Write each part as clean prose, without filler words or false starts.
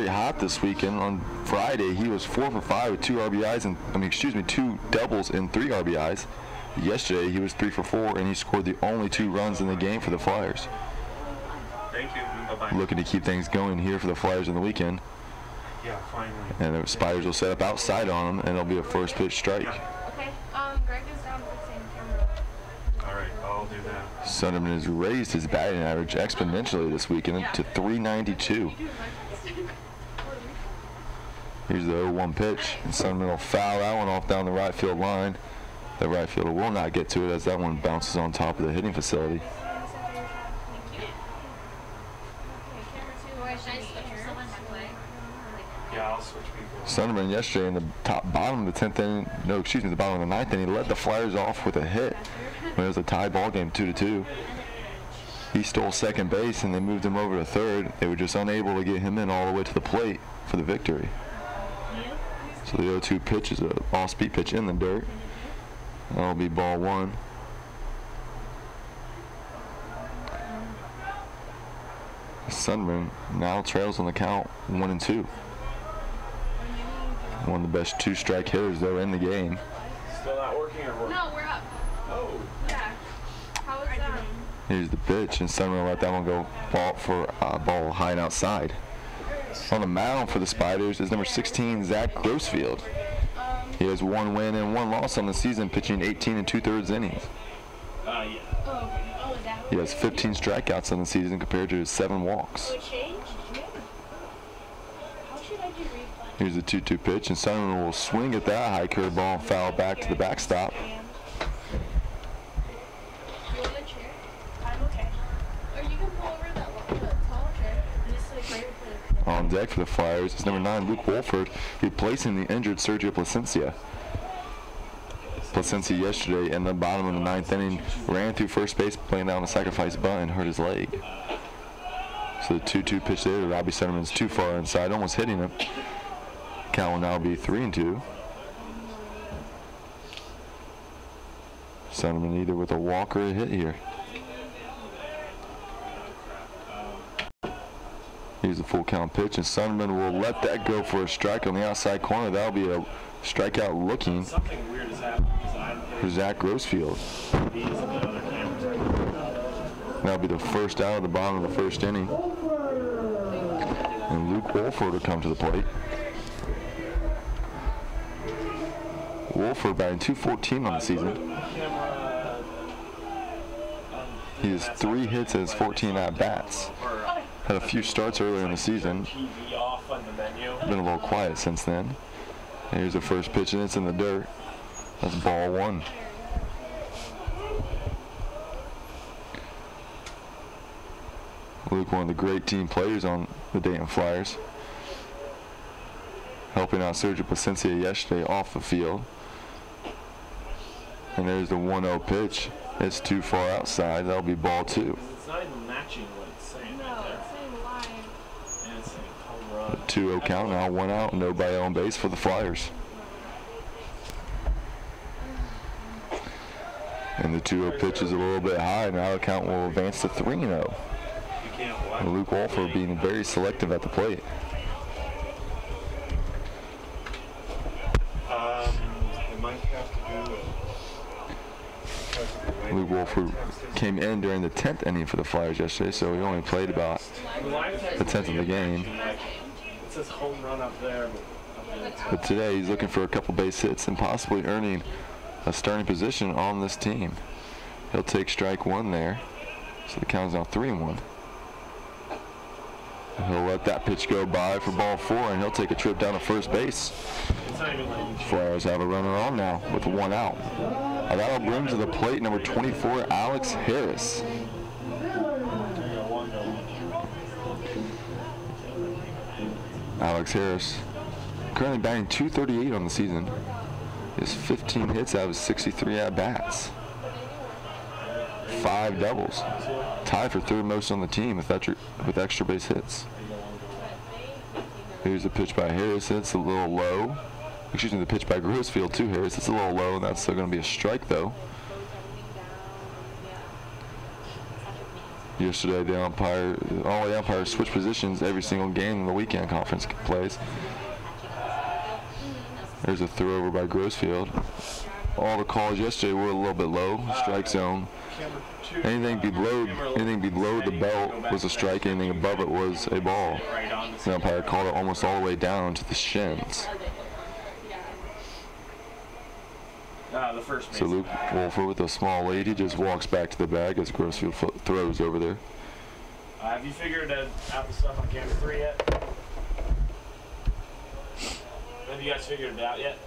very hot this weekend. On Friday, he was 4 for 5 with 2 RBIs and 2 doubles and 3 RBIs. Yesterday, he was 3 for 4, and he scored the only 2 runs in the game for the Flyers. Thank you. Bye-bye. Looking to keep things going here for the Flyers in the weekend. Yeah, finally. And the Spiders will set up outside on him, and it'll be a first pitch strike. Okay, Greg is down fixing camera. All right, I'll do that. Sunderman has raised his batting average exponentially this weekend to .392. Here's the 0-1 pitch, and Sunderman will foul that one off down the right field line. The right fielder will not get to it as that one bounces on top of the hitting facility. Yeah, I'll switch people. Sunderman yesterday in the bottom of the 10th inning, the bottom of the 9th inning, he led the Flyers off with a hit when it was a tie ball game, 2-2. He stole second base and they moved him over to third. They were just unable to get him in all the way to the plate for the victory. So the 0-2 pitch is an off-speed pitch in the dirt. That'll be ball 1. Sunderman now trails on the count 1-2. One of the best 2-strike hitters though in the game. Still not working or what? No, we're up. Oh. Yeah. How is that? Here's the pitch, and Sunderman let that one go ball high and outside. On the mound for the Spiders is number 16, Zach Grossfield. He has 1 win and 1 loss on the season, pitching 18 2/3 innings. Yeah. He has 15 strikeouts on the season compared to his 7 walks. Here's the 2-2 pitch, and Sunderman will swing at that high curve ball and foul back to the backstop. On deck for the Flyers is number 9, Luke Wolford, replacing the injured Sergio Placencia. Placencia yesterday in the bottom of the 9th inning ran through first base playing down a sacrifice bunt and hurt his leg. So the 2-2 pitch there to Robbie Sunderman's too far inside, almost hitting him. Count will now be 3-2. Sunderman either with a walk or a hit here. Here's the full count pitch, and Sunderman will let that go for a strike on the outside corner. That'll be a strikeout looking for Zach Grossfield. That'll be the first out of the bottom of the first inning. And Luke Wolford will come to the plate. Wolford batting .214 on the season. He has 3 hits and has 14 at-bats. Had a few starts earlier in the season. Been a little quiet since then. And here's the first pitch, and it's in the dirt. That's ball 1. Luke, one of the great team players on the Dayton Flyers, helping out Sergio Placencia yesterday off the field. And there's the 1-0 pitch. It's too far outside. That'll be ball 2. It's not even matching what it's saying right there. It's saying live. And it's saying home run. 2-0 count now, 1 out, nobody on base for the Flyers. And the 2-0 pitch is a little bit high. Now the count will advance to 3-0. And Luke Wolford being very selective at the plate. It might have to do with Luke Wolford came in during the 10th inning for the Flyers yesterday, so he only played about the 10th of the game. It says home run up there, But today he's looking for a couple base hits and possibly earning a starting position on this team. He'll take strike 1 there, so the count is now 3-1. He'll let that pitch go by for ball 4, and he'll take a trip down to first base. Flyers have a runner on now with 1 out. Now that'll bring to the plate number 24, Alex Harris. Alex Harris currently batting .238 on the season. He has 15 hits out of 63 at-bats. 5 doubles. Tied for 3rd most on the team with extra base hits. Here's the pitch by Harris. It's a little low. Excuse me, the pitch by Grossfield to Harris. It's a little low, and that's still going to be a strike, though. Yesterday, all the umpires switch positions every single game in the weekend conference plays. There's a throw over by Grossfield. All the calls yesterday were a little bit low. Strike zone. Anything below the belt was a strike. Anything above it was a ball. The umpire called it almost all the way down to the shins. So Luke Wolfer with a small lead. He just walks back to the bag as Grossfield throws over there. Have you figured out the stuff on camera 3 yet? Have you guys figured it out yet?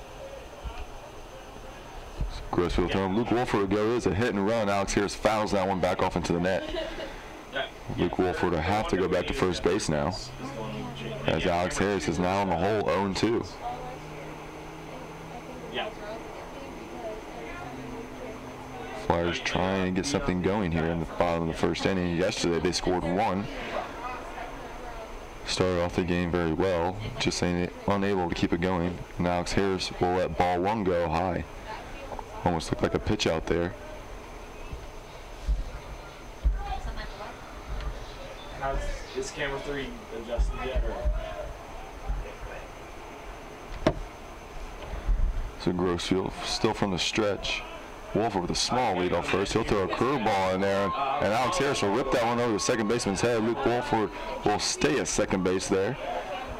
Grossfield throwing. Luke Wolfer to go. Is a hit and run. Alex Harris fouls that one back off into the net. Luke Wolfer to have to go back to first base now, as Alex Harris is now on the hole 0-2. Flyers trying to get something going here in the bottom of the first inning. Yesterday they scored 1. Started off the game very well, just unable to keep it going. And Alex Harris will let ball 1 go high. Almost looked like a pitch out there. Is camera 3 adjusted yet? So Grossfield still from the stretch. Wolfer with a small lead off first. He'll throw a curveball in there, and Alex Harris will rip that one over the second baseman's head. Luke Wolfer will stay at second base there,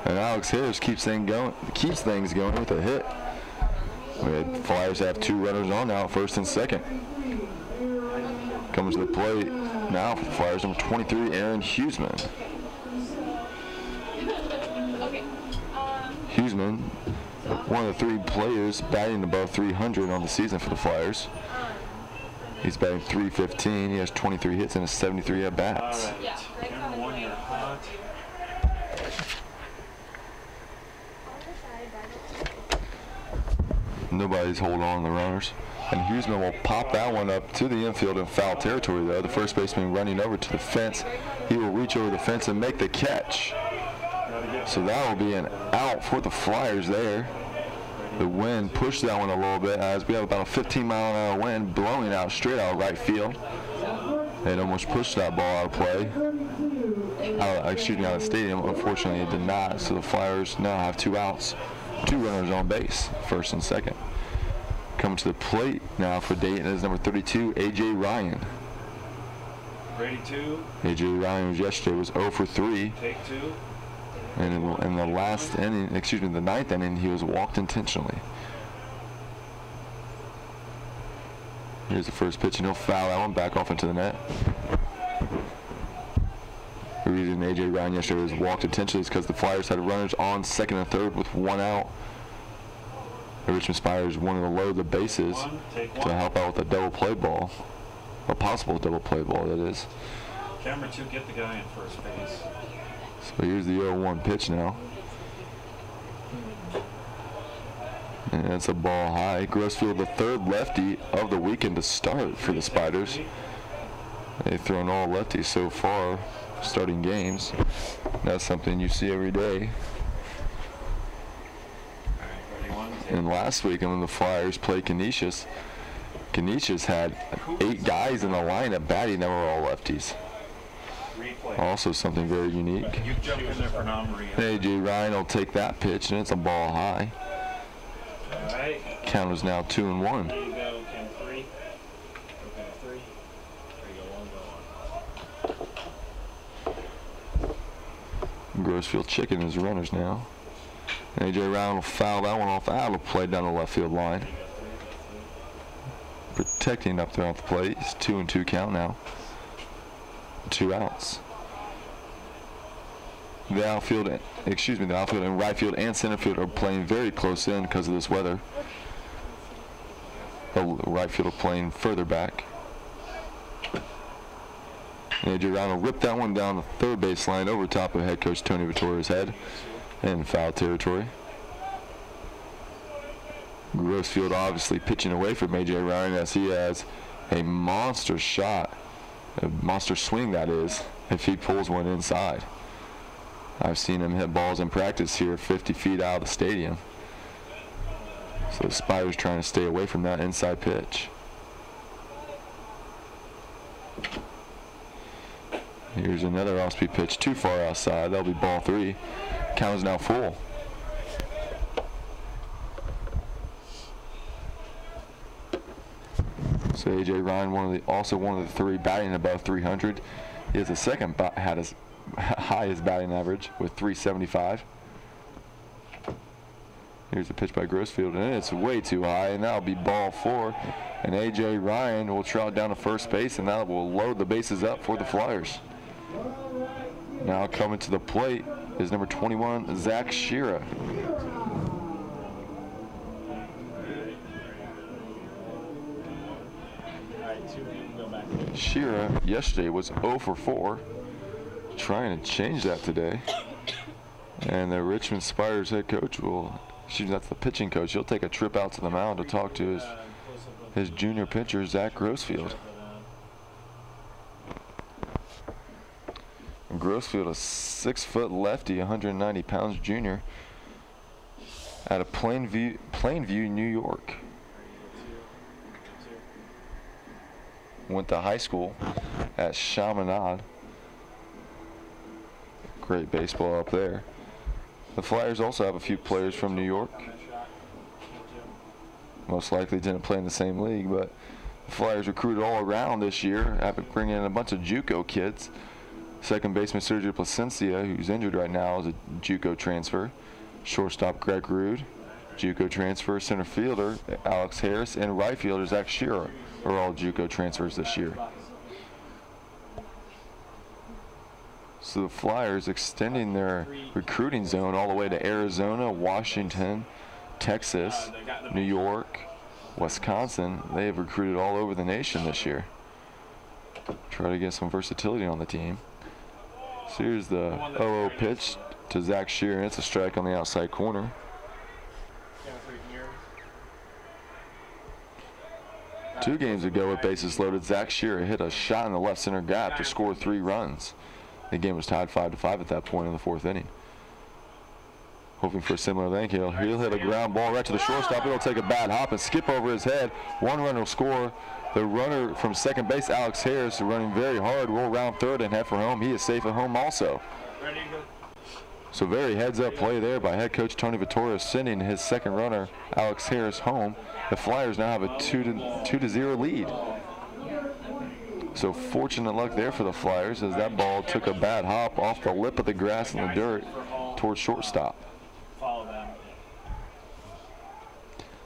and Alex Harris keeps things going with a hit. The Flyers have 2 runners on now, first and second. Comes to the plate now for the Flyers, number 23, Aaron Huseman. Huseman, one of the 3 players batting above 300 on the season for the Flyers. He's batting .315. He has 23 hits and has 73 at-bats. Camera 1, you're hot. Nobody's holding on to the runners. And Huseman will pop that one up to the infield in foul territory there. The first baseman running over to the fence. He will reach over the fence and make the catch. So that will be an out for the Flyers there. The wind pushed that one a little bit as we have about a 15-mile-an-hour wind blowing out straight out right field. It almost pushed that ball out of play. Out of the stadium. Unfortunately, it did not. So the Flyers now have 2 outs. 2 runners on base, first and second. Coming to the plate now for Dayton is number 32, A.J. Ryan. Ready 2. A.J. Ryan yesterday was 0 for 3. Take 2. And in the last inning, the 9th inning, he was walked intentionally. Here's the first pitch, and he'll foul that one back off into the net. The reason A.J. Ryan yesterday was walked intentionally is because the Flyers had runners on second and third with 1 out. The Richmond Spires wanted to load the bases to help out with a double play ball. A possible double play ball, that is. Camera 2, get the guy in first base. So here's the 0-1 pitch now. And that's a ball high. Grossfield, the 3rd lefty of the weekend to start for the Spiders. They've thrown all lefties so far, starting games. That's something you see every day. And last week when the Flyers played Canisius had 8 guys in the lineup batting that were all lefties. Also something very unique. You jump in there for A.J. Ryan will take that pitch, and it's a ball high. All right. Count is now 2-1. There you go, Cam 3. Okay, 3. There you go, 1 go on. Grossfield checking his runners now. A.J. Ryan will foul that one off out of play down the left field line. Protecting up there off the plate. It's 2-2 count now. 2 outs. The outfield and right field and center field are playing very close in because of this weather. The right field are playing further back. A.J. Ryan will rip that one down the third base line over top of head coach Tony Vittoria's head in foul territory. Grossfield obviously pitching away from A.J. Ryan as he has a monster shot, a monster swing that is, if he pulls one inside. I've seen him hit balls in practice here 50 feet out of the stadium. So the Spiders trying to stay away from that inside pitch. Here's another off-speed pitch, too far outside. That'll be ball 3. Count is now full. So A.J. Ryan, also one of the 3 batting above 300. He has the second had his highest batting average with 375. Here's a pitch by Grossfield, and it's way too high, and that'll be ball 4. And A.J. Ryan will trot down to first base, and that will load the bases up for the Flyers. Now coming to the plate is number 21, Zach Shearer. Shearer yesterday was 0 for 4, trying to change that today. And the Richmond Flyers head coach will, that's the pitching coach, he'll take a trip out to the mound to talk to his junior pitcher, Zach Grossfield. And Grossfield, a 6-foot lefty, 190 pounds junior, out of Plainview, New York. Went to high school at Chaminade. Great baseball up there. The Flyers also have a few players from New York. Most likely didn't play in the same league, but the Flyers recruited all around this year, having bringing in a bunch of JUCO kids. Second baseman Sergio Placencia, who's injured right now, is a JUCO transfer. Shortstop Greg Rude, JUCO transfer. Center fielder Alex Harris, and right fielder Zach Shearer are all JUCO transfers this year. So the Flyers extending their recruiting zone all the way to Arizona, Washington, Texas, New York, Wisconsin. They have recruited all over the nation this year. Try to get some versatility on the team. So here's the 0-0 pitch to Zach Shearer, and it's a strike on the outside corner. 2 games ago with bases loaded, Zach Shearer hit a shot in the left center gap to score 3 runs. The game was tied 5-5 at that point in the 4th inning. Hoping for a similar thing, he'll hit a ground ball right to the shortstop. It'll take a bad hop and skip over his head. 1 run will score. The runner from second base, Alex Harris, running very hard, will round third and head for home. He is safe at home also. So very heads-up play there by head coach Tony Vittorio, sending his second runner, Alex Harris, home. The Flyers now have a 2-0 lead. So fortunate luck there for the Flyers, as that ball took a bad hop off the lip of the grass in the dirt towards shortstop.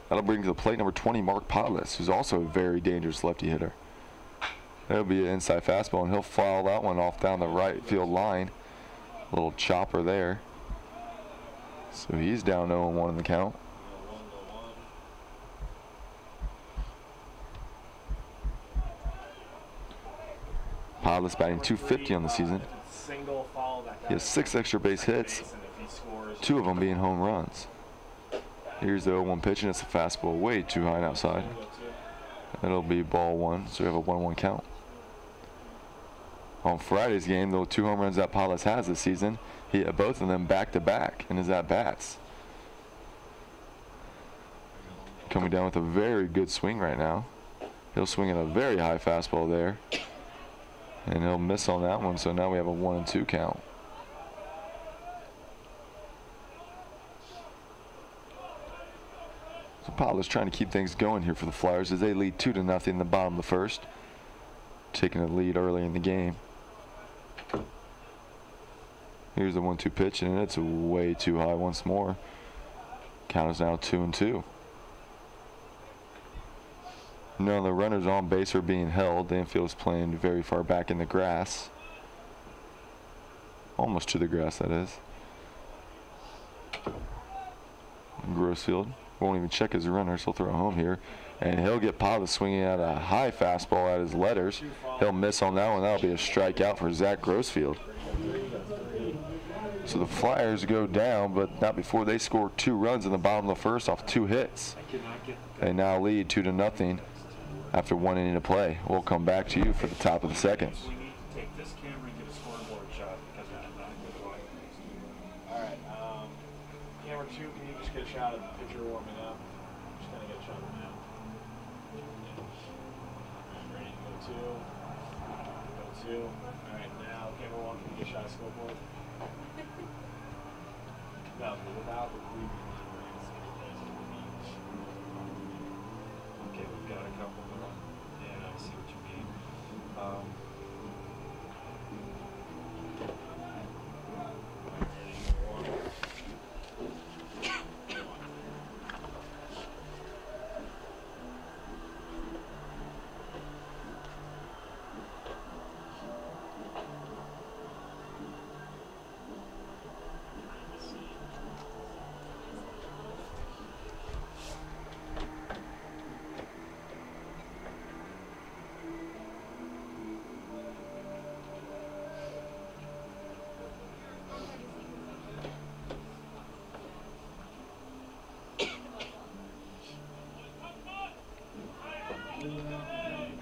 That'll bring to the plate number 20, Mark Potlis, who's also a very dangerous lefty hitter. That'll be an inside fastball, and he'll foul that one off down the right field line. A little chopper there. So he's down 0-1 in the count. Potlis batting .250 on the season. He has 6 extra base hits, 2 of them being home runs. Here's the 0-1 pitch, and it's a fastball way too high and outside. It'll be ball 1, so we have a 1-1 count. On Friday's game, the 2 home runs that Potlis has this season, he hit both of them back-to-back in his at-bats. Coming down with a very good swing right now. He'll swing at a very high fastball there, and he'll miss on that one, so now we have a 1-2 count. So Potlis trying to keep things going here for the Flyers as they lead 2-0 in the bottom of the 1st, taking a lead early in the game. Here's the 1-2 pitch, and it's way too high once more. Count is now 2-2. None of the runners on base are being held. The infield is playing very far back in the grass. Almost to the grass, that is. Grossfield won't even check his runners. He'll throw home here, and he'll get Potlis swinging at a high fastball at his letters. He'll miss on that one. That'll be a strikeout for Zach Grossfield. So the Flyers go down, but not before they score 2 runs in the bottom of the 1st off 2 hits. They now lead 2-0 after 1 inning to play. We'll come back to you for the top of the 2nd. Camera 2, can you just get a shot of the pitcher warming up? Just kind of get a shot of him now. Ready, go 2. Go 2. All right, now camera angle one from just shot a scoreboard. No, without the preview. Okay, we've got a couple more. Yeah, I see what you mean.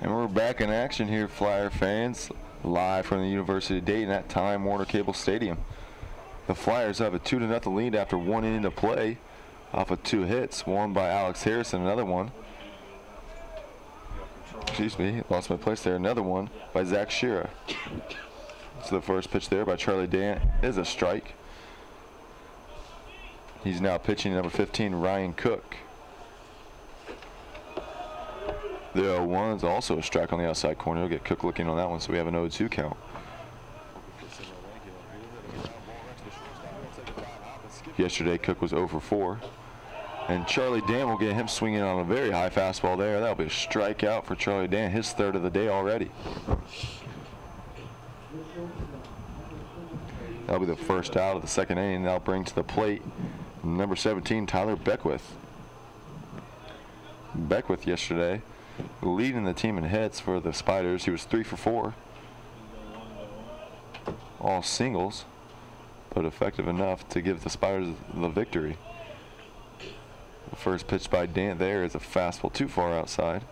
And we're back in action here, Flyer fans, live from the University of Dayton at Time Warner Cable Stadium. The Flyers have a 2-0 lead after 1 inning to play off of 2 hits, one by Alex Harrison, another one. Excuse me, lost my place there. Another one by Zach Shearer. So the first pitch there by Charlie Dant is a strike. He's now pitching number 15, Ryan Cook. The 0-1 is also a strike on the outside corner. He'll get Cook looking on that one, so we have an 0-2 count. Yesterday, Cook was 0 for 4. And Charlie Dant will get him swinging on a very high fastball there. That'll be a strikeout for Charlie Dant, his 3rd of the day already. That'll be the first out of the 2nd inning. That'll bring to the plate number 17, Tyler Beckwith. Beckwith yesterday leading the team in hits for the Spiders. He was 3 for 4. All singles, but effective enough to give the Spiders the victory. The first pitch by Dant there is a fastball too far outside.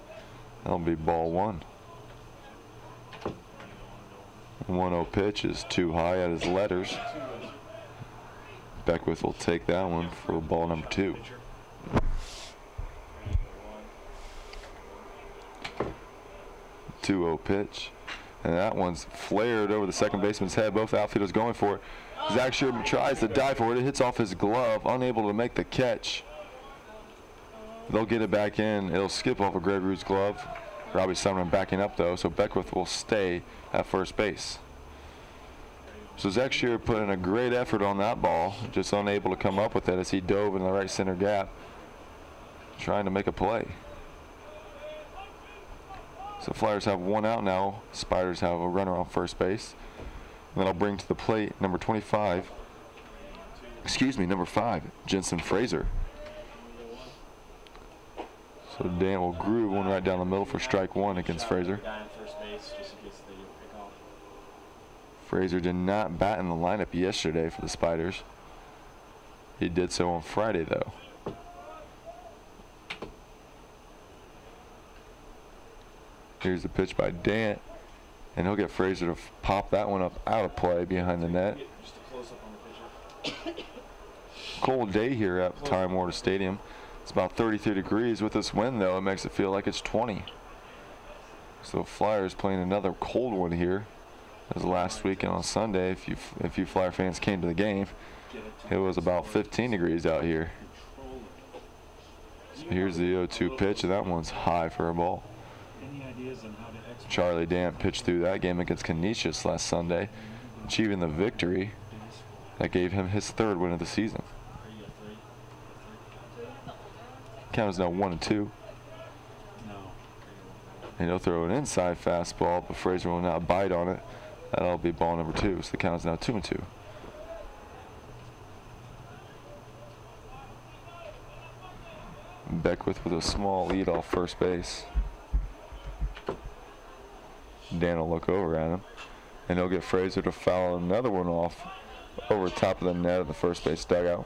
That'll be ball 1. 1-0 pitch is too high at his letters. Beckwith will take that one for ball number 2. .2-0 pitch, and that one's flared over the second baseman's head. Both outfielders going for it. Zach Shearer tries to dive for it. It hits off his glove, unable to make the catch. They'll get it back in. It'll skip off of Gregory's glove. Robbie Summerlin backing up though, so Beckwith will stay at first base. So Zach Shearer put in a great effort on that ball, just unable to come up with it as he dove in the right center gap, trying to make a play. So Flyers have 1 out now. Spiders have a runner on first base. And then I'll bring to the plate number 5, Jensen Fraser. So Dan will groove one right down the middle for strike 1 against Fraser. Fraser did not bat in the lineup yesterday for the Spiders. He did so on Friday though. Here's the pitch by Dant, and he'll get Fraser to pop that one up out of play behind the net. Cold day here at Time Warner Stadium. It's about 33 degrees. With this wind though, it makes it feel like it's 20. So Flyers playing another cold one here. As last weekend on Sunday, if you Flyer fans came to the game, it was about 15 degrees out here. So here's the 0-2 pitch, and that one's high for a ball. Charlie Dant pitched through that game against Canisius last Sunday, achieving the victory that gave him his 3rd win of the season. Count is now 1-2. And he'll throw an inside fastball, but Fraser will not bite on it. That'll be ball number 2. So the count is now 2-2. Beckwith with a small lead off first base. Dan will look over at him, and he'll get Fraser to foul another one off over top of the net of the first base dugout.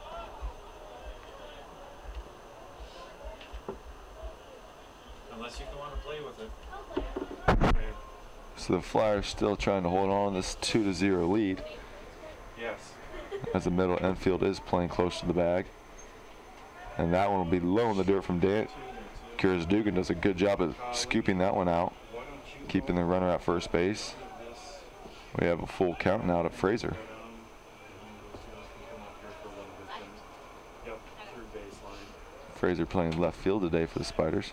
Unless you want to play with it. So the Flyers still trying to hold on this 2-0 lead. Yes. As the middle infield is playing close to the bag. And that one will be low in the dirt from Dant. Kyrus Dugan does a good job of scooping that one out, keeping the runner at first base. We have a full count now to Fraser. Fraser playing left field today for the Spiders.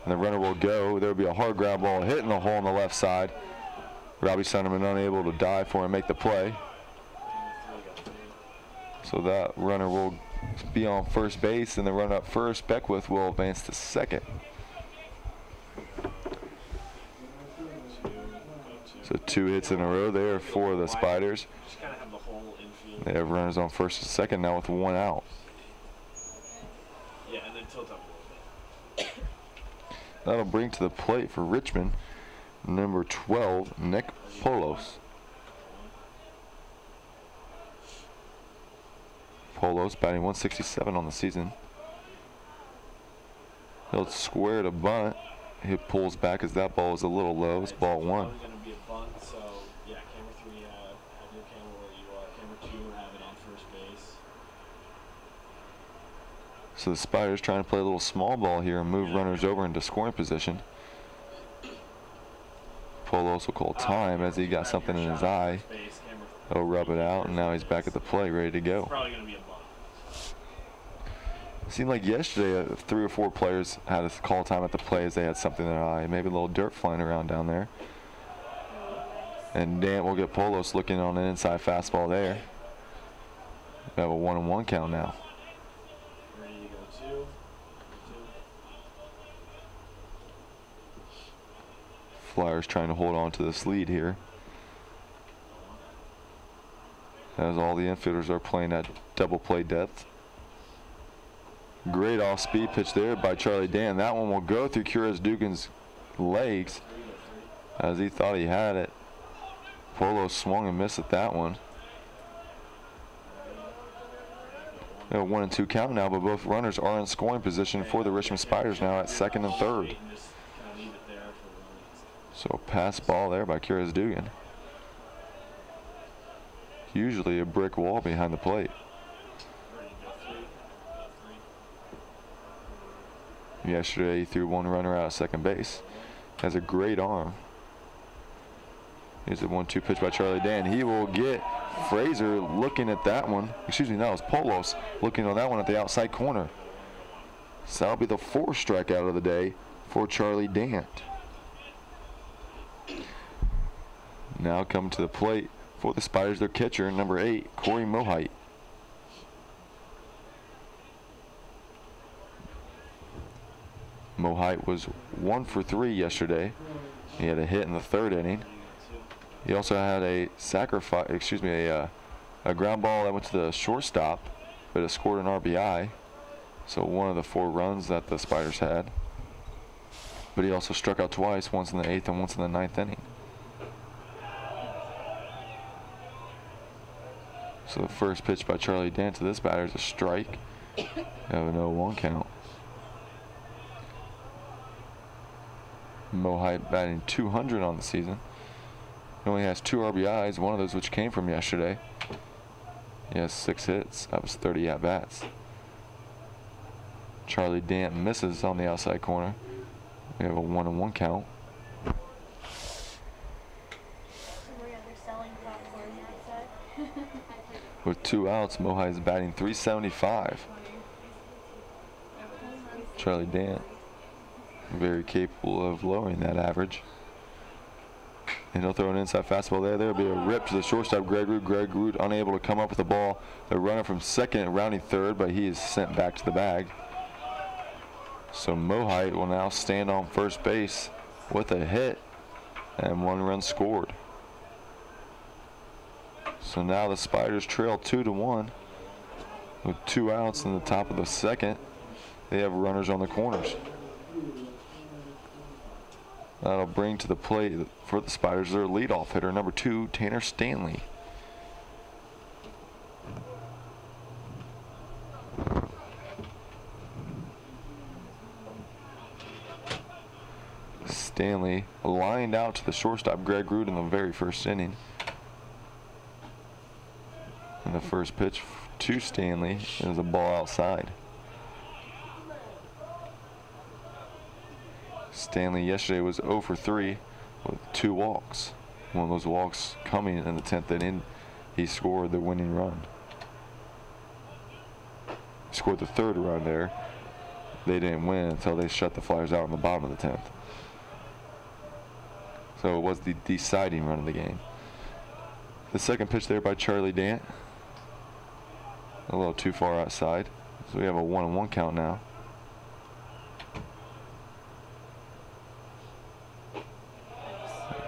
And the runner will go. There will be a hard ground ball hitting the hole on the left side. Robbie Sunderman unable to dive for and make the play. So that runner will be on first base, and the run up first, Beckwith will advance to second. So 2 hits in a row there for the Spiders. They have runners on first and second now with 1 out. Yeah, and then tilt up a little bit. That'll bring to the plate for Richmond number 12, Nick Polos. Polos batting 167 on the season. He'll square to bunt. He pulls back as that ball is a little low. It's ball 1. Going to be a bunt, so yeah, camera 3 have your camera where you are. Camera 2 have it on first base. So the Spiders trying to play a little small ball here and move runners over into scoring position. Polos will call time as he got something in his eye. He'll rub it out, and now he's back at the plate, ready to go. Probably going to be a bunt. Seemed like yesterday 3 or 4 players had a call time at the plate as they had something in their eye. Maybe a little dirt flying around down there. And Dant will get Polos looking on an inside fastball there. We have a 1-1 count now. Ready to go 2. Flyers trying to hold on to this lead here, as all the infielders are playing at double play depth. Great off-speed pitch there by Charlie Dan. That one will go through Curious Dugan's legs as he thought he had it. Polo swung and missed at that one. We have a 1-2 count now, but both runners are in scoring position for the Richmond Spiders now at second and third. So pass ball there by Curious Dugan. Usually a brick wall behind the plate. Yesterday he threw 1 runner out at second base. Has a great arm. Here's a 1-2 pitch by Charlie Dan. He will get Fraser looking at that one. Excuse me, no, it's Polos looking on that one at the outside corner. So that'll be the 4th strikeout of the day for Charlie Dant. Now coming to the plate for the Spiders, their catcher, number 8, Corey Mohite. Mohite was 1 for 3 yesterday. He had a hit in the 3rd inning. He also had a sacrifice, a ground ball that went to the shortstop, but it scored an RBI. So 1 of the 4 runs that the Spiders had. But he also struck out twice, once in the 8th and once in the 9th inning. So the first pitch by Charlie Dant to this batter is a strike. We have an 0-1 count. Mohite batting 200 on the season. He only has 2 RBIs, one of those which came from yesterday. He has 6 hits. That was 30 at-bats. Charlie Dant misses on the outside corner. We have a 1-1 count. With 2 outs, Mohite is batting .375. Charlie Dant, very capable of lowering that average. And he'll throw an inside fastball there. There'll be a rip to the shortstop, Greg Root. Greg Root unable to come up with the ball. The runner from second rounding third, but he is sent back to the bag. So Mohite will now stand on first base with a hit and 1 run scored. So now the Spiders trail 2-1 with 2 outs in the top of the 2nd. They have runners on the corners. That'll bring to the plate for the Spiders their leadoff hitter, number 2, Tanner Stanley. Stanley lined out to the shortstop, Greg Root, in the very first inning. And the first pitch to Stanley is a ball outside. Stanley yesterday was 0 for 3 with 2 walks. one of those walks coming in the 10th inning, he scored the winning run. He scored the 3rd run there. They didn't win until they shut the Flyers out in the bottom of the 10th. So it was the deciding run of the game. The second pitch there by Charlie Dant. A little too far outside. So we have a 1-1 count now.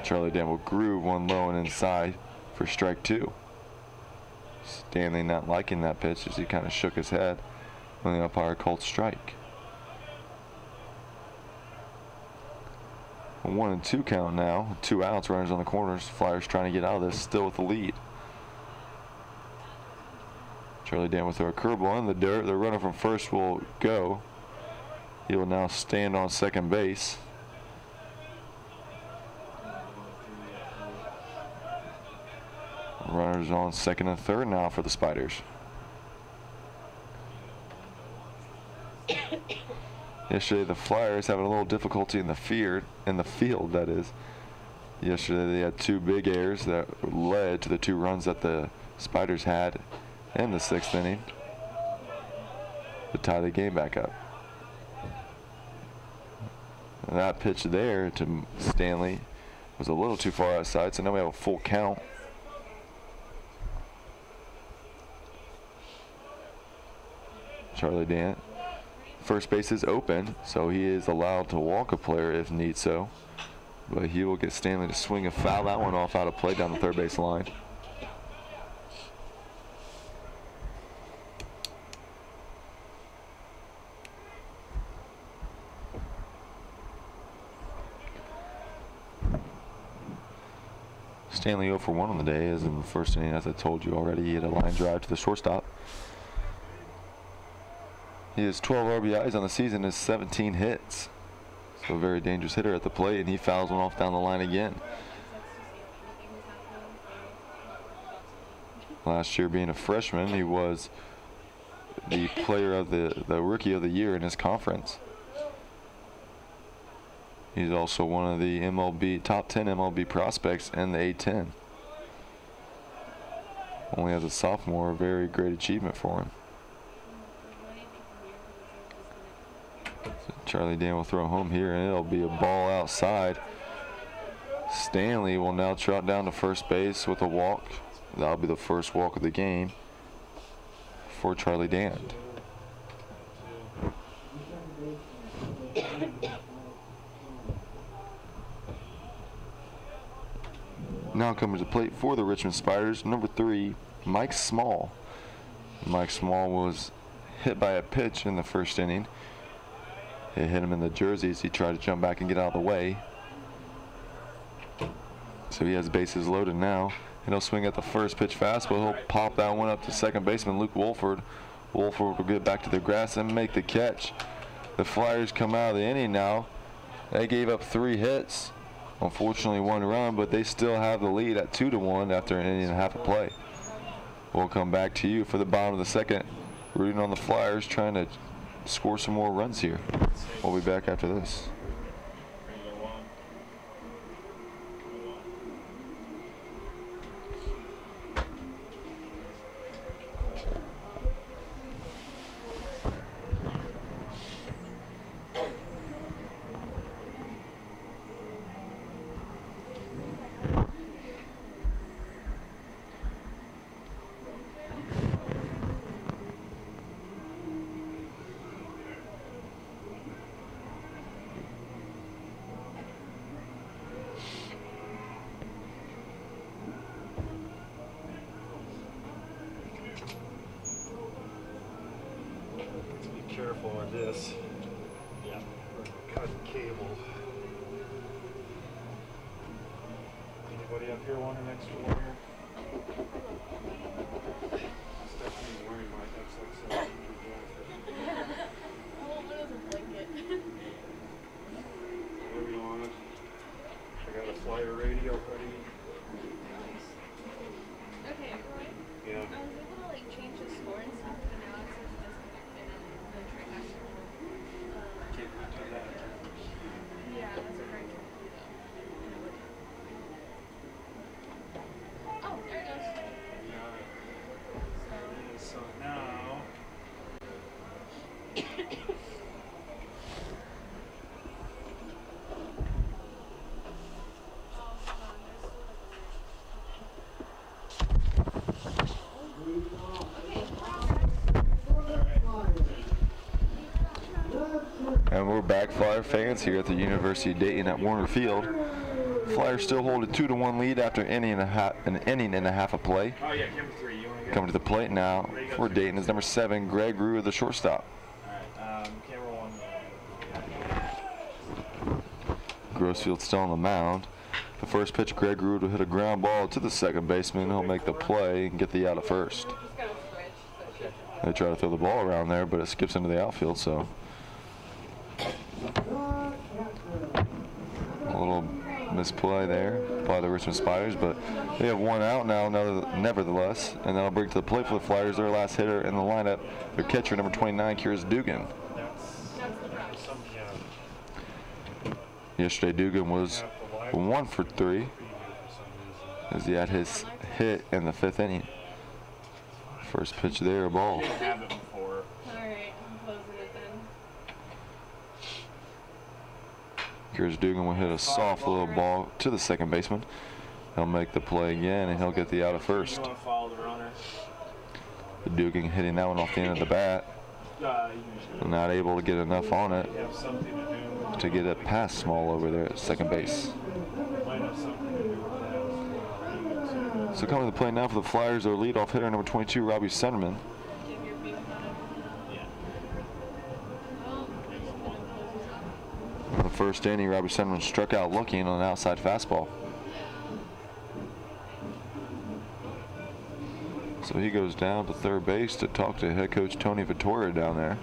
Charlie Dant will groove one low and inside for strike 2. Stanley not liking that pitch as he kind of shook his head when the umpire called strike. A 1-2 count now. 2 outs, runners on the corners. Flyers trying to get out of this, still with the lead. Charlie Dant will throw a curveball in the dirt. The runner from first will go. He will now stand on second base. Runners on second and third now for the Spiders. Yesterday the Flyers having a little difficulty in the field, that is. Yesterday they had 2 big errors that led to the 2 runs that the Spiders had in the 6th inning to tie the game back up. And that pitch there to Stanley was a little too far outside, so now we have a full count. Charlie Dant. First base is open, so he is allowed to walk a player if need so. But he will get Stanley to swing and foul that one off out of play down the third base line. Stanley 0 for 1 on the day, as in the first inning, as I told you already. He had a line drive to the shortstop. He has 12 RBIs on the season, has 17 hits. So a very dangerous hitter at the plate, and he fouls one off down the line again. Last year, being a freshman, he was the player of the rookie of the year in his conference. He's also one of the MLB top 10 MLB prospects in the A10. Only as a sophomore, a very great achievement for him. So Charlie Dant will throw home here, and it'll be a ball outside. Stanley will now trot down to first base with a walk. That'll be the first walk of the game for Charlie Dant. Now coming to the plate for the Richmond Spiders, number 3, Mike Small. Mike Small was hit by a pitch in the first inning. It hit him in the jersey as he tried to jump back and get out of the way. So he has bases loaded now. And he'll swing at the first pitch fastball. He'll pop that one up to second baseman Luke Wolford. Wolford will get back to the grass and make the catch. The Flyers come out of the inning now. They gave up 3 hits. Unfortunately 1 run, but they still have the lead at 2-1 after an inning and a half of play. We'll come back to you for the bottom of the second. Rooting on the Flyers, trying to score some more runs here. We'll be back after this. Careful with this. Yeah. Cut cable. Anybody up here want an extra wire? Stephanie's wearing my XXL jacket. What is a blanket? Whatever you want. I got a Flyer radio hoodie. Okay, Roy. Yeah. I was able to like change the score and stuff, but now it says it doesn't fit in the transaction. Can't do that. Yeah, that's what I'm trying to do though. And we're back, Flyer fans, here at the University of Dayton at Warner Field. Flyers still hold a 2-1 lead after an inning and a half of play. Oh yeah, camera 3. You want to go? Coming to the plate now for Dayton is number 7, Greg Rue, the shortstop. Alright, camera 1. Grossfield's still on the mound. The first pitch, Greg Rue will hit a ground ball to the second baseman. He'll make the play and get the out at first. They try to throw the ball around there, but it skips into the outfield, so a little misplay there by the Richmond Spiders, but they have one out now nevertheless, and that'll bring to the plate for the Flyers their last hitter in the lineup, their catcher number 29, Kyrus Dugan. Yesterday Dugan was 1 for 3 as he had his hit in the 5th inning. First pitch there, a ball. Have it before. Alright, I'm closing it then. Kyrus Dugan will hit a soft little ball to the second baseman. He'll make the play again, and he'll get the out at first. You want to follow the runner? Dugan hitting that one off the end of the bat. Not able to get enough on it You have something to do. to get it past Small over there at second base. Might have something to do with that. So coming to the plate now for the Flyers, their leadoff hitter number 22, Robbie Centerman. Give your beef on it. Yeah. Well, I'm just gonna close this up. In the first inning, Robbie Centerman struck out looking on an outside fastball. So he goes down to third base to talk to head coach Tony Vittoria down there.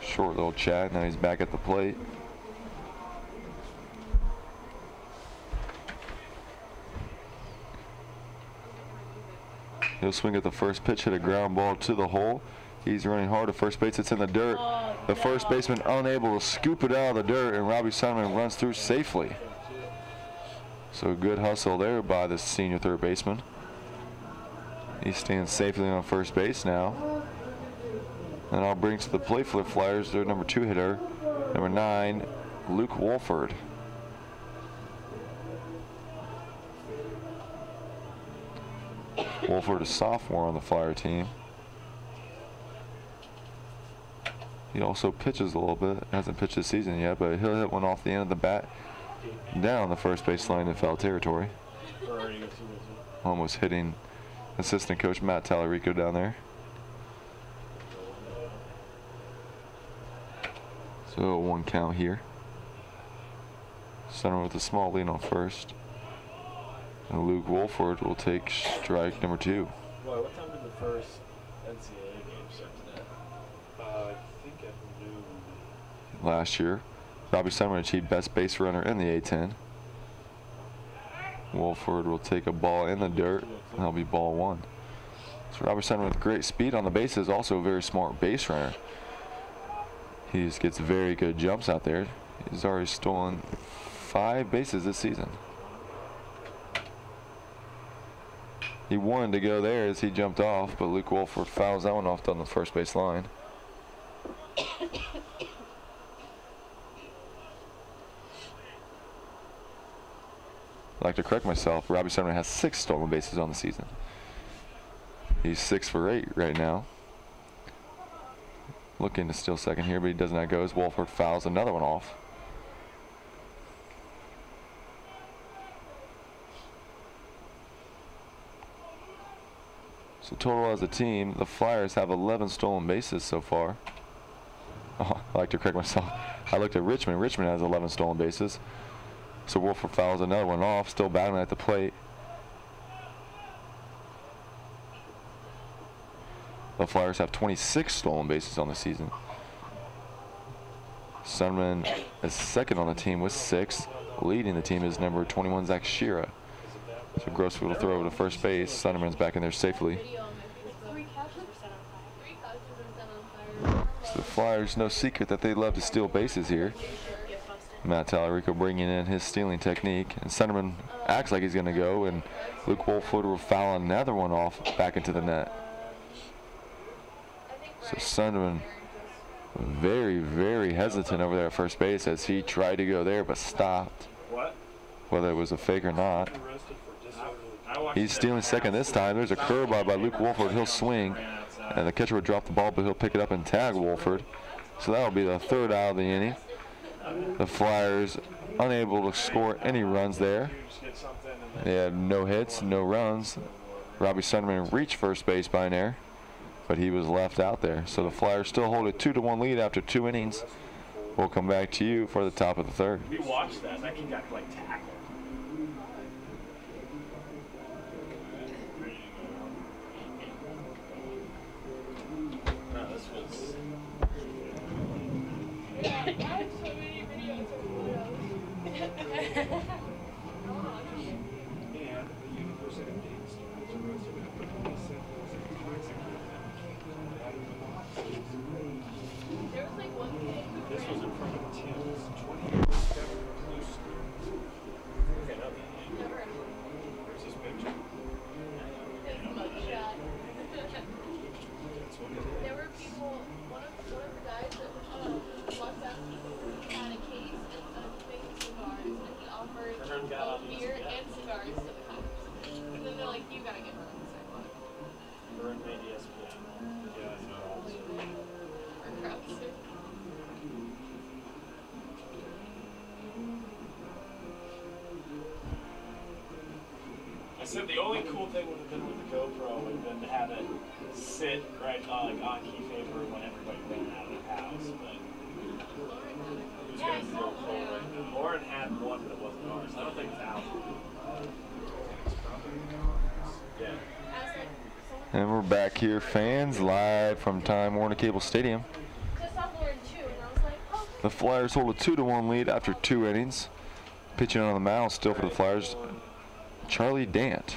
Short little chat, now he's back at the plate. He'll swing at the first pitch, hit a ground ball to the hole. He's running hard to first base, it's in the dirt. The first baseman unable to scoop it out of the dirt, and Robbie Simon runs through safely. So good hustle there by the senior third baseman. He stands safely on first base now. And I'll bring to the plate for the Flyers their number 2 hitter, number 9, Luke Wolford. Wolford, a sophomore on the Flyer team. He also pitches a little bit. Hasn't pitched this season yet, but he'll hit one off the end of the bat down the first base line in foul territory. Almost hitting assistant coach Matt Tallarico down there. So 1 count here. Center with a small lead on first. And Luke Wolford will take strike number 2. Boy, what time did the first NCAA game start today? I think at noon. Last year, Robbie Summer achieved best base runner in the A10. Wolford will take a ball in the dirt, and that'll be ball 1. So Robbie Summer with great speed on the bases, also a very smart base runner. He just gets very good jumps out there. He's already stolen 5 bases this season. He wanted to go there as he jumped off, but Luke Wolford fouls that one off on the first base line. I'd like to correct myself. Robbie Sumner has 6 stolen bases on the season. He's 6 for 8 right now. Looking to steal second here, but he does not go as Wolford fouls another one off. So total as a team, the Flyers have 11 stolen bases so far. Oh, I like to correct myself. I looked at Richmond. Richmond has 11 stolen bases. So Wolford fouls another one off, still battling at the plate. The Flyers have 26 stolen bases on the season. Sunman is second on the team with 6. Leading the team is number 21, Zach Shira. So Grossfield will throw over to first base. Sunderman's back in there safely. So the Flyers, no secret that they love to steal bases here. Matt Tallarico bringing in his stealing technique. And Sunderman acts like he's going to go, and Luke Wolford will foul another one off back into the net. So Sunderman very, very hesitant over there at first base as he tried to go there but stopped. What? Whether it was a fake or not. He's stealing second this time. There's a curveball by Luke Wolford. He'll swing. And the catcher would drop the ball, but he'll pick it up and tag Wolford. So that'll be the third out of the inning. The Flyers unable to score any runs there. They had no hits, no runs. Robbie Sunderman reached first base by an error, but he was left out there. So the Flyers still hold a 2-1 lead after 2 innings. We'll come back to you for the top of the third. We watched that. That kid got like tackled. No, this was. I have so many videos of photos. There was like one kid who This was in front of Tim's 20. Okay, no. never Where's his picture? his mugshot. There were people, one of the guys that walked up had a case of fake cigars, and he offered both beer and cigars to the cops. And then they're like, you gotta get rid of the sidewalk. Vern made ESPN. Yeah, I know. Or crowds. I said the only cool thing would have been with the GoPro would have been to have it sit right like on keyframer when everybody ran out of the house. But who's Yeah, I gonna saw feel cold right now? Lauren had one, but it wasn't ours. I don't think it's out. Yeah. And we're back here, fans, live from Time Warner Cable Stadium. Just saw Lauren too, and I was like, oh. The Flyers hold a 2-1 lead after 2 innings. Pitching on the mound still for the Flyers, Charlie Dant.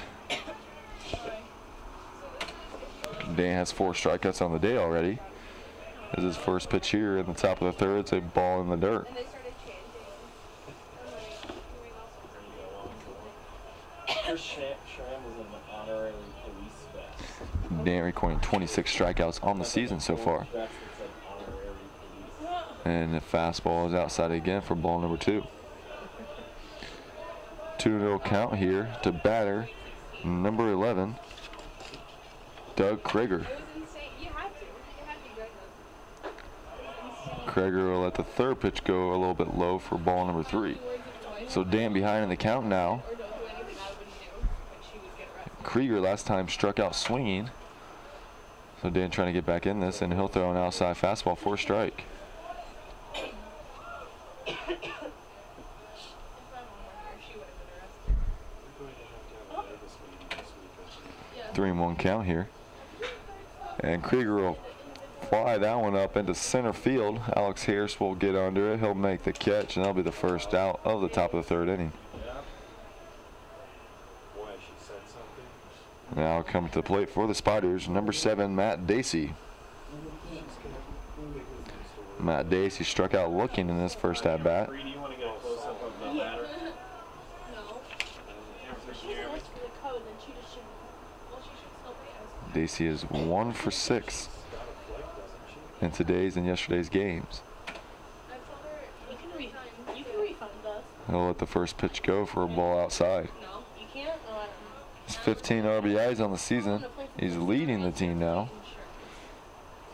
Dant has 4 strikeouts on the day already. This is his first pitch here in the top of the third. It's a ball in the dirt. And they started chanting. Chris Schramm was an honorary police vest. Dant recording 26 strikeouts on the season so far. Vest that said honorary police. And the fastball is outside again for ball number 2. 2-0 count here to batter number 11, Doug Krager. It was insane. You had to. You had to be good. Krager will let the third pitch go a little bit low for ball number 3. So Dan behind in the count now. Or don't do anything I wouldn't do, but she would get arrested. Krieger last time struck out swinging. So Dan trying to get back in this, and he'll throw an outside fastball for a strike. If I had one more here, she would have been arrested. Yeah. 3-1 count here. And Krieger will fly that one up into center field. Alex Harris will get under it. He'll make the catch, and that'll be the first out of the top of the third inning. Boy, she said something. Now coming to the plate for the Spiders, number 7, Matt Dacey. Matt Dacey struck out looking in this first at bat. Bree, do you want to get a close up of the batter? No. She was asked for the code, then she just shouldn't. Well, she should still pay us. Dacey is 1 for 6 in today's and yesterday's games. I told her You can refund us. He'll let the first pitch go for a ball outside. no. You can't? Oh, I don't know. It's 15 RBIs on the season. He's leading the team now.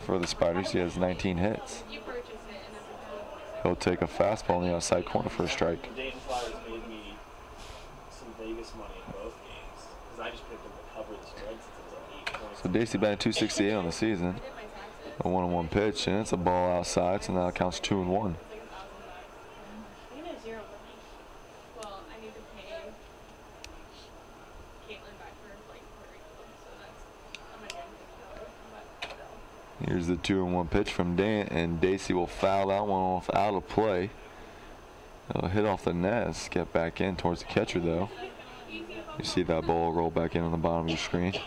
For the Spiders, he has 19 hits. You purchase it, and it's a He'll take a fastball in the outside corner for a strike. The Dayton Flyers made me some Vegas money in both games because I just picked them to cover the spread since it was like 8 points. So Dacey batted 268 on the season. I did my taxes. A 1-1 pitch, and it's a ball outside, so now it counts 2-1. It's like $1,000. You know, zero money. Well, I need to pay Caitlin back for like Puerto Rico, so that's $150. But Here's the 2-1 pitch from Dan, and Dacey will foul that one off out of play. It'll hit off the net, get back in towards the catcher though. You see that ball roll back in on the bottom of your screen. Vicky,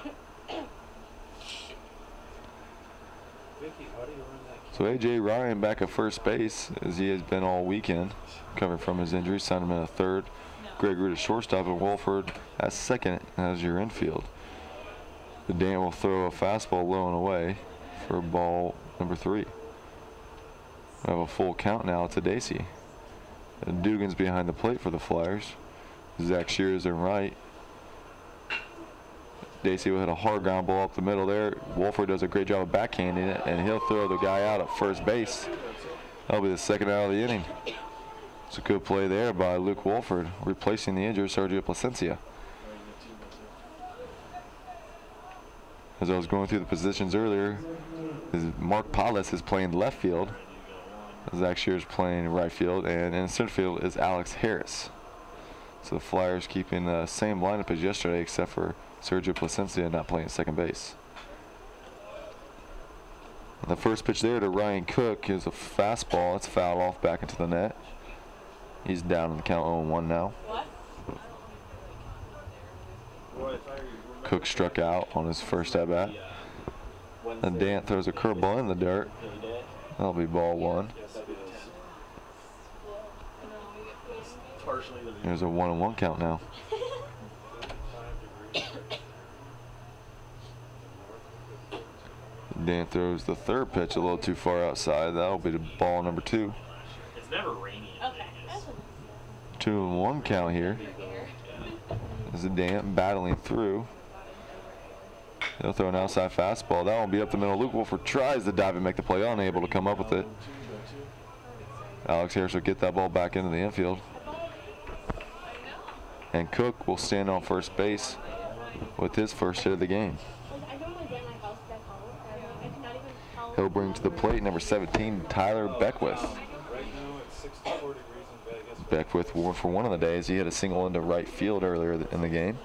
how do you run that? So A.J. Ryan back at first base, as he has been all weekend, recovering from his injury. Sunderman at third, Gregory to shortstop, and Wolford at second as your infield. The Dan will throw a fastball low and away for ball number 3. We have a full count now to Dacey. And Dugan's behind the plate for the Flyers. Zach Shears in right. Dacey will hit a hard ground ball up the middle there. Wolford does a great job of backhanding it, and he'll throw the guy out at first base. That'll be the second out of the inning. It's a good play there by Luke Wolford, replacing the injured Sergio Placencia. As I was going through the positions earlier, Mark Paulus is playing left field. Zach Shear is playing right field, and in center field is Alex Harris. So the Flyers keeping the same lineup as yesterday, except for Sergio Placencia not playing second base. The first pitch there to Ryan Cook is a fastball. It's fouled off back into the net. He's down in the count 0-1 now. Cook struck out on his first at bat. And Dant throws a curveball in the dirt. That'll be ball one. There's a 1-1 count now. Dan throws the third pitch a little too far outside. That'll be the ball number 2. It's never raining. Okay. 2-1 count here. As Dan battling through. He'll throw an outside fastball. That won't be up the middle. Luke Wolford tries to dive and make the play, unable to come up with it. Alex Harris will get that ball back into the infield. And Cook will stand on first base with his first hit of the game. He'll bring to the plate number 17, Tyler Beckwith. Beckwith won for one of the days. He had a single into right field earlier in the game.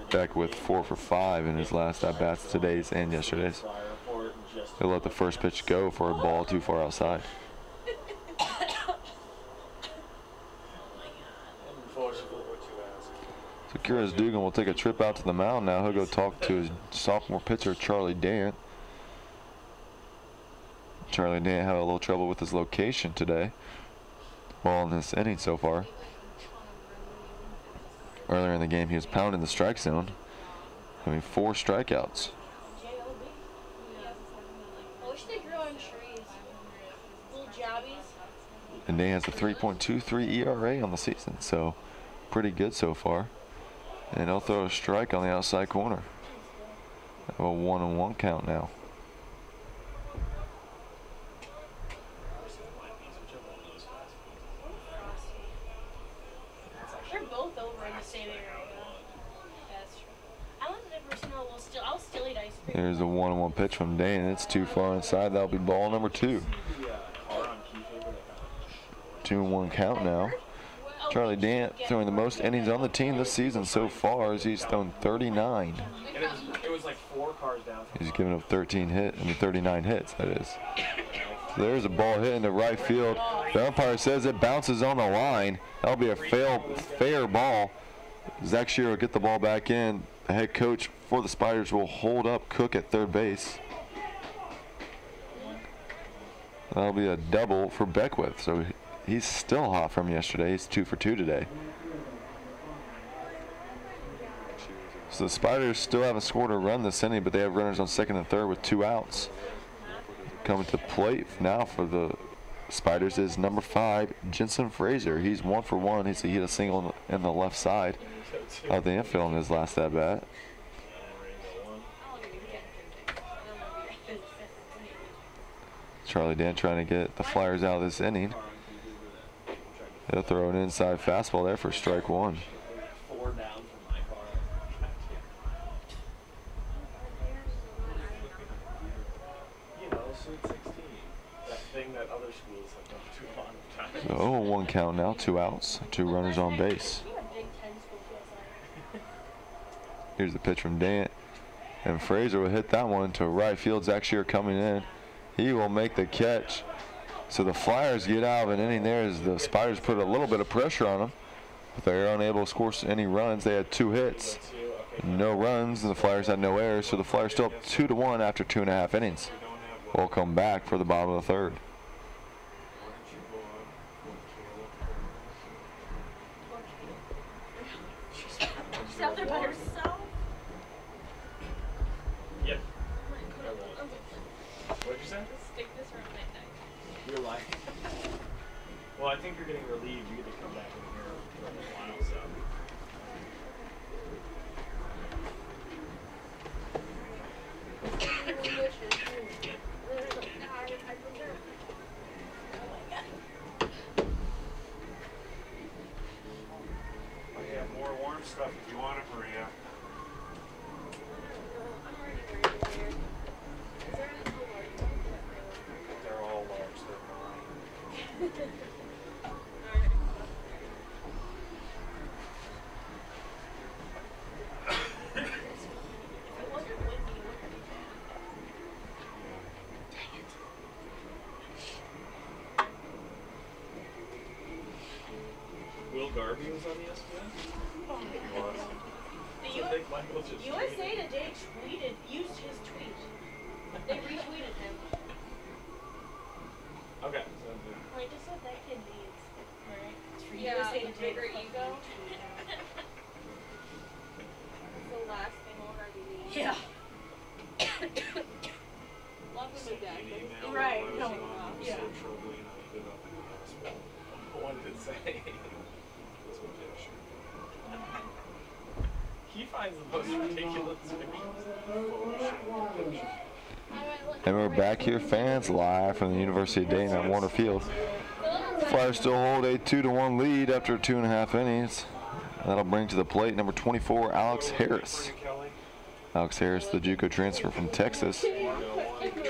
Beckwith 4 for 5 in his last at-bats, today's and yesterday's. He'll let the first pitch go for a ball too far outside. So Kieran Dugan will take a trip out to the mound now. He'll go talk to his sophomore pitcher, Charlie Dant. Charlie Dant had a little trouble with his location today, well, in this inning so far. Earlier in the game, he was pounding the strike zone, having 4 strikeouts. And Dant has a 3.23 ERA on the season, so pretty good so far. And he'll throw a strike on the outside corner. A 1-1 count now. They're both over in the same area. That's true. I love that every single I'll still eat ice cream. There's a 1-1 pitch from Dane. It's too far inside. That'll be ball number 2. 2-1 count now. Charlie Dant throwing the most innings on the team this season so far, as he's thrown 39. And it was like 4 cars down. He's given up 39 hits, that is. So there's a ball hit into right field. The umpire says it bounces on the line. That'll be a fair ball. Zach Shear will get the ball back in. The head coach for the Spiders will hold up Cook at third base. That'll be a double for Beckwith. So he's still hot from yesterday. He's 2 for 2 today. So the Spiders still haven't scored a run this inning, but they have runners on second and third with 2 outs. Coming to plate now for the Spiders is number 5, Jensen Frazier. He's 1 for 1. He hit a single in the left side of the infield in his last at bat. Charlie Dant trying to get the Flyers out of this inning. He'll throw an inside fastball there for strike 1. 4 down from my car. You know, Sweet 16. That thing that other schools have done too long time. So 0-1 count now, 2 outs, 2 runners on base. Here's the pitch from Dant. And Frazier will hit that one to right field. Zach Shear coming in. He will make the catch. So the Flyers get out of an inning there as the Spiders put a little bit of pressure on them. But they're unable to score any runs. They had 2 hits, no runs, and the Flyers had no errors. So the Flyers still up 2-1 after 2.5 innings. We'll come back for the bottom of the third. She's out there by herself. Yep. What'd you say? Stick this around my neck. You're lying. Well, I think you're getting relieved. You get to come back in here for a while, so. I have more warm stuff if you want it, Maria. They're all large. They're mine. Will Garvey was on ESPN? He was. The So Nick Michael just USA Today used his tweet. They retweeted him. Okay. Like, just what that kid needs. Right? It's for Yeah, USA Today. bigger to fucking ego. retweet him. It's the last thing we'll ever need. Yeah. Love him to death. An email Right, while I was no, on was yeah. so troubling. I ended up in the hospital. What did it say? It's a picture. He finds the most ridiculous videos. And we're back here, fans, live from the University of Dayton at Warner Field. Flyers still hold a 2-1 lead after 2.5 innings. That'll bring to the plate number 24, Alex Harris. Kelly? Alex Harris, the JUCO transfer from Texas,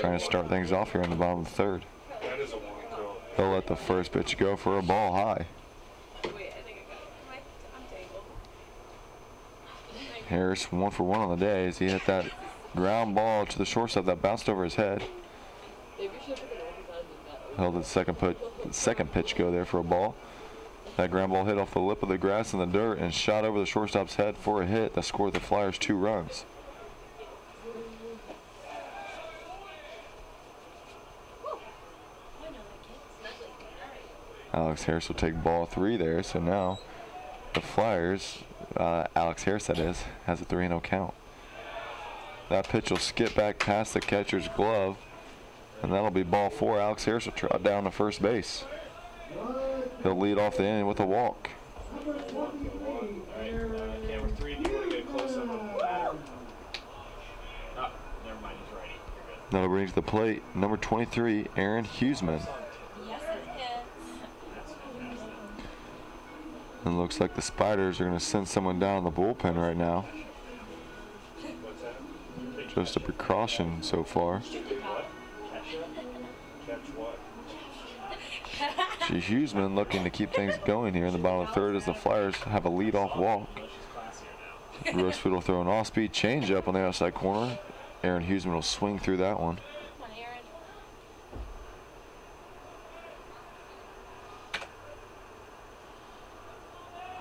trying to start things off here in the bottom of the third. That is a warm throw. He'll let the first pitch go for a ball high. Wait, I think I got it. I'm tangled. Harris 1 for 1 on the day as he hit that ground ball to the shortstop that bounced over his head. Maybe you should have been that. Held the second pitch go there for a ball. That ground ball hit off the lip of the grass in the dirt and shot over the shortstop's head for a hit that scored the Flyers 2 runs. Alex Harris will take ball 3 there, so now the Flyers, Alex Harris that is, has a 3-0 count. That pitch will skip back past the catcher's glove, and that'll be ball 4. Alex Harris will trot down to first base. He'll lead off the inning with a walk. Alright, camera 3, do you want to get a close-up of the batter? Oh, never mind, he's righty. You're good. That'll bring to the plate number 23, Aaron Huseman. Yes, it is. And it looks like the Spiders are going to send someone down the bullpen right now. What's that? Just a precaution so far. Catch what? Huseman looking to keep things going here in the bottom of the third as the Flyers have a leadoff walk. She's classier now. Rosefield will throw an off-speed changeup on the outside corner. Aaron Huseman will swing through that one. Come on,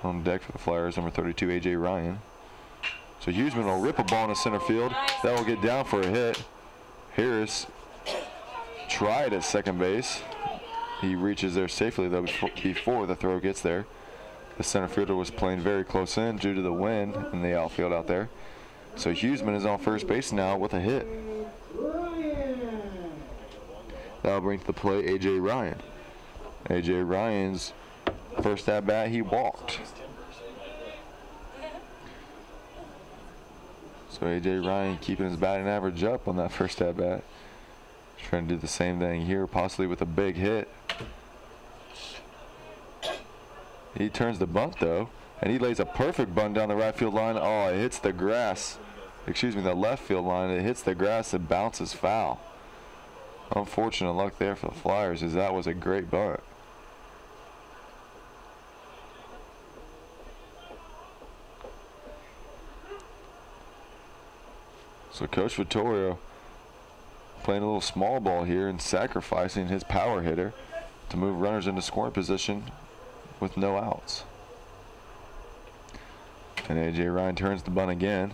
Aaron. On deck for the Flyers, number 32, A.J. Ryan. So Huseman will rip a ball into center field. That will get down for a hit. Harris tried at second base. He reaches there safely, though, before the throw gets there. The center fielder was playing very close in due to the wind in the outfield out there. So Huseman is on first base now with a hit. That'll bring to the plate A.J. Ryan. A.J. Ryan's first at bat, he walked. So A.J. Ryan keeping his batting average up on that first at bat. Trying to do the same thing here, possibly with a big hit. He turns the bunt though, and he lays a perfect bunt down the right field line. Oh, it hits the grass. Excuse me, the left field line. It hits the grass and bounces foul. Unfortunate luck there for the Flyers, as that was a great bunt. So Coach Vittorio playing a little small ball here and sacrificing his power hitter to move runners into scoring position with no outs. And A.J. Ryan turns the bunt again.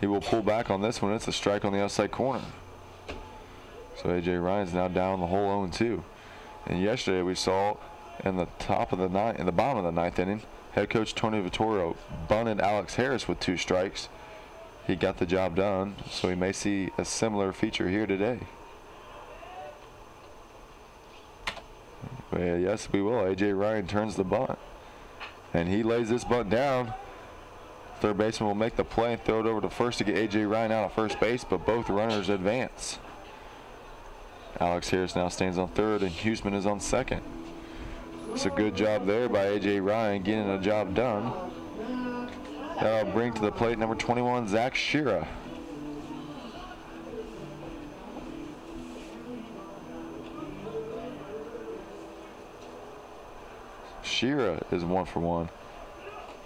He will pull back on this one. It's a strike on the outside corner. So A.J. Ryan's now down the whole 0-2. And yesterday we saw in the bottom of the ninth inning, head coach Tony Vittorio bunted Alex Harris with 2 strikes. He got the job done, so we may see a similar feature here today. Well, yes, we will. A.J. Ryan turns the bunt. And he lays this bunt down. Third baseman will make the play and throw it over to first to get A.J. Ryan out at first base, but both runners advance. Alex Harris now stands on third, and Huseman is on second. It's a good job there by A.J. Ryan getting a job done. That'll bring to the plate number 21, Zach Shira. Shira is 1 for 1.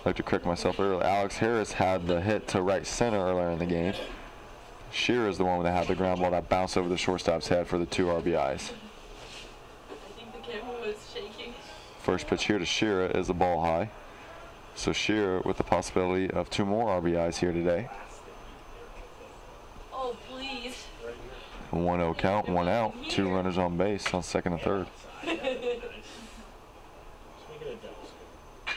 I'd like to correct myself earlier. Alex Harris had the hit to right center earlier in the game. Shira is the one that had the ground ball that bounced over the shortstop's head for the 2 RBIs. I think the camera was shaking. First pitch here to Shira is the ball high. So Shira with the possibility of 2 more RBIs here today. Oh, please. 1-0 count, 1 out, 2 runners on base on second and third.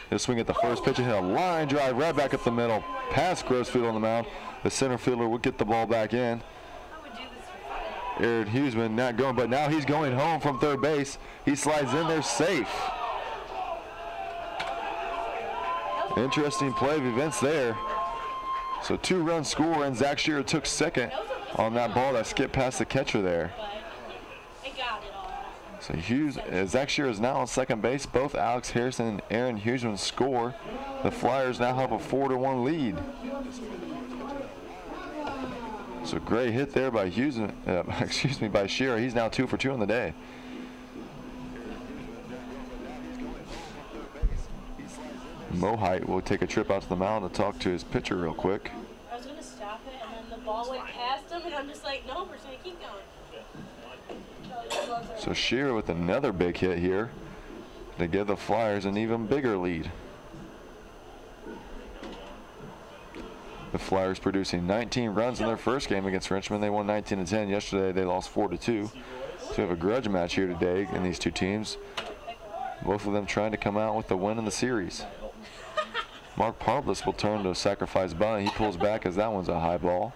He'll swing at the first pitch and hit a line drive right back up the middle, past Grossfield on the mound. The center fielder will get the ball back in. I would do this for fun. Aaron Huseman not going, but now he's going home from third base. He slides in there safe. Interesting play of events there. So 2-run score, and Zach Shearer took second on that ball that skipped past the catcher there. But I got it all. So Zach Shearer is now on second base. Both Alex Harrison and Aaron Huseman score. The Flyers now have a 4-1 lead. So great hit there by Huseman, by Shearer. He's now 2 for 2 on the day. Mohite will take a trip out to the mound to talk to his pitcher real quick. I was going to stop it, and then the ball went past him, and I'm just like, no, we're just going to keep going. So Shearer with another big hit here to give the Flyers an even bigger lead. The Flyers producing 19 runs in their first game against Richmond. They won 19-10. Yesterday they lost 4-2. So we have a grudge match here today in these two teams. Both of them trying to come out with the win in the series. Mark Pavlis will turn to a sacrifice bunt. He pulls back as that one's a high ball.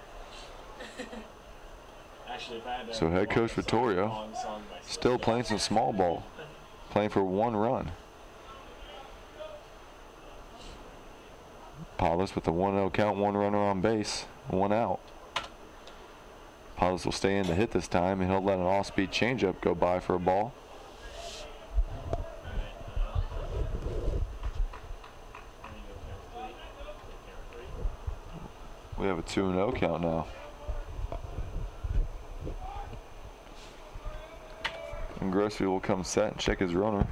So head coach Vittorio still playing some small ball, playing for 1 run. Pavlis with the 1-0 count, 1 runner on base, 1 out. Pavlis will stay in to hit this time, and he'll let an off-speed changeup go by for a ball. We have a 2-0 count now. And Grossfield will come set and check his runner.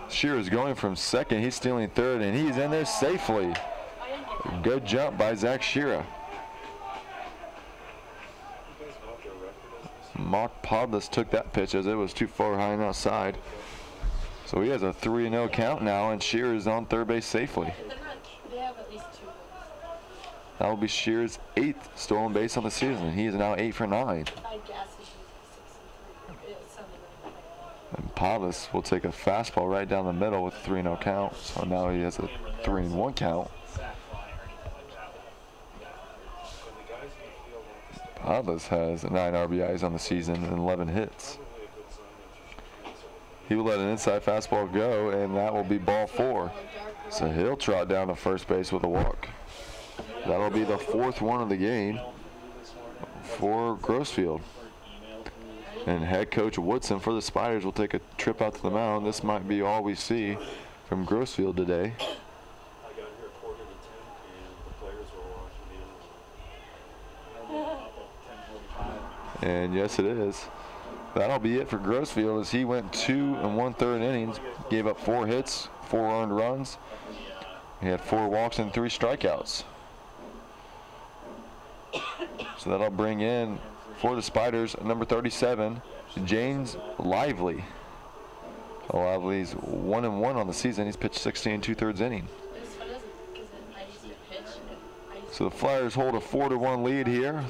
Shearer's going from second. He's stealing third, and he's in there safely. Good jump by Zach Shearer. Mark Pavlis took that pitch as it was too far high and outside. So he has a 3-0 count now, and Shearer's on third base safely. They have at least 2 wins. That will be Shearer's 8th stolen base on the season. He is now 8 for 9. I guess it's 63. It's something like that. And Pavlis will take a fastball right down the middle with a 3-0 count. So now he has a 3-1 count. Pavlis has 9 RBIs on the season and 11 hits. He will let an inside fastball go, and that will be ball 4. So he'll trot down to first base with a walk. That'll be the 4th one of the game for Grossfield. And head coach Woodson for the Spiders will take a trip out to the mound. This might be all we see from Grossfield today. And yes, it is. That'll be it for Grossfield as he went 2 1/3 innings, gave up 4 hits, 4 earned runs. He had 4 walks and 3 strikeouts. So that'll bring in for the Spiders number 37, James Lively. Lively's 1-1 on the season. He's pitched 16 2/3 innings. So the Flyers hold a 4-1 lead here.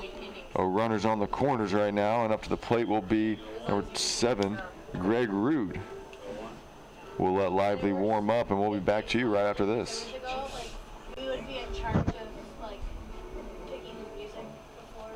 Runners on the corners right now, and up to the plate will be number 7, Greg Rude. We'll let Lively warm up, and we'll be back to you right after this. We would be in charge of taking the music before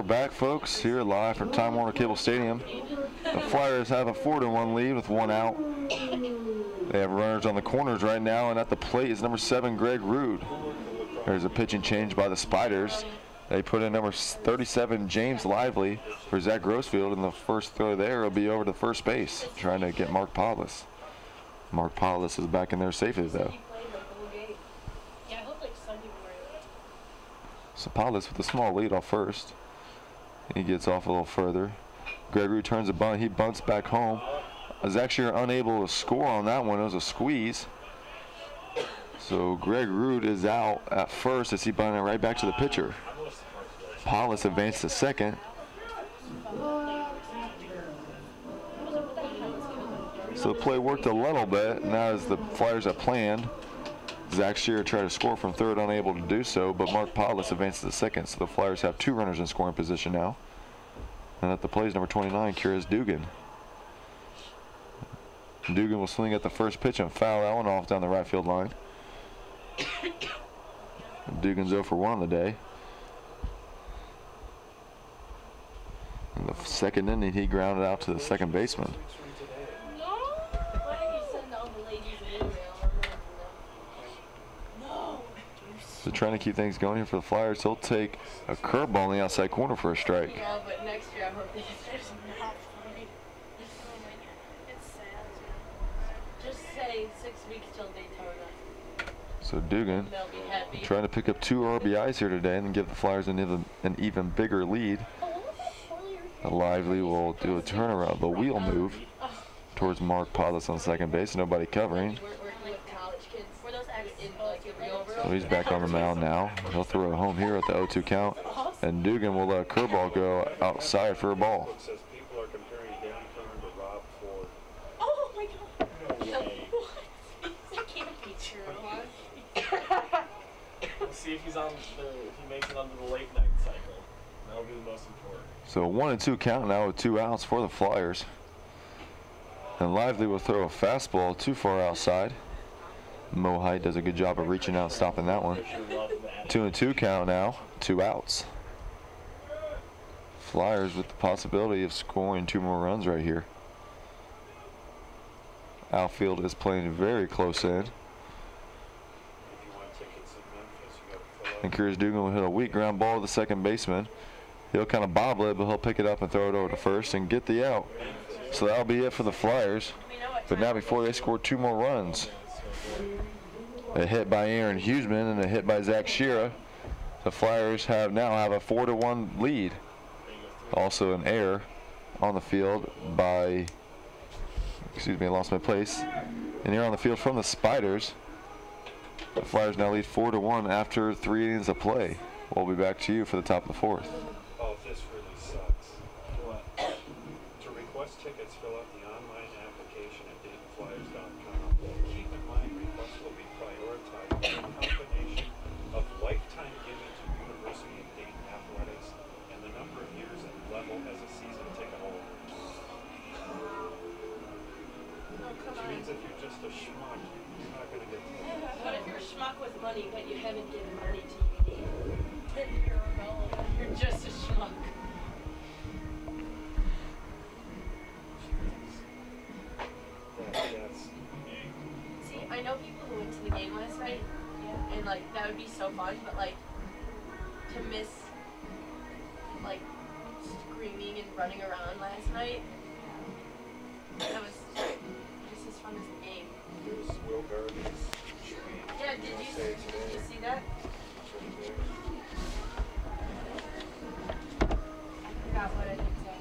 back, folks, here live from Time Warner Cable Stadium. The Flyers have a 4-1 lead with 1 out. They have runners on the corners right now, and at the plate is number 7, Greg Rude. There's a pitching change by the Spiders. They put in number 37, James Lively, for Zach Grossfield, and the first throw there will be over to first base, trying to get Mark Paulus. Mark Paulus is back in there safely, though. So Paulus with a small lead off first. He gets off a little further. Greg Rude turns a bunt. He bunts back home. Zach Shearer unable to score on that one. It was a squeeze. So Greg Rude is out at first as he bunted right back to the pitcher. Paulus advanced to second. So the play worked a little bit. Now as the Flyers have planned, Zach Shearer tried to score from third, unable to do so, but Mark Paulus advances to second, so the Flyers have 2 runners in scoring position now. And at the plate is number 29, Kyrus Dugan. Dugan will swing at the first pitch and foul that one off down the right field line. Dugan's 0 for 1 on the day. In the second inning, he grounded out to the second baseman. So trying to keep things going here for the Flyers. He'll take a curveball on the outside corner for a strike. Yeah, but next year I hope they just not play. It's sad. Just say 6 weeks till Daytona. So Dugan They'll be happy. trying to pick up 2 RBIs here today and give the Flyers an even bigger lead. Lively will do a turnaround, the wheel move towards Mark Paulus on second base. Nobody covering. So he's back on the mound now. He'll throw it home here at the 0-2 count. And Dugan will let a curveball go outside for a ball. Oh my God. That can't be true. Let's see if he's on if he makes it onto the late night cycle. That'll be the most important. So 1-2 count now with 2 outs for the Flyers. And Lively will throw a fastball too far outside. Mo Height does a good job of reaching out and stopping that one. 2-2 count now, 2 outs. Flyers with the possibility of scoring 2 more runs right here. Outfield is playing very close in. And Kyrus Dugan will hit a weak ground ball to the second baseman. He'll kind of bobble it, but he'll pick it up and throw it over to first and get the out. So that'll be it for the Flyers. But now before they score 2 more runs. A hit by Aaron Huseman and a hit by Zach Shearer. The Flyers now have a 4-1 lead. Also an error on the field by, excuse me, I lost my place. An error on the field from the Spiders. The Flyers now lead 4-1 after 3 innings of play. We'll be back to you for the top of the 4th. Oh, this really sucks. What? To request tickets, fill out the online application at DaytonFlyers.com. Keep in mind, requests will be prioritized with a combination of lifetime giving to University of Dayton athletics and the number of years and level as a season ticket holder. Which means if you're just a schmuck, you're not going to get tickets. What if you're a schmuck with money, but you haven't given money to UD? Then you're irrelevant. You're just a schmuck. See, I know people who went to the game last night, and like that would be so fun, but like to miss like screaming and running around last night, that was just as fun as the game. Here's Will Gardner's Yeah, did you see that? I forgot what I did say.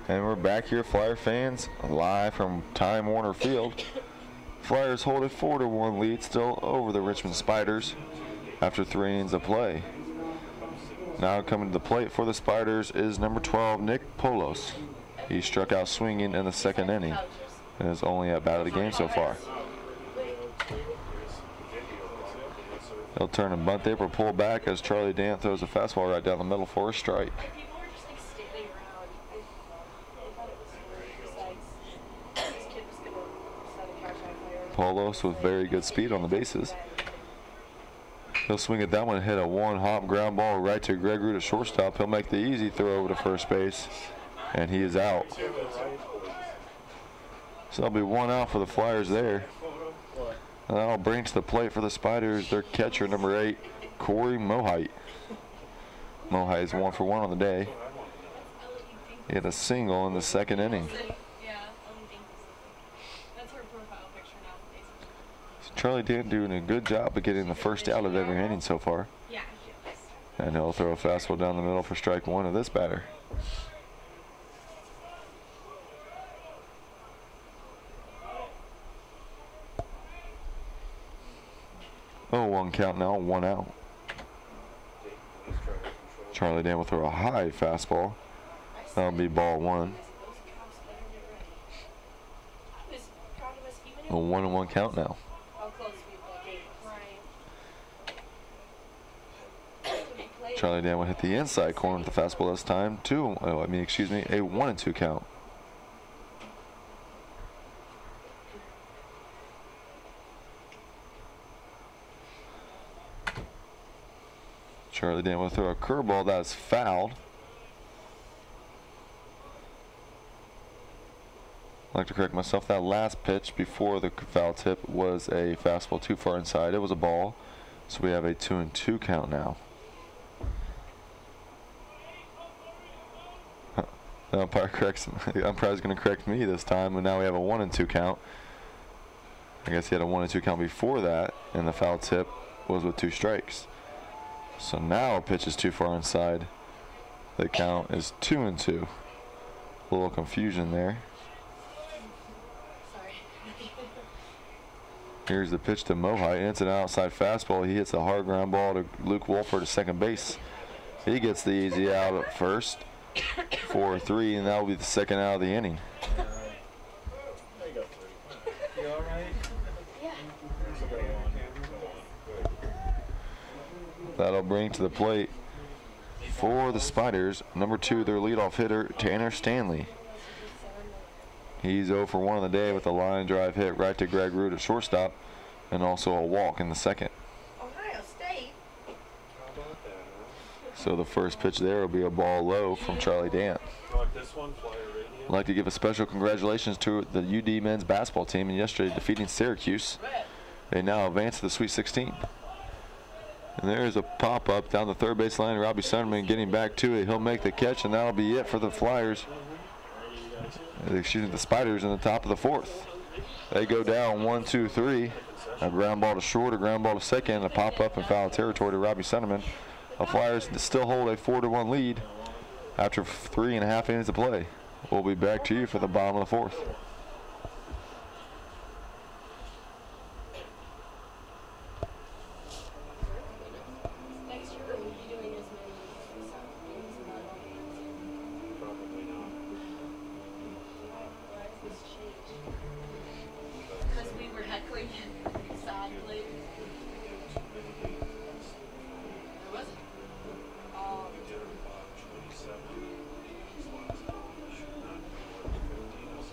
And we're back here, Flyer fans, live from Time Warner Field. Flyers hold a 4-1 lead still over the Richmond Spiders after 3 innings of play. Now coming to the plate for the Spiders is number 12, Nick Polos. He struck out swinging in the second inning and is only at bat of the game so far. He'll turn and bunt there for pull back as Charlie Dan throws a fastball right down the middle for a strike. Paulos with very good speed on the bases. He'll swing at that one, hit a one-hop ground ball right to Greg Root at shortstop. He'll make the easy throw over to first base, and he is out. So that'll be one out for the Flyers there. And that'll bring to the plate for the Spiders their catcher, number 8, Corey Mohite. Mohite is 1 for 1 on the day. He had a single in the second inning. So Charlie Dayton doing a good job of getting the first out of every inning so far. And he'll throw a fastball down the middle for strike 1 of this batter. 0-1 count now, 1 out. Charlie Dayton will throw a high fastball. That'll be ball 1. A 1-1 count now. Charlie Dayton will hit the inside corner with the fastball this time. A 1-2 count. Charlie Dayton will throw a curveball that's fouled. I'd like to correct myself. That last pitch before the foul tip was a fastball too far inside. It was a ball. So we have a 2-2 count now. The umpire is going to correct me this time, and now we have a 1-2 count. I guess he had a 1-2 count before that, and the foul tip was with 2 strikes. So now a pitch is too far inside. The count is 2-2. A little confusion there. Here's the pitch to Mohite, and it's an outside fastball. He hits a hard ground ball to Luke Wolford at second base. He gets the easy out at first. 4-3, and that will be the second out of the inning. There you go. You all right? Yeah. That'll bring to the plate for the Spiders, number 2, their leadoff hitter, Tanner Stanley. He's 0 for 1 on the day with a line drive hit right to Greg Root at shortstop, and also a walk in the second. Ohio State. So the first pitch there will be a ball low from Charlie Dayton. I'd like to give a special congratulations to the UD men's basketball team in yesterday defeating Syracuse. They now advance to the Sweet 16. And there's a pop-up down the third base line. Robbie Sunderman getting back to it. He'll make the catch, and that'll be it for the Flyers. Excuse me, the Spiders in the top of the 4th. They go down 1-2-3. A ground ball to short, a ground ball to second, a pop-up in foul territory to Robbie Sunderman. The Flyers still hold a 4-1 lead after 3.5 innings of play. We'll be back to you for the bottom of the 4th.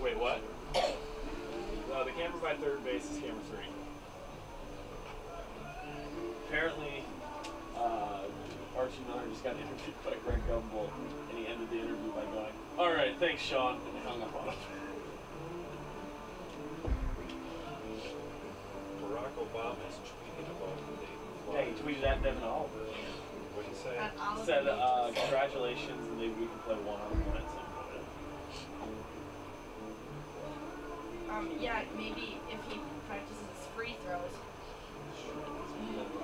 Wait, what? The camera by third base is camera 3. Apparently, Archie Miller just got interviewed by Greg Gumbel, and he ended the interview by going, "All right, thanks, Sean," and hung up on him. Barack Obama is tweeting about the Dayton Flyers. Yeah, he tweeted at Devin Oliver. What did he say? He said, "Congratulations, and maybe we can play one-on-one at some point." Yeah, maybe if he practices free throws.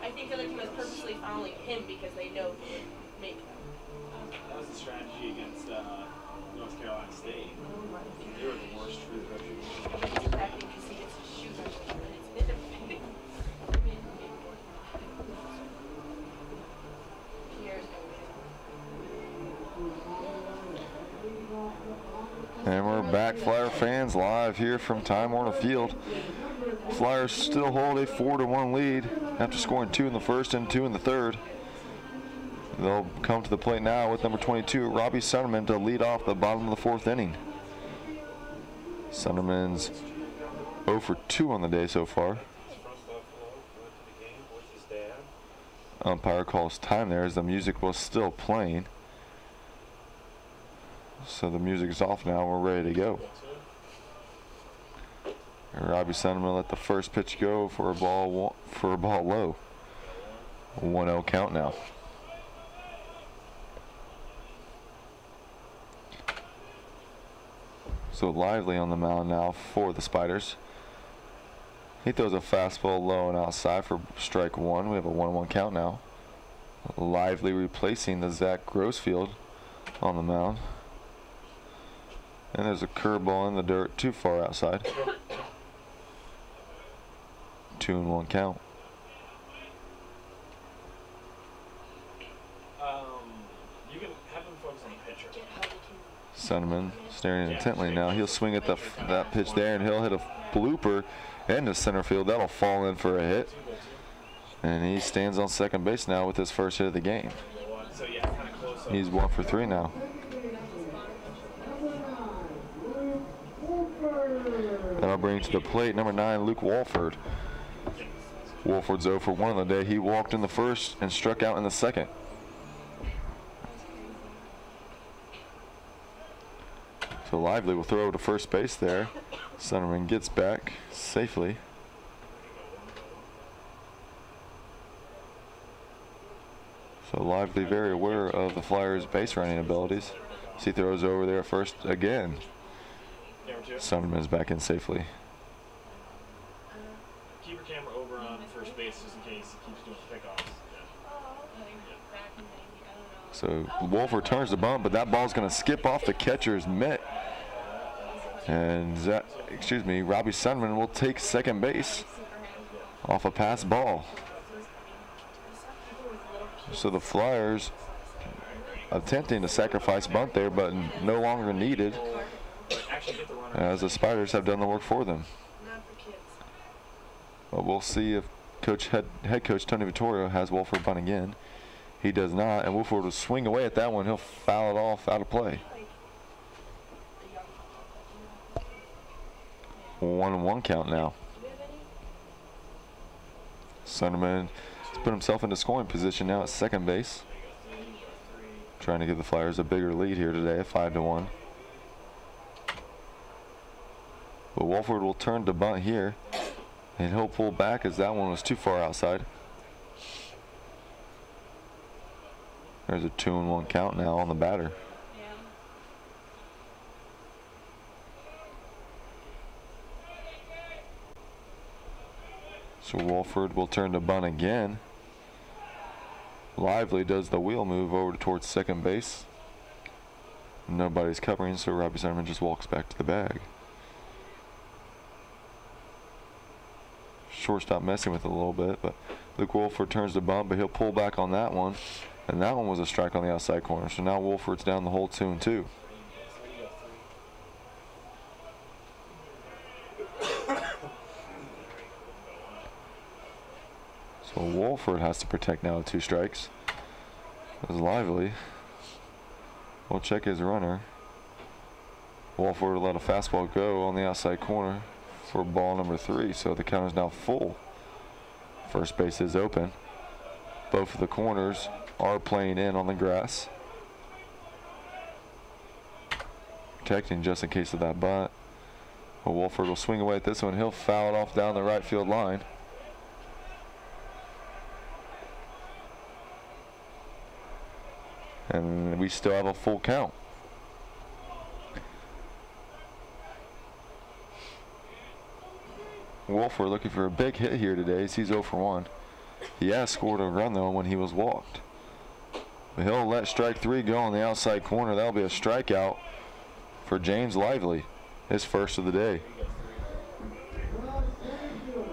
I think the other team was purposely fouling him because they know he would make them. That was the strategy against North Carolina State. They were the worst free throw shooters. Exactly, because he gets to shoot on them, and it's independent. Pierre's And we're back, Flyer fans, live here from Time Warner Field. Flyers still hold a 4-1 lead after scoring 2 in the first and 2 in the third. They'll come to the plate now with number 22, Robbie Sunderman, to lead off the bottom of the 4th inning. Sunderman's 0 for 2 on the day so far. Umpire calls time there as the music was still playing. So the music's off now. We're ready to go. And Robbie Sunderman let the first pitch go for a ball low. 1-0 count now. So Lively on the mound now for the Spiders. He throws a fastball low and outside for strike 1. We have a 1-1 count now. Lively replacing the Zach Grossfield on the mound. And there's a curveball in the dirt too far outside. 2-1 count. You can have him focus on the pitcher. Sunderman staring intently now. He'll swing at that pitch there, and he'll hit a blooper into center field. That'll fall in for a hit. And he stands on second base now with his first hit of the game. He's 1 for 3 now. That'll bring to the plate number 9, Luke Walford. Walford's 0 for 1 on the day. He walked in the first and struck out in the second. So Lively will throw to first base there. Sunderman gets back safely. So Lively very aware of the Flyers' base running abilities. He throws over there first again. Sunderman's back in safely. Keep your camera over on first base just in case he keeps doing pickoffs. So Wolford turns the bunt, but that ball's going to skip off the catcher's mitt. And Robbie Sunderman will take second base off a pass ball. So the Flyers attempting to sacrifice bunt there, but no longer needed, as the Spiders have done the work for them. But we'll see if head coach Tony Vittorio has Wolford bunt again. He does not, and Wolford will swing away at that one. He'll foul it off out of play. 1-1 count now. Sunderman has put himself into scoring position now at second base. Trying to give the Flyers a bigger lead here today at 5-1. But Wolford will turn to bunt here, and he'll pull back as that one was too far outside. There's a 2-1 count now on the batter. So Wolford will turn to bunt again. Lively does the wheel move over towards second base. Nobody's covering, so Robbie Sunderman just walks back to the bag. Shortstop messing with it a little bit, but Luke Wolford turns to bunt, but he'll pull back on that one. And that one was a strike on the outside corner. So now Wolford's down the hole 2-2. So Wolford has to protect now with 2 strikes. As Lively will check his runner. Wolford will let a fastball go on the outside corner for ball number 3. So the count is now full. First base is open. Both of the corners are playing in on the grass. Protecting just in case of that bunt. Well, Wolford will swing away at this one. He'll foul it off down the right field line. And we still have a full count. Wolford looking for a big hit here today. He's 0 for 1. He has scored a run though when he was walked. But he'll let strike 3 go on the outside corner. That'll be a strikeout for James Lively, his first of the day.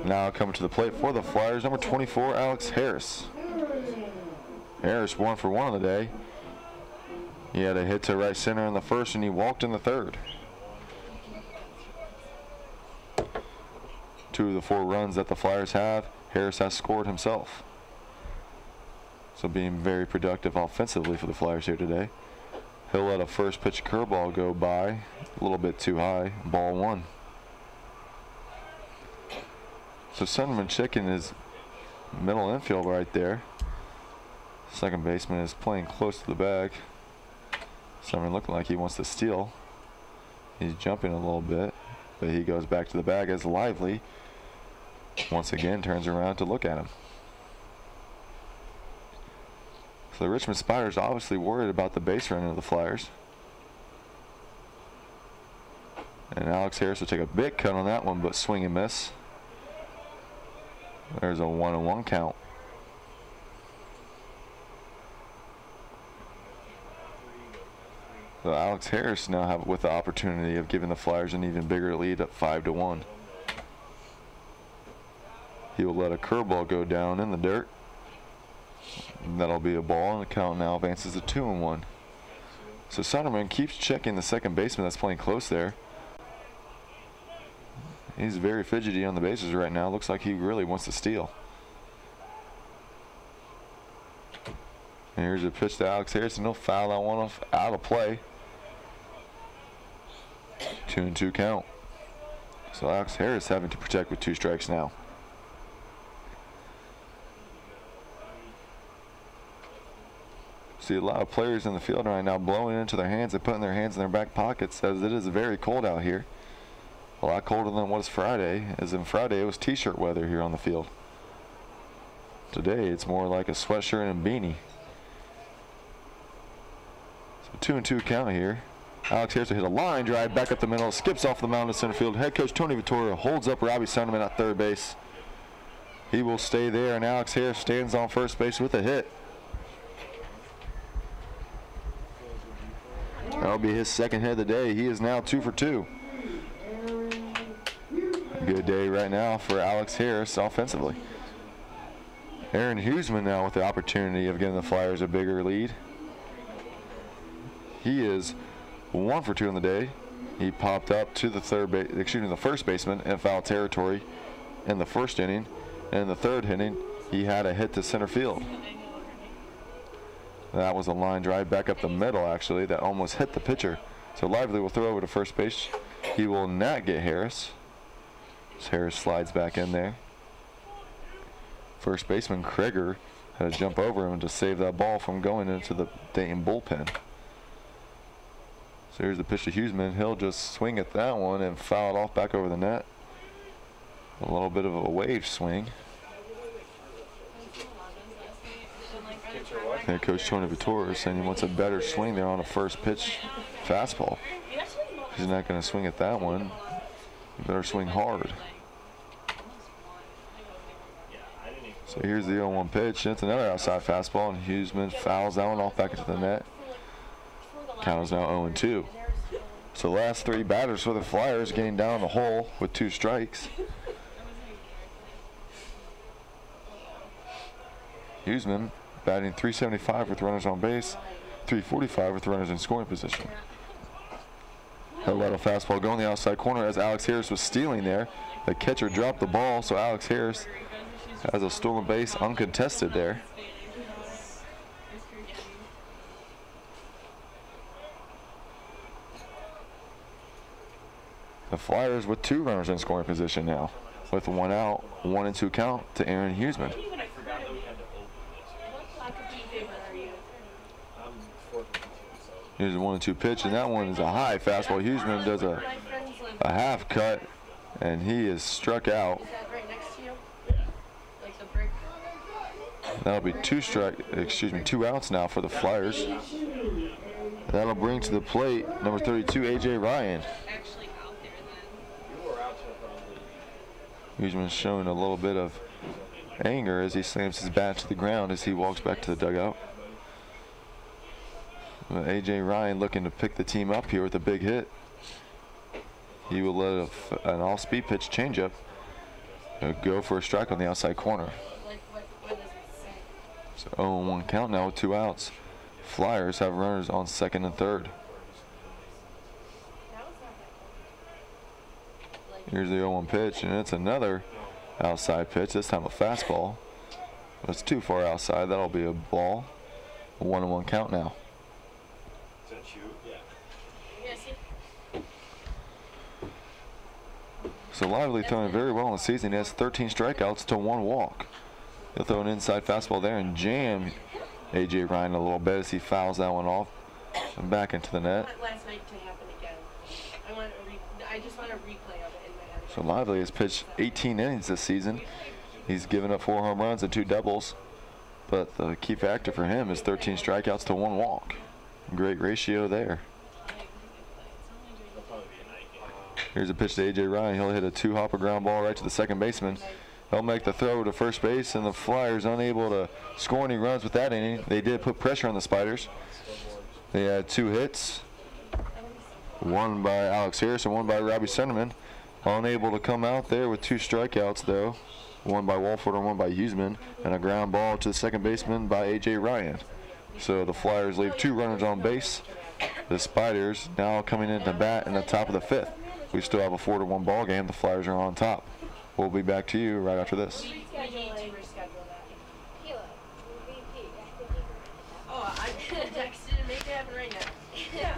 Now coming to the plate for the Flyers, number 24, Alex Harris. Harris 1 for 1 on the day. He had a hit to right center in the first, and he walked in the third. 2 of the 4 runs that the Flyers have, Harris has scored himself. So being very productive offensively for the Flyers here today. He'll let a first pitch curveball go by, a little bit too high, ball 1. So Sunderman checking his middle infield right there. Second baseman is playing close to the bag. Sunderman looking like he wants to steal. He's jumping a little bit, but he goes back to the bag as Lively once again turns around to look at him. So the Richmond Spiders obviously worried about the base running of the Flyers. And Alex Harris will take a big cut on that one, but swing and miss. There's a 1-1 count. So Alex Harris now have with the opportunity of giving the Flyers an even bigger lead at 5-1. He will let a curveball go down in the dirt. And that'll be a ball, and the count now advances to 2-1. So Sonderman keeps checking the second baseman that's playing close there. He's very fidgety on the bases right now. Looks like he really wants to steal. And here's a pitch to Alex Harris, and he'll foul that one off out of play. 2-2 count. So Alex Harris having to protect with 2 strikes now. See a lot of players in the field right now blowing into their hands and putting their hands in their back pockets, as it is very cold out here. A lot colder than it was Friday, as in Friday it was t-shirt weather here on the field. Today it's more like a sweatshirt and beanie. So 2-2 count here. Alex Harris will hit a line drive back up the middle, skips off the mound to center field. Head coach Tony Vittoria holds up Robbie Sunderman at third base. He will stay there, and Alex Harris stands on first base with a hit. That'll be his second hit of the day. He is now 2 for 2. Good day right now for Alex Harris offensively. Aaron Huseman now with the opportunity of giving the Flyers a bigger lead. He is 1 for 2 in the day. He popped up to the the first baseman in foul territory in the first inning, and in the third inning he had a hit to center field. That was a line drive back up the middle, actually, that almost hit the pitcher. So Lively will throw over to first base. He will not get Harris. So Harris slides back in there. First baseman Krieger had to jump over him to save that ball from going into the Dayton bullpen. So here's the pitch to Huseman. He'll just swing at that one and foul it off back over the net. A little bit of a wave swing. Head coach Tony Vittoria is saying he wants a better swing there on a first pitch fastball. He's not going to swing at that one. You better swing hard. So here's the 0-1 pitch. It's another outside fastball, and Huseman fouls that one off back into the net. Count is now 0-2. So the last 3 batters for the Flyers getting down the hole with 2 strikes. Huseman batting .375 with runners on base, .345 with runners in scoring position. Had a lot of fastball going the outside corner as Alex Harris was stealing there. The catcher dropped the ball, so Alex Harris has a stolen base uncontested there. The Flyers with 2 runners in scoring position now, with 1 out, 1-2 count to Aaron Huseman. Here's a 1-2 pitch, and that one is a high fastball. Huseman does a half cut, and he is struck out. That'll be 2 outs now for the Flyers. That'll bring to the plate number 32, AJ Ryan. Huseman's showing a little bit of anger as he slams his bat to the ground as he walks back to the dugout. AJ Ryan looking to pick the team up here with a big hit. He will let an off-speed pitch changeup go for a strike on the outside corner. So 0-1 count now with 2 outs. Flyers have runners on second and third. Here's the 0-1 pitch, and it's another outside pitch, this time a fastball. But it's too far outside. That'll be a ball. A 1-1 count now. Is that you? Yeah. So Lively throwing very well in the season. He has 13 strikeouts to 1 walk. He'll throw an inside fastball there and jam A.J. Ryan a little bit as he fouls that one off and back into the net. I want last night to happen again. I just want a replay of it in my head. So Lively has pitched 18 innings this season. He's given up 4 home runs and 2 doubles. But the key factor for him is 13 strikeouts to 1 walk. Great ratio there. Here's a pitch to A.J. Ryan. He'll hit a 2-hopper ground ball right to the second baseman. He'll make the throw to first base, and the Flyers unable to score any runs with that inning. They did put pressure on the Spiders. They had 2 hits, one by Alex Harris and one by Robbie Centerman. Unable to come out there with 2 strikeouts, though. One by Walford and one by Huseman, and a ground ball to the second baseman by A.J. Ryan. So the Flyers leave 2 runners on base. The Spiders now coming into bat in the top of the 5th. We still have a 4-1 ball game. The Flyers are on top. We'll be back to you right after this. We need to reschedule that. Oh, I texted and make it happen right now. Yeah.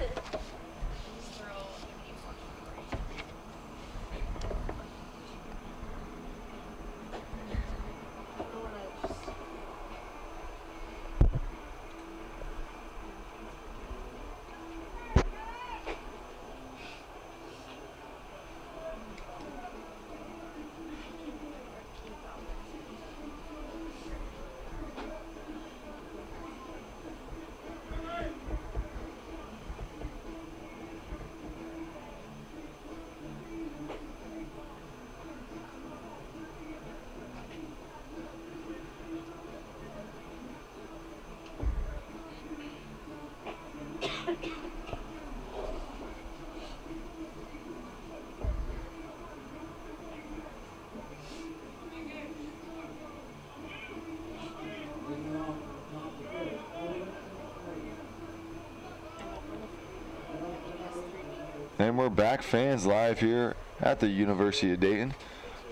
And we're back, fans, live here at the University of Dayton.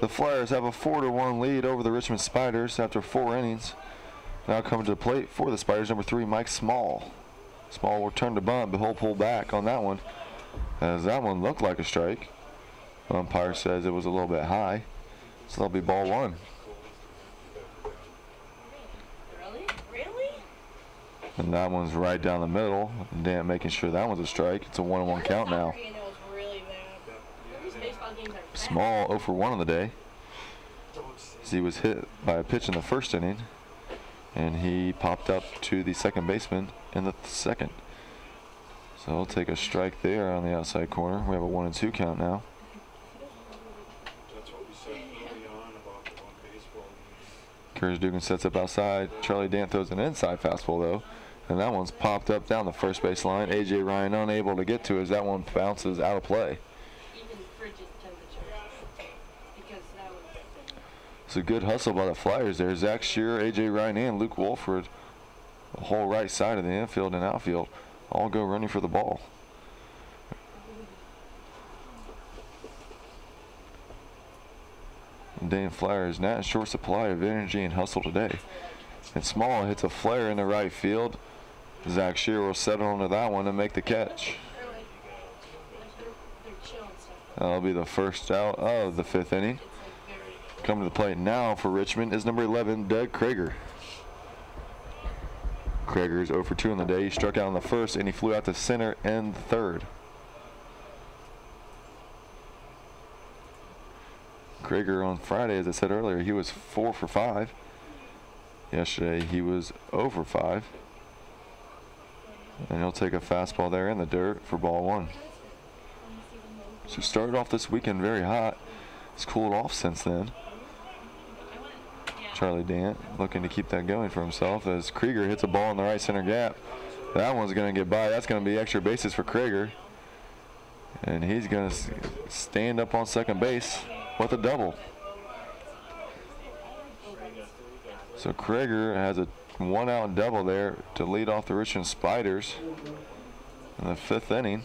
The Flyers have a 4-1 lead over the Richmond Spiders after 4 innings. Now coming to the plate for the Spiders, number 3, Mike Small. Small will turn to bunt, but he'll pull back on that one, as that one looked like a strike. Umpire says it was a little bit high, so that'll be ball 1. Really? And that one's right down the middle. Dan making sure that one's a strike. It's a 1-1 count now. Small 0 for 1 on the day. As he was hit by a pitch in the first inning, and he popped up to the second baseman in the second. So he'll take a strike there on the outside corner. We have a 1-2 count now. That's what we said early on about the one baseball. Curtis Dugan sets up outside. Charlie Dan throws an inside fastball, though, and that one's popped up down the first base line. A.J. Ryan unable to get to it as that one bounces out of play. It's a good hustle by the Flyers there. Zach Shearer, A.J. Ryan, and Luke Wolford, the whole right side of the infield and outfield, all go running for the ball. Dayton Flyers not in short supply of energy and hustle today. And Small hits a flare in the right field. Zach Shearer will settle onto that one and make the catch. That'll be the first out of the 5th inning. Coming to the plate now for Richmond is number 11, Doug Krager. Krager is 0 for 2 on the day. He struck out in the first, and he flew out to center and third. Krager on Friday, as I said earlier, he was 4 for 5. Yesterday he was 0 for 5. And he'll take a fastball there in the dirt for ball 1. So started off this weekend very hot. It's cooled off since then. Charlie Dant looking to keep that going for himself as Krieger hits a ball in the right center gap. That one's going to get by. That's going to be extra bases for Krieger. And he's going to stand up on second base with a double. So Krieger has a 1-out double there to lead off the Richmond Spiders in the 5th inning.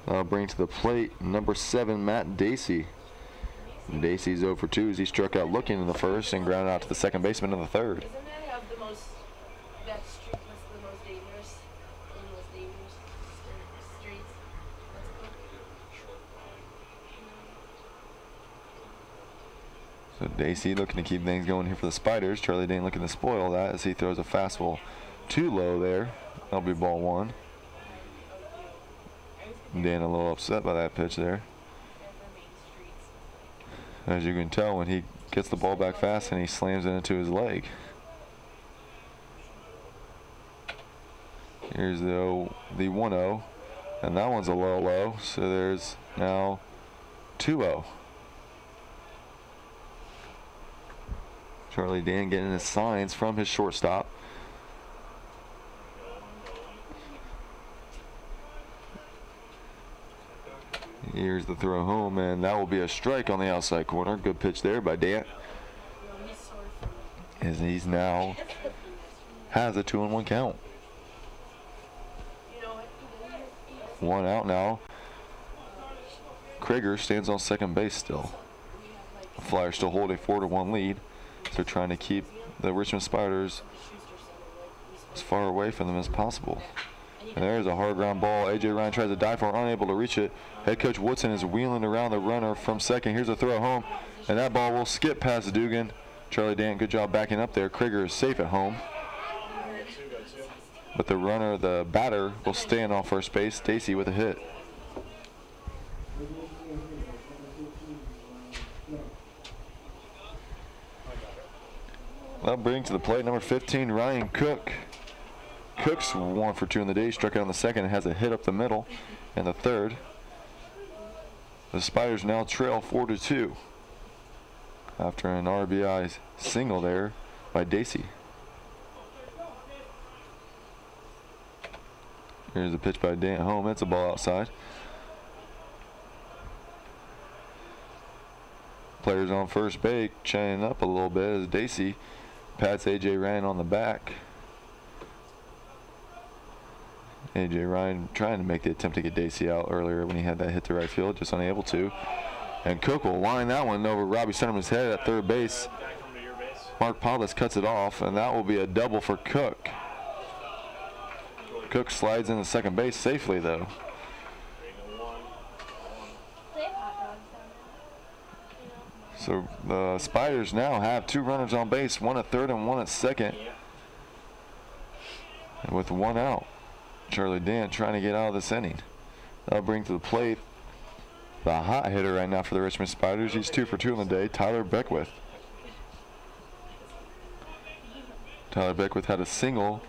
I'll bring to the plate number 7, Matt Dacey. Dacey's 0 for 2 as he struck out looking in the first and grounded out to the second baseman in the third. Isn't that have the most, that street was the most dangerous, one of the most dangerous streets? So Dacey looking to keep things going here for the Spiders. Charlie Dane looking to spoil that as he throws a fastball too low there. That'll be ball one. Dan a little upset by that pitch there. As you can tell, when he gets the ball back fast and he slams it into his leg. Here's the 1-0, and that one's a low. So there's now 2-0. Charlie Dan getting his signs from his shortstop. Here's the throw home, and that will be a strike on the outside corner. Good pitch there by Dan. As he's now has a 2-1 count. 1 out now. Krieger stands on second base still. The Flyers still hold a 4-1 lead. So they're trying to keep the Richmond Spiders as far away from them as possible. And there's a hard ground ball. A.J. Ryan tries to dive for it, unable to reach it. Head coach Woodson is wheeling around the runner from second. Here's a throw home, and that ball will skip past Dugan. Charlie Dan, good job backing up there. Krieger is safe at home. But the runner, the batter, will stand on first base. Dacey with a hit. That'll bring to the plate number 15, Ryan Cook. Cook's 1 for 2 in the day. Struck out in the second and has a hit up the middle in the third. The Spiders now trail 4-2 after an RBI single there by Dacey. Here's a pitch by Dan home. It's a ball outside. Players on first base chaining up a little bit as Dacey pats A.J. Ryan on the back. A.J. Ryan trying to make the attempt to get Dacey out earlier when he had that hit to right field, just unable to. And Cook will line that one over Robbie Centerman's head at third base. Mark Paulus cuts it off, and that will be a double for Cook. Cook slides into second base safely, though. So the Spiders now have 2 runners on base, 1 at third and 1 at second. And with 1 out, Charlie Dan trying to get out of this inning. That'll bring to the plate the hot hitter right now for the Richmond Spiders. He's 2 for 2 in the day, Tyler Beckwith. Tyler Beckwith had a single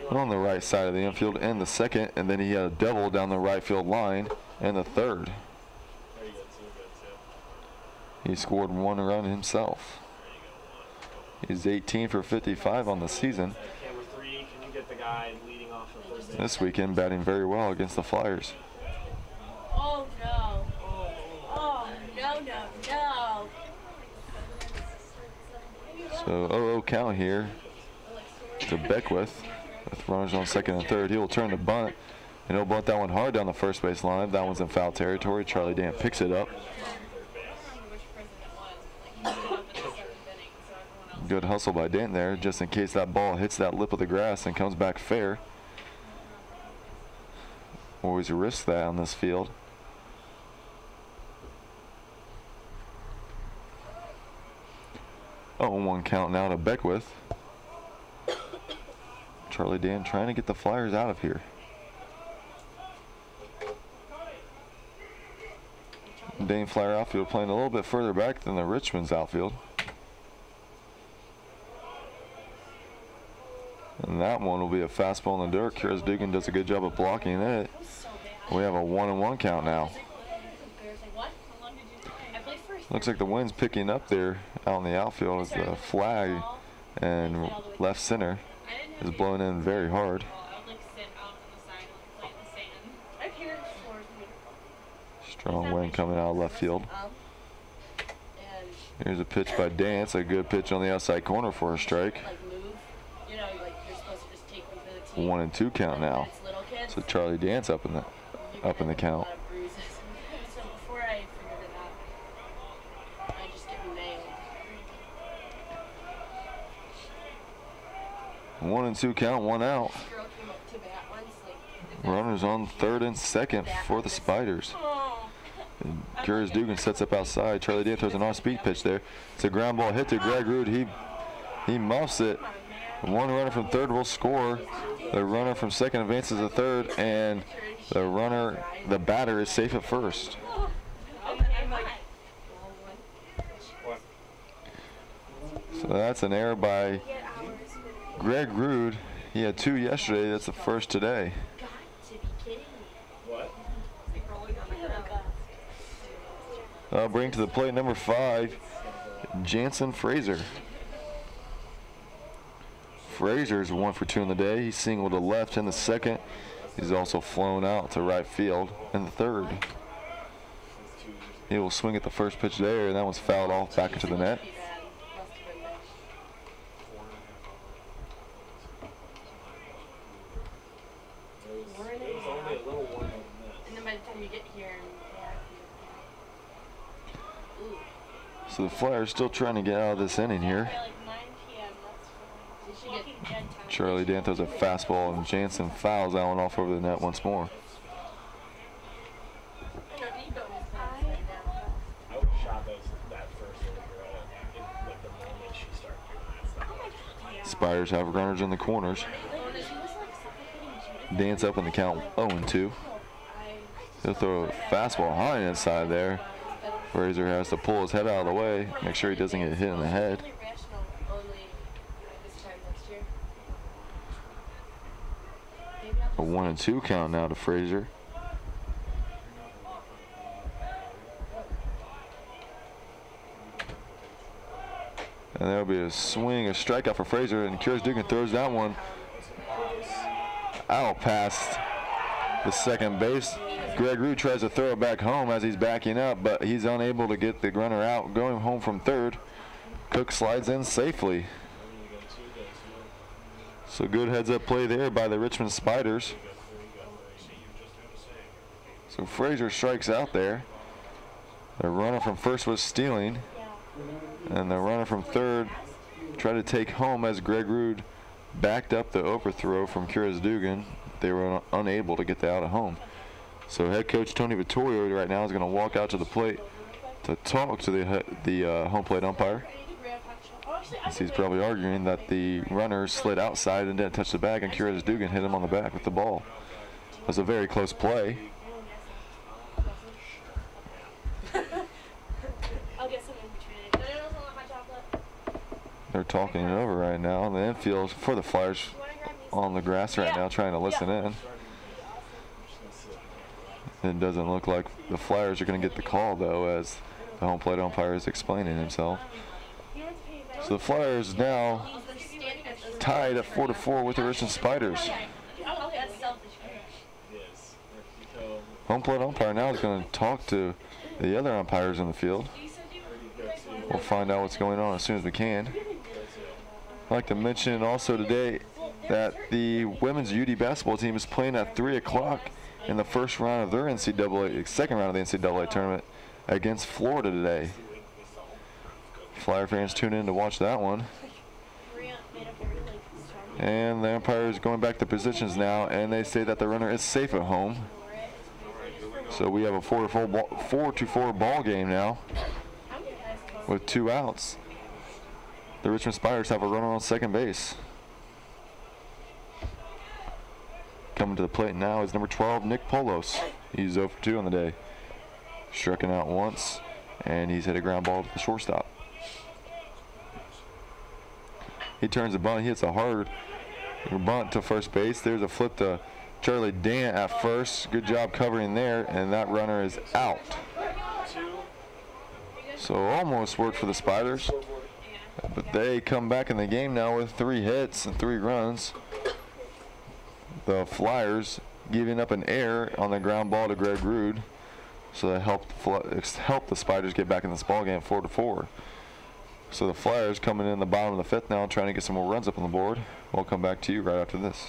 on the right side of the infield in the second, and then he had a double down the right field line in the third. He scored 1 run himself. He's 18 for 55 on the season. This weekend batting very well against the Flyers. Oh no. Oh no, no, no. So 0-0 count here to Beckwith with runners on second and third. He will turn to bunt, and he'll bunt that one hard down the first base line. That one's in foul territory. Charlie Dan picks it up. Good hustle by Dan there, just in case that ball hits that lip of the grass and comes back fair. Always risk that on this field. Oh, 1 count now to Beckwith. Charlie Dan trying to get the Flyers out of here. Dayton Flyer outfield playing a little bit further back than the Richmond's outfield. And that one will be a fastball in the dirt. Kira Dugan does a good job of blocking it. We have a 1-1 count now. Looks like the wind's picking up there out in the outfield as the flag and left center is blowing in very hard. Strong wind coming out of left field. Here's a pitch by Dan. A good pitch on the outside corner for a strike. 1-2 count now. So Charlie Dan's up in the count. 1-2 count, 1 out. Runners on third and second for the Spiders. Curious Dugan sets up outside. Charlie Dan throws an off-speed pitch there. It's a ground ball hit to Greg Rood. He muffs it. One runner from third will score. The runner from second advances to third, and the batter is safe at first. So that's an error by Greg Rood. He had 2 yesterday. That's the first today. Bring to the plate number 5, Jansen Fraser. Fraser's 1 for 2 in the day. He singled to left in the second. He's also flown out to right field in the third. He will swing at the first pitch there, and that was fouled off back into the net. So the Flyers still trying to get out of this inning here. Charlie Dan throws a fastball, and Jansen fouls that one off over the net once more. Spiders have runners in the corners. Dan's up in the count 0-2. He'll throw a fastball high inside there. Fraser has to pull his head out of the way, make sure he doesn't get hit in the head. A 1-2 count now to Fraser. And there'll be a swing, a strikeout for Fraser, and Curious Dugan throws that one out past the second base. Greg Rood tries to throw it back home as he's backing up, but he's unable to get the runner out, going home from third. Cook slides in safely. So good heads-up play there by the Richmond Spiders. So Fraser strikes out there. The runner from first was stealing, and the runner from third tried to take home as Greg Rood backed up the overthrow from Curious Dugan. They were unable to get the out at home. So head coach Tony Vittorio right now is going to walk out to the plate to talk to the home plate umpire. He's probably arguing that the runner slid outside and didn't touch the bag, and Curious Dugan hit him on the back with the ball. It was a very close play. They're talking it over right now. The infield for the Flyers on the grass right now, trying to listen in. It doesn't look like the Flyers are going to get the call, though, as the home plate umpire is explaining himself. So the Flyers now tied at 4-4 with the Richmond Spiders. Home plate umpire now is going to talk to the other umpires in the field. We'll find out what's going on as soon as we can. I'd like to mention also today that the women's UD basketball team is playing at 3 o'clock in the first round of their second round of the NCAA tournament against Florida today. Flyer fans tune in to watch that one. And the umpire is going back to positions now, and they say that the runner is safe at home. So we have a 4-4 ball game now with 2 outs. The Richmond Spiders have a runner on second base. Coming to the plate now is number 12, Nick Polos. He's 0 for 2 on the day. Striking out once, and he's hit a ground ball to the shortstop. He turns the bunt. He hits a hard bunt to first base. There's a flip to Charlie Dan at first. Good job covering there, and that runner is out. So almost worked for the Spiders, but they come back in the game now with 3 hits and 3 runs. The Flyers giving up an error on the ground ball to Greg Rood, so that helped the Spiders get back in this ball game 4-4. So the Flyers coming in the bottom of the 5th now, trying to get some more runs up on the board. We'll come back to you right after this.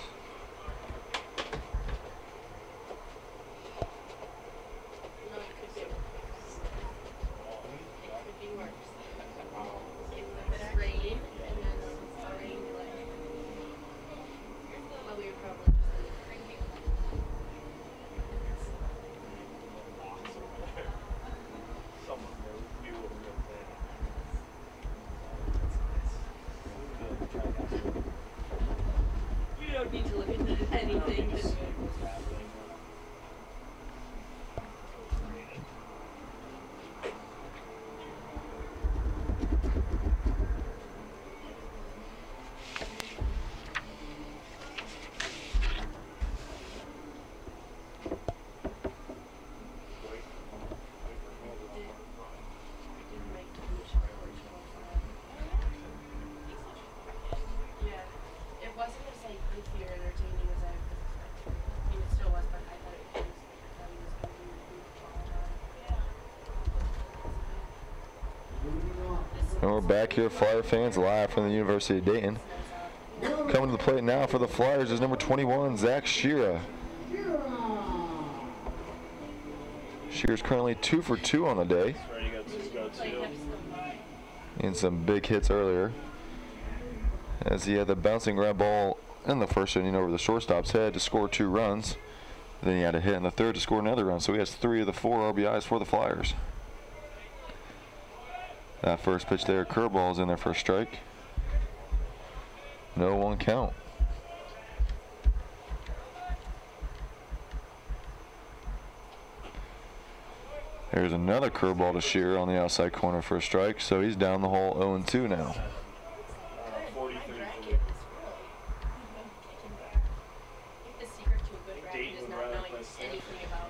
don't need to look into anything. What's happening? And we're back here, Flyer fans, live from the University of Dayton. Coming to the plate now for the Flyers is number 21, Zach Shearer. Shearer's currently 2 for 2 on the day. Ready to go to. And some big hits earlier, as he had the bouncing grab ball in the first inning over the shortstop's head to score 2 runs. Then he had a hit in the third to score another run, so he has 3 of the 4 RBIs for the Flyers. That first pitch there, curveball is in there for a strike. No 1 count. There's another curveball to Shearer on the outside corner for a strike, so he's down the hole 0-2 now. 43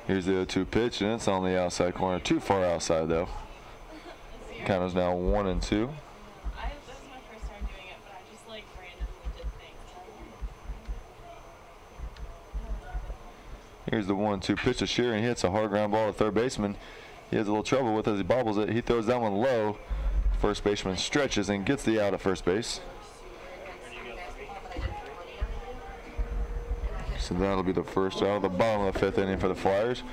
Here's the 0-2 pitch, and it's on the outside corner. Too far outside, though. Count is now 1-2. This was my first time doing it, but I just like randomly did things. Here's the 1-2 pitch to Shearer, and he hits a hard ground ball to third baseman. He has a little trouble with it as he bobbles it. He throws that one low. First baseman stretches and gets the out at first base. So that'll be the first out of the bottom of the 5th inning for the Flyers.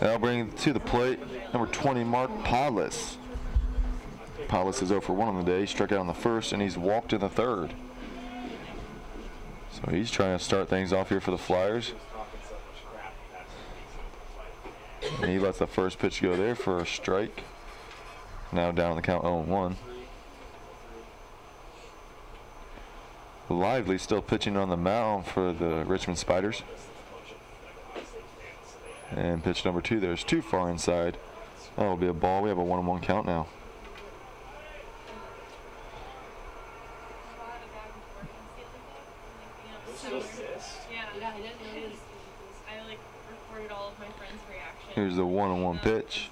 That'll bring to the plate number 20, Mark Paulus. Paulus is 0 for 1 on the day. He struck out on the first, and he's walked in the third. So he's trying to start things off here for the Flyers. And he lets the first pitch go there for a strike. Now down the count 0-1. Lively still pitching on the mound for the Richmond Spiders. And pitch number 2 there is too far inside. That'll be a ball. We have a 1-1 count now. Here's the 1-1 pitch.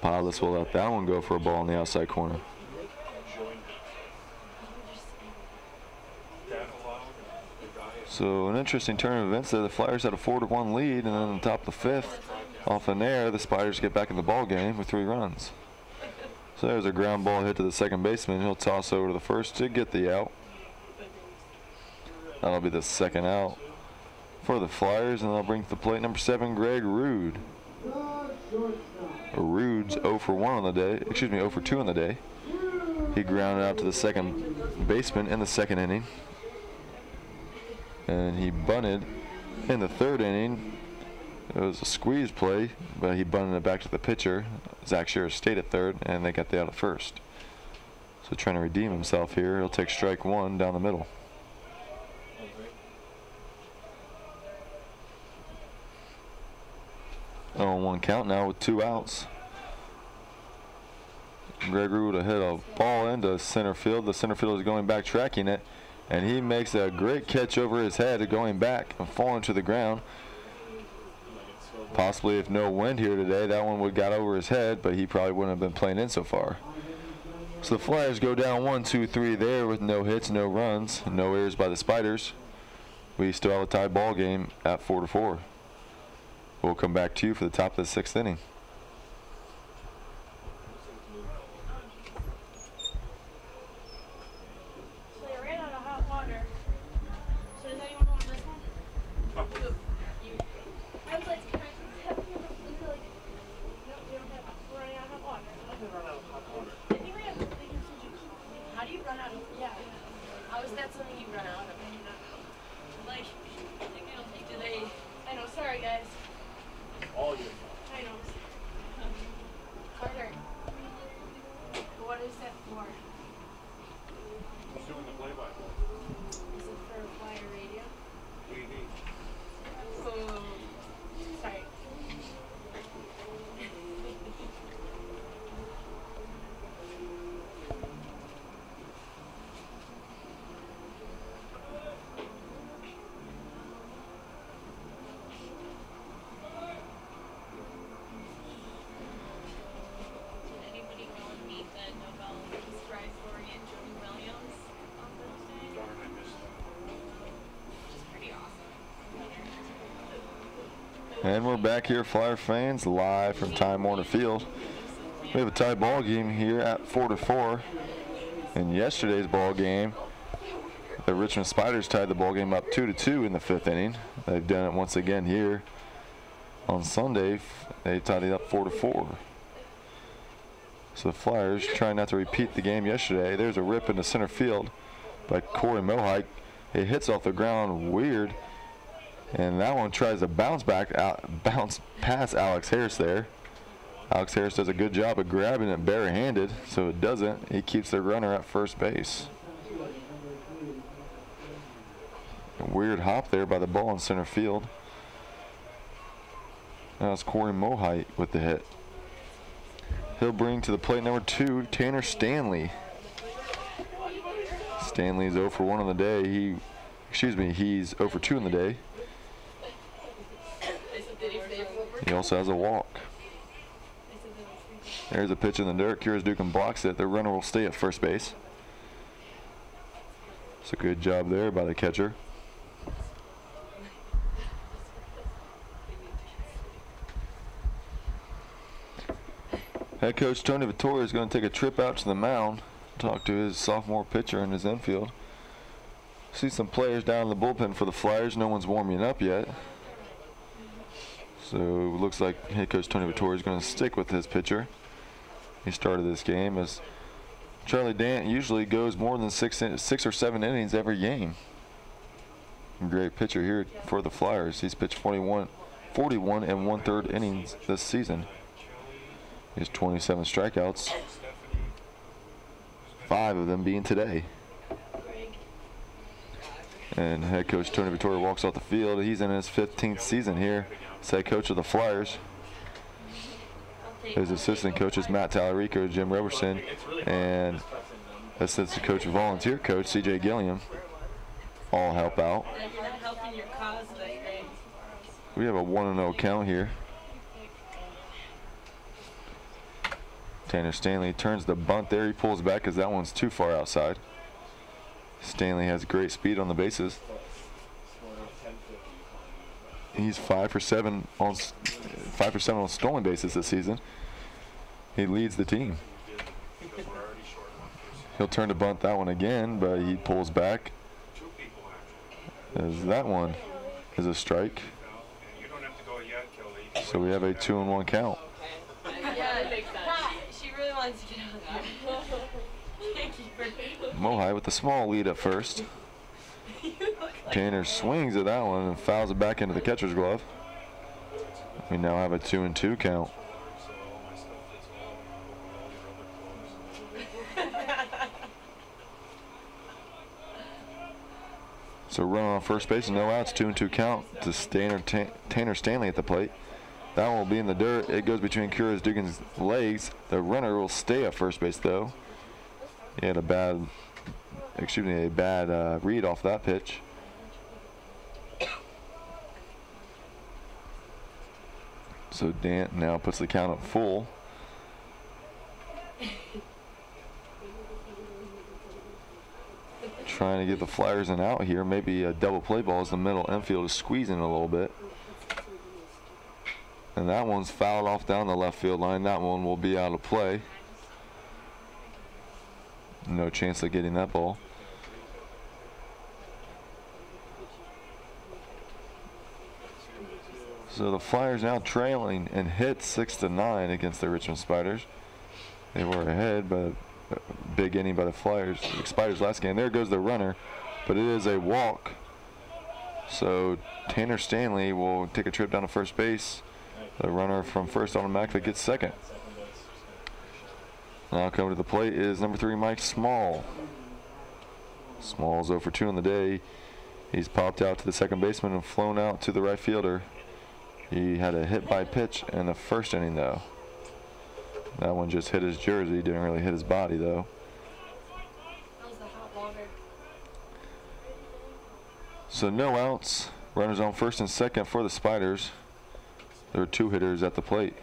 Paulus will let that one go for a ball on the outside corner. So an interesting turn of events there. The Flyers had a 4-1 lead, and then on the top of the 5th, off an air, the Spiders get back in the ball game with 3 runs. So there's a ground ball hit to the second baseman. He'll toss over to the first to get the out. That'll be the second out for the Flyers, and they'll bring to the plate number 7, Greg Rude. Rude's 0 for 1 on the day. Excuse me, 0 for 2 on the day. He grounded out to the second baseman in the second inning. And he bunted in the third inning. It was a squeeze play, but he bunted it back to the pitcher. Zach Shearer stayed at third, and they got the out at first. So trying to redeem himself here. He'll take strike 1 down the middle. On 1 count now with 2 outs. Gregory would have hit a ball into center field. The center fielder is going back, tracking it, and he makes a great catch over his head, going back and falling to the ground. Possibly, if no wind here today, that one would have got over his head, but he probably wouldn't have been playing in so far. So the Flyers go down 1-2-3 there with no hits, no runs, no errors by the Spiders. We still have a tied ball game at 4-4. We'll come back to you for the top of the 6th inning. So I ran out of hot water. So does anyone want this one? I was like, can I have you? No, we don't have. We're running out of hot water. I think we have some juice. How do you run out of? Yeah. How is that something you run out of? Like, I think it'll take. Do they? I know. Sorry, guys. All your I know. And we're back here, Flyer fans, live from Time Warner Field. We have a tie ball game here at 4-4. In yesterday's ball game, the Richmond Spiders tied the ball game up 2-2 in the 5th inning. They've done it once again here on Sunday. They tied it up 4-4. So the Flyers trying not to repeat the game yesterday. There's a rip into center field by Corey Mohike. It hits off the ground weird, and that one tries to bounce past Alex Harris there. Alex Harris does a good job of grabbing it barehanded, so it doesn't. He keeps the runner at first base. A weird hop there by the ball in center field. Now it's Corey Mohite with the hit. He'll bring to the plate number 2, Tanner Stanley. Stanley's 0 for 1 on the day. He's 0 for 2 in the day. He also has a walk. There's a pitch in the dirt. Kyrus Dugan blocks it. The runner will stay at first base. It's a good job there by the catcher. Head coach Tony Vittori is going to take a trip out to the mound, talk to his sophomore pitcher in his infield. See some players down in the bullpen for the Flyers. No one's warming up yet. So it looks like head coach Tony Vittori is going to stick with his pitcher. He started this game as Charlie Dant usually goes more than 6 or 7 innings every game. Great pitcher here for the Flyers. He's pitched 41 and 1/3 innings this season. He has 27 strikeouts, 5 of them being today. And head coach Tony Vittori walks off the field. He's in his 15th season here as head coach of the Flyers. His assistant coaches Matt Tallarico, Jim Roberson, and assistant coach and volunteer coach CJ Gilliam all help out. We have a 1-0 count here. Tanner Stanley turns the bunt there. He pulls back because that one's too far outside. Stanley has great speed on the bases. He's 5 for 7 on stolen bases this season. He leads the team. He'll turn to bunt that one again, but he pulls back. As that one is a strike. So we have a 2-1 count. She really wants to get out there. Mohai with the small lead at first. Tanner swings at that one and fouls it back into the catcher's glove. We now have a 2-2 count. So run on first base and no outs, 2-2 count to Tanner Stanley at the plate. That one will be in the dirt. It goes between Kyrus Dugan's legs. The runner will stay at first base though. He had a bad read off that pitch. So Dant now puts the count at full. Trying to get the Flyers an out here. Maybe a double play ball as the middle infield is squeezing a little bit. And that one's fouled off down the left field line. That one will be out of play. No chance of getting that ball. So the Flyers now trailing and hit 6-9 against the Richmond Spiders. They were ahead, but a big inning by the Spiders last game. There goes the runner, but it is a walk. So Tanner Stanley will take a trip down to first base. The runner from first automatically gets second. Now coming to the plate is number 3, Mike Small. Small's 0 for 2 on the day. He's popped out to the second baseman and flown out to the right fielder. He had a hit by pitch in the first inning though. That one just hit his jersey, didn't really hit his body though. That was the hot water. So no outs. Runners on first and second for the Spiders. There are 2 hitters at the plate.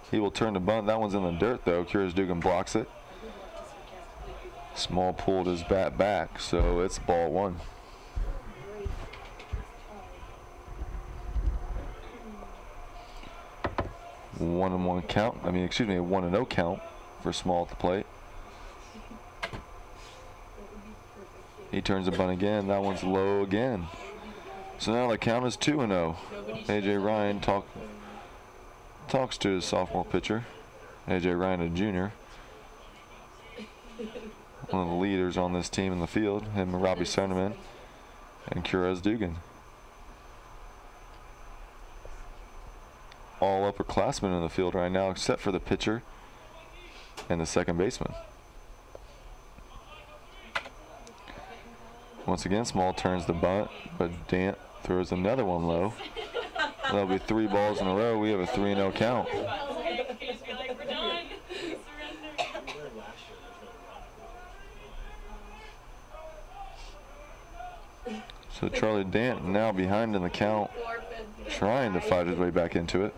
He will turn to bunt. That one's in the dirt though. Kyrus Dugan blocks it. Small pulled his bat back, so it's ball 1. 1-1 count. I mean, excuse me, a 1-0 count for Small at the plate. He turns the bunt again. That one's low again. So now the count is 2-0. A.J. Ryan talks to his sophomore pitcher, A.J. Ryan, a junior. One of the leaders on this team in the field, him and Robbie Soderman and Kurez Dugan. All upperclassmen in the field right now except for the pitcher and the second baseman. Once again, Small turns the bunt, but Dant throws another one low. That'll be 3 balls in a row. We have a 3-0 count. So Charlie Dant now behind in the count, trying to fight his way back into it.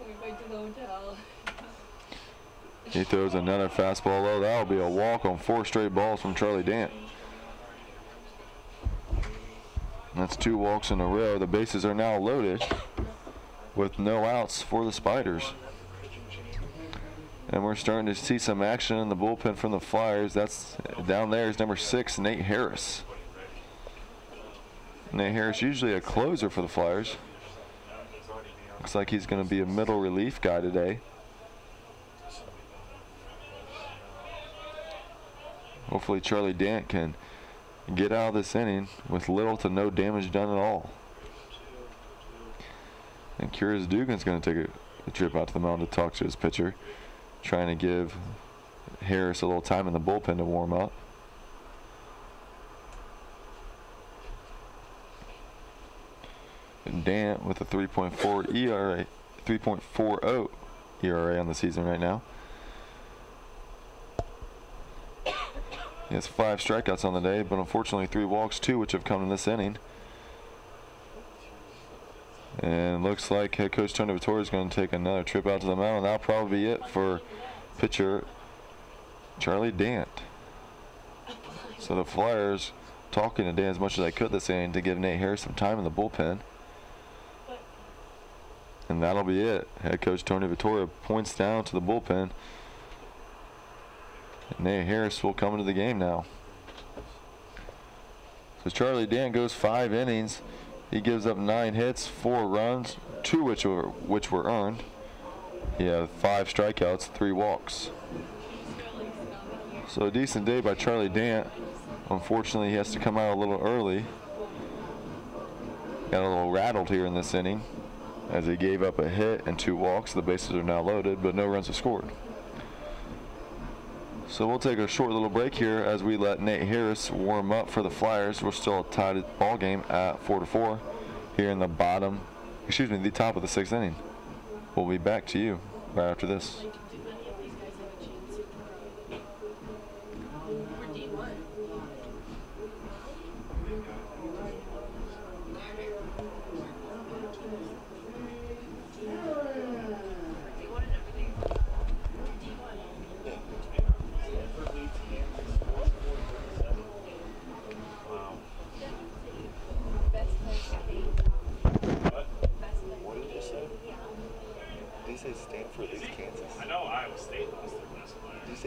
He throws another fastball low. That'll be a walk on 4 straight balls from Charlie Dant. That's 2 walks in a row. The bases are now loaded with no outs for the Spiders. And we're starting to see some action in the bullpen from the Flyers. That's down there is number 6, Nate Harris. Nate Harris, usually a closer for the Flyers. Looks like he's going to be a middle relief guy today. Hopefully Charlie Dant can get out of this inning with little to no damage done at all. And Kurez Dugan's going to take a trip out to the mound to talk to his pitcher, trying to give Harris a little time in the bullpen to warm up. And Dant with a 3.4 ERA, 3.40 ERA on the season right now. He has 5 strikeouts on the day, but unfortunately 3 walks, 2 which have come in this inning. And looks like head coach Tony Vittori is going to take another trip out to the mound, and that'll probably be it for pitcher Charlie Dant. So the Flyers talking to Dan as much as I could this inning to give Nate Harris some time in the bullpen. And that'll be it. Head coach Tony Vittori points down to the bullpen. And Nate Harris will come into the game now. So Charlie Dant goes 5 innings. He gives up 9 hits, 4 runs, 2 which were earned. He had 5 strikeouts, 3 walks. So a decent day by Charlie Dant. Unfortunately, he has to come out a little early. Got a little rattled here in this inning as he gave up a hit and 2 walks. The bases are now loaded, but no runs are scored. So we'll take a short little break here as we let Nate Harris warm up for the Flyers. We're still tied at ball game at 4-4 here in the top of the 6th inning. We'll be back to you right after this.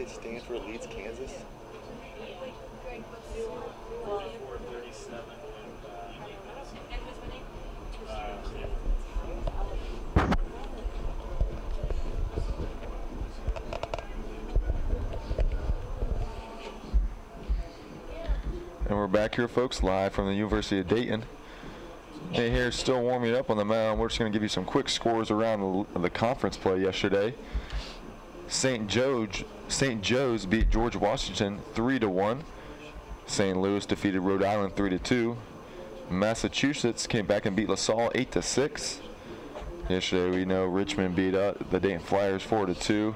Stanford leads Kansas. And we're back here, folks, live from the University of Dayton. Nate Harris still warming up on the mound. We're just going to give you some quick scores around the conference play yesterday. St. Joe's beat George Washington 3-1. St. Louis defeated Rhode Island 3-2. Massachusetts came back and beat LaSalle 8-6. Yesterday, we know Richmond beat the Dayton Flyers 4-2.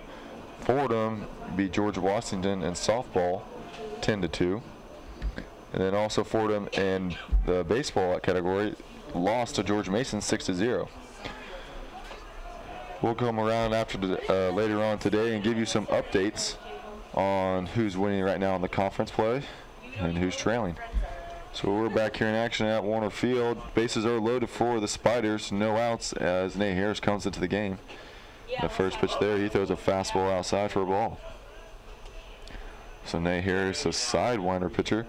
Fordham beat George Washington in softball 10-2. And then also Fordham in the baseball category lost to George Mason 6-0. We'll come around after later on today and give you some updates on who's winning right now in the conference play and who's trailing. So we're back here in action at Warner Field. Bases are loaded for the Spiders. No outs as Nate Harris comes into the game. The first pitch there, he throws a fastball outside for a ball. So Nate Harris, a sidewinder pitcher.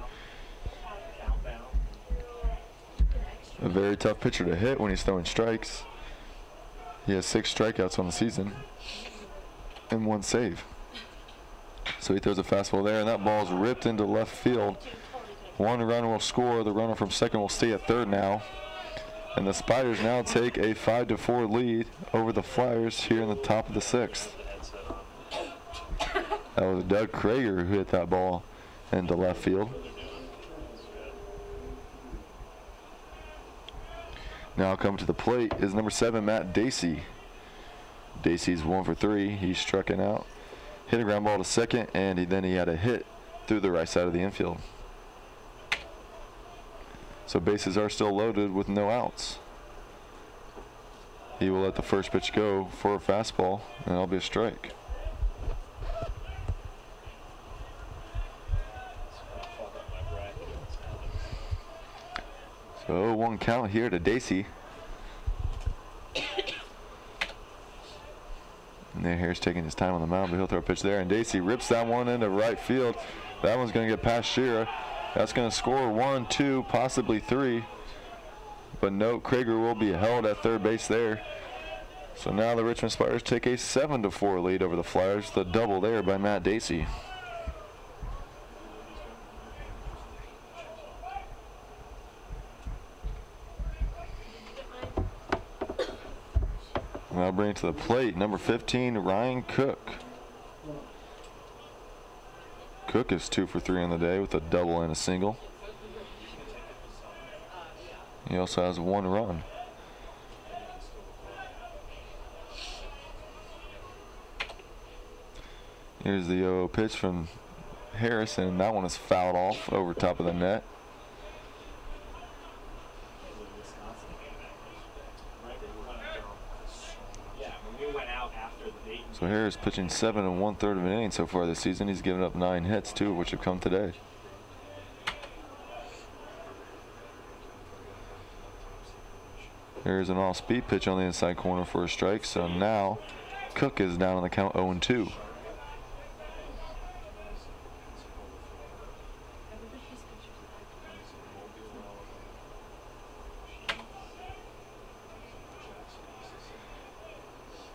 A very tough pitcher to hit when he's throwing strikes. He has 6 strikeouts on the season and 1 save. So he throws a fastball there, and that ball's ripped into left field. 1 runner will score. The runner from second will stay at third now. And the Spiders now take a 5-4 lead over the Flyers here in the top of the 6th. That was Doug Krager who hit that ball into left field. Now coming to the plate is number 7, Matt Dacey. Dacey's 1 for 3. He's striking out. Hit a ground ball to second, and then he had a hit through the right side of the infield. So bases are still loaded with no outs. He will let the first pitch go for a fastball, and that'll be a strike. So 1 count here to Dacey. And there, Harris taking his time on the mound, but he'll throw a pitch there, and Dacey rips that one into right field. That one's going to get past Shearer. That's going to score 1, 2, possibly 3. But no, Krager will be held at third base there. So now the Richmond Spiders take a 7-4 lead over the Flyers. The double there by Matt Dacey. Now bring it to the plate, number 15, Ryan Cook. Cook is 2 for 3 on the day with a double and a single. He also has 1 run. Here's the 0 pitch from Harris, and that one is fouled off over top of the net. So Harris pitching 7 1/3 of an inning so far this season. He's given up 9 hits, 2 of which have come today. There's an off-speed pitch on the inside corner for a strike. So now Cook is down on the count 0-2.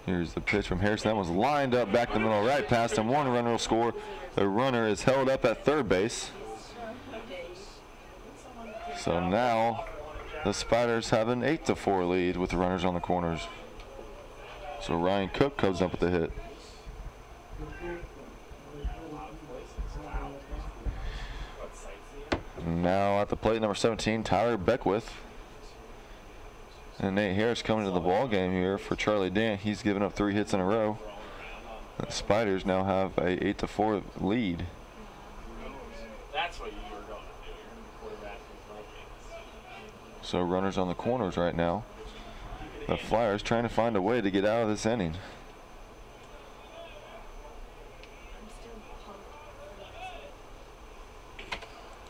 Here's the pitch from Harrison. That was lined up back the middle, right past him. 1 runner will score. The runner is held up at third base. So now the Spiders have an 8-4 lead with the runners on the corners. So Ryan Cook comes up with the hit. Now at the plate, number 17, Tyler Beckwith. And Nate Harris coming to the ball game here for Charlie Dant. He's given up 3 hits in a row. The Spiders now have a 8-4 lead. That's what you were going to do. You're quarterbacking. So runners on the corners right now. The Flyers trying to find a way to get out of this inning.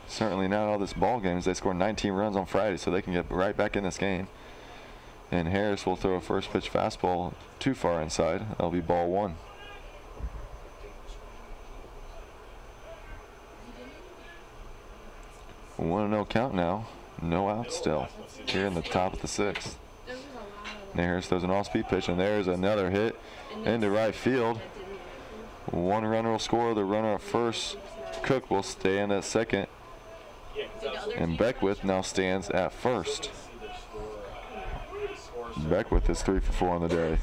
Certainly not all this ball game as they scored 19 runs on Friday, so they can get right back in this game. And Harris will throw a first pitch fastball too far inside. That'll be ball 1. One no count now. No out still. Here in the top of the 6th. And Harris throws an off-speed pitch, and there's another hit into right field. 1 runner will score. The runner at first, Cook, will stand at second. And Beckwith now stands at first. Beckwith is 3 for 4 on the day.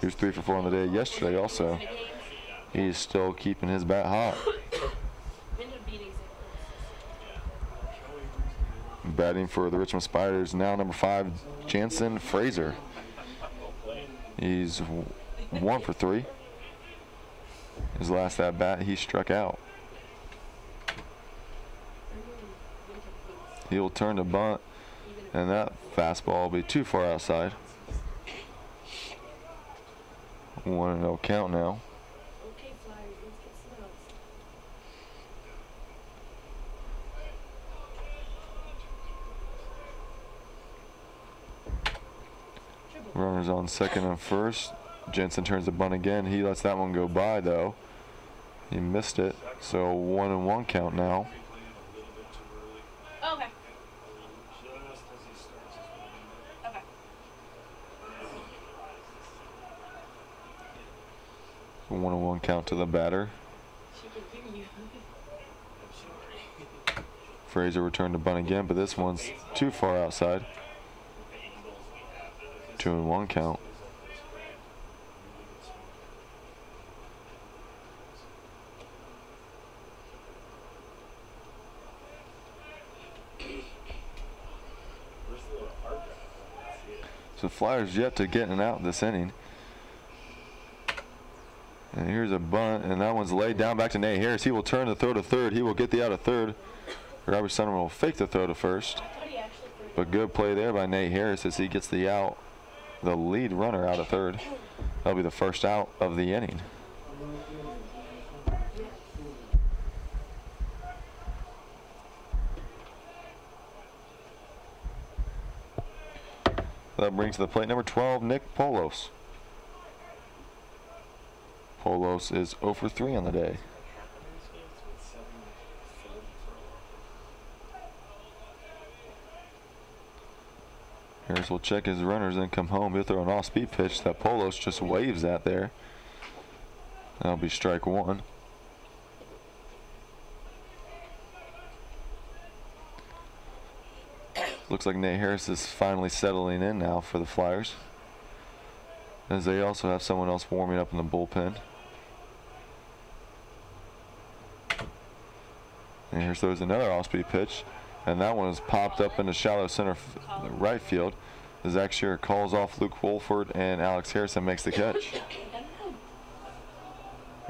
He was 3 for 4 on the day yesterday also. He's still keeping his bat hot. Batting for the Richmond Spiders now number 5, Jansen Fraser. He's 1 for 3. His last at bat, he struck out. He'll turn to bunt, and that fastball will be too far outside. 1-0 count now. Runners on second and first. Jensen turns the bunt again. He lets that one go by, though. He missed it. So 1-1 count now. Okay. Okay. 1-1 count to the batter. She can hear you. Fraser returned the bunt again, but this one's too far outside. 2-1 count. So Flyers yet to get an out this inning. And here's a bunt, and that one's laid down back to Nate Harris. He will turn the throw to third. He will get the out of third. Robert Sunderman will fake the throw to first. But good play there by Nate Harris as he gets the out, the lead runner out of third. That'll be the first out of the inning. That brings to the plate number 12, Nick Polos. Polos is 0 for 3 on the day. Harris will check his runners and come home. He'll throw an off-speed pitch that Polos just waves at there. That'll be strike one. Looks like Nate Harris is finally settling in now for the Flyers, as they also have someone else warming up in the bullpen. And Harris throws another off-speed pitch, and that one is popped up into shallow center right field. Zach Shearer calls off Luke Wolford, and Alex Harrison makes the catch.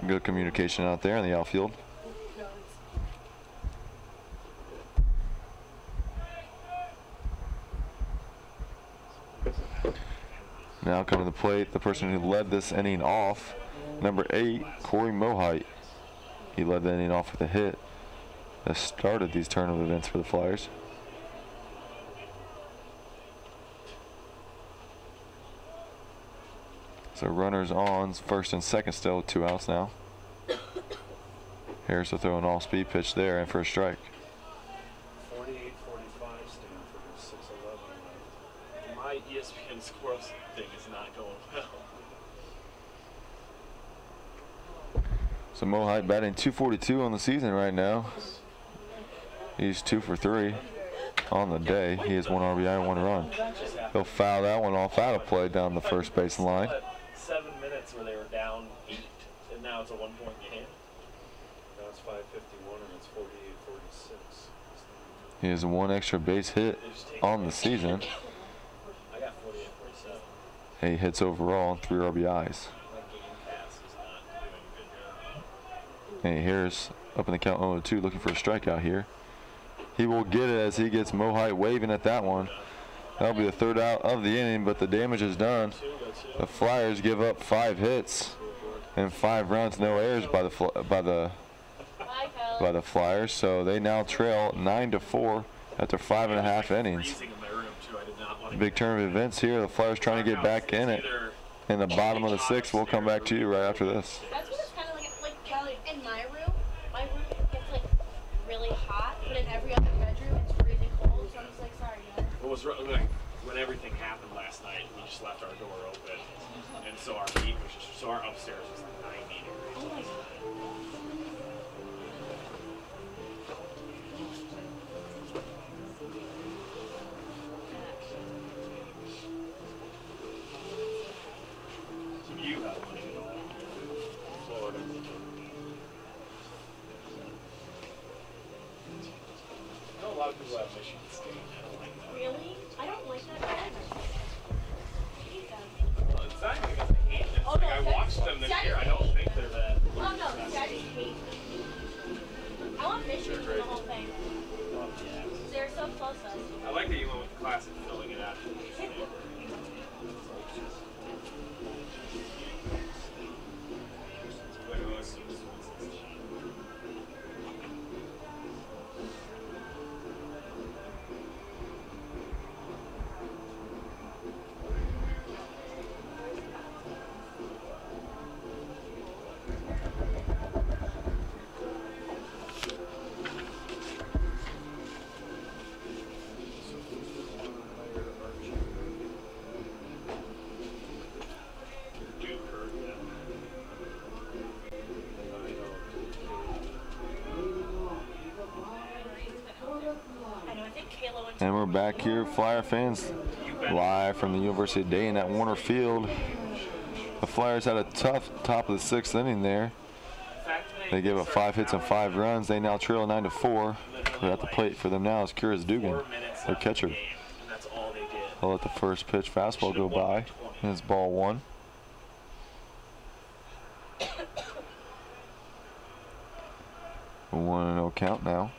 Good communication out there in the outfield. Now coming to the plate, the person who led this inning off, number 8, Corey Mohite. He led the inning off with a hit that started these turn of events for the Flyers. So runners on, first and second still, 2 outs now. Harris will throw an off-speed pitch there and for a strike. 48-45 Stanford is 6-11. My ESPN Squirrels thing is not going well. So Mohite batting .242 on the season right now. He's 2 for 3 on the day. He has 1 RBI and 1 run. He'll foul that one off out of play down the first base line. 7 minutes where they were down 8, and now it's a 1-point game. Now it's 5:51 and it's 48-46. He has 1 extra base hit on the season. I got 48-47. 8 hits overall and 3 RBIs. My game pass is not doing a good job. And Harris up in the count 0-2 looking for a strikeout here. He will get it as he gets Mohite waving at that one. That'll be the 3rd out of the inning, but the damage is done. The Flyers give up 5 hits and 5 runs, no errors by the Flyers. So they now trail 9-4 after 5.5 innings. Big turn of events here. The Flyers trying to get back in it. In the bottom of the 6th, we'll come back to you right after this. That's what it's kind of like in my room gets like really hot, but in every other bedroom it's freezing cold. So I'm just like, sorry guys. What was like when everything happened last night, we just left our door open, and so our heat was just so our upstairs was like 90 degrees. Oh my God. You have money at all? Florida. I know a lot of people have Michigan State. I don't like that. Really? I don't like that either. I hate them. Well, it's not because I hate them. It's Oh, like no, I that's- watched them this that year. is I don't hate. think they're that. Oh no, I just hate them. I want Michigan for the whole thing. Yeah. They're so close to us. I like that you went with the class and filling it out. back here, Flyer fans, live from the University of Dayton at Warner Field. The Flyers had a tough top of the 6th inning there. They gave up 5 hits and 5 runs. They now trail 9-4. At the plate for them now is Kyrus Dugan, their catcher. They'll let the first pitch fastball go by. And it's ball 1. A 1-0 count now.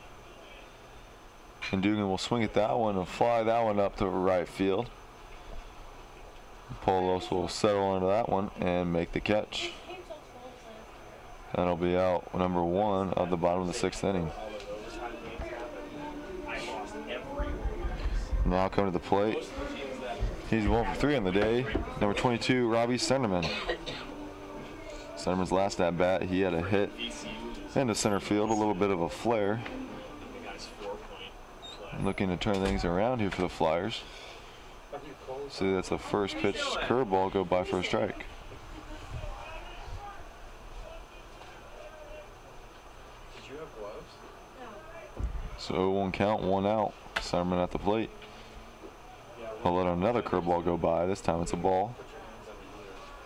And Dugan will swing at that one and fly that one up to right field. Polos will settle onto that one and make the catch. That'll be out number 1 of the bottom of the 6th inning. Now coming to the plate. He's 1 for 3 on the day. Number 22, Robbie Senderman. Senderman's last at bat, he had a hit into center field, a little bit of a flare. Looking to turn things around here for the Flyers. See, that's the first pitch curveball go by for a strike. Did you have gloves? So 1 count, 1 out. Senderman at the plate. He'll let another curveball go by. This time it's a ball.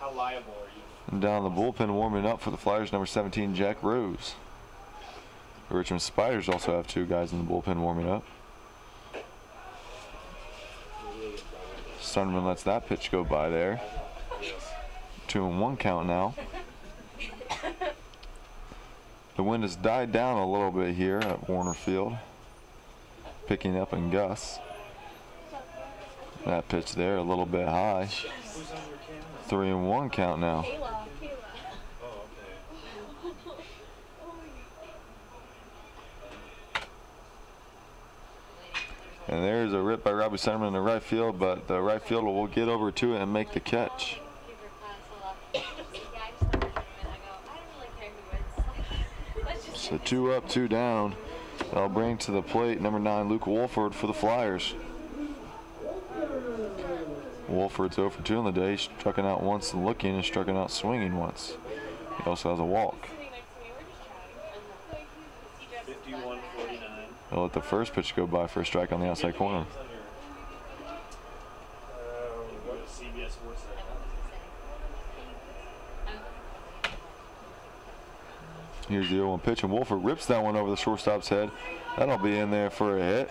How liable are you? And down the bullpen warming up for the Flyers, number 17, Jack Rose. The Richmond Spiders also have 2 guys in the bullpen warming up. Senderman lets that pitch go by there. 2-1 count now. The wind has died down a little bit here at Warner Field. Picking up in gusts. That pitch there a little bit high. 3-1 count now. And there's a rip by Robbie Senderman in the right field, but the right fielder will get over to it and make the catch. So 2 up, 2 down. That'll bring to the plate number 9, Luke Wolford for the Flyers. Wolford's 0 for 2 on the day, striking out once and looking, and striking out swinging once. He also has a walk. 51-49. He'll let the first pitch go by for a strike on the outside corner. Here's the 0-1 pitch, and Wolford rips that one over the shortstop's head. That'll be in there for a hit.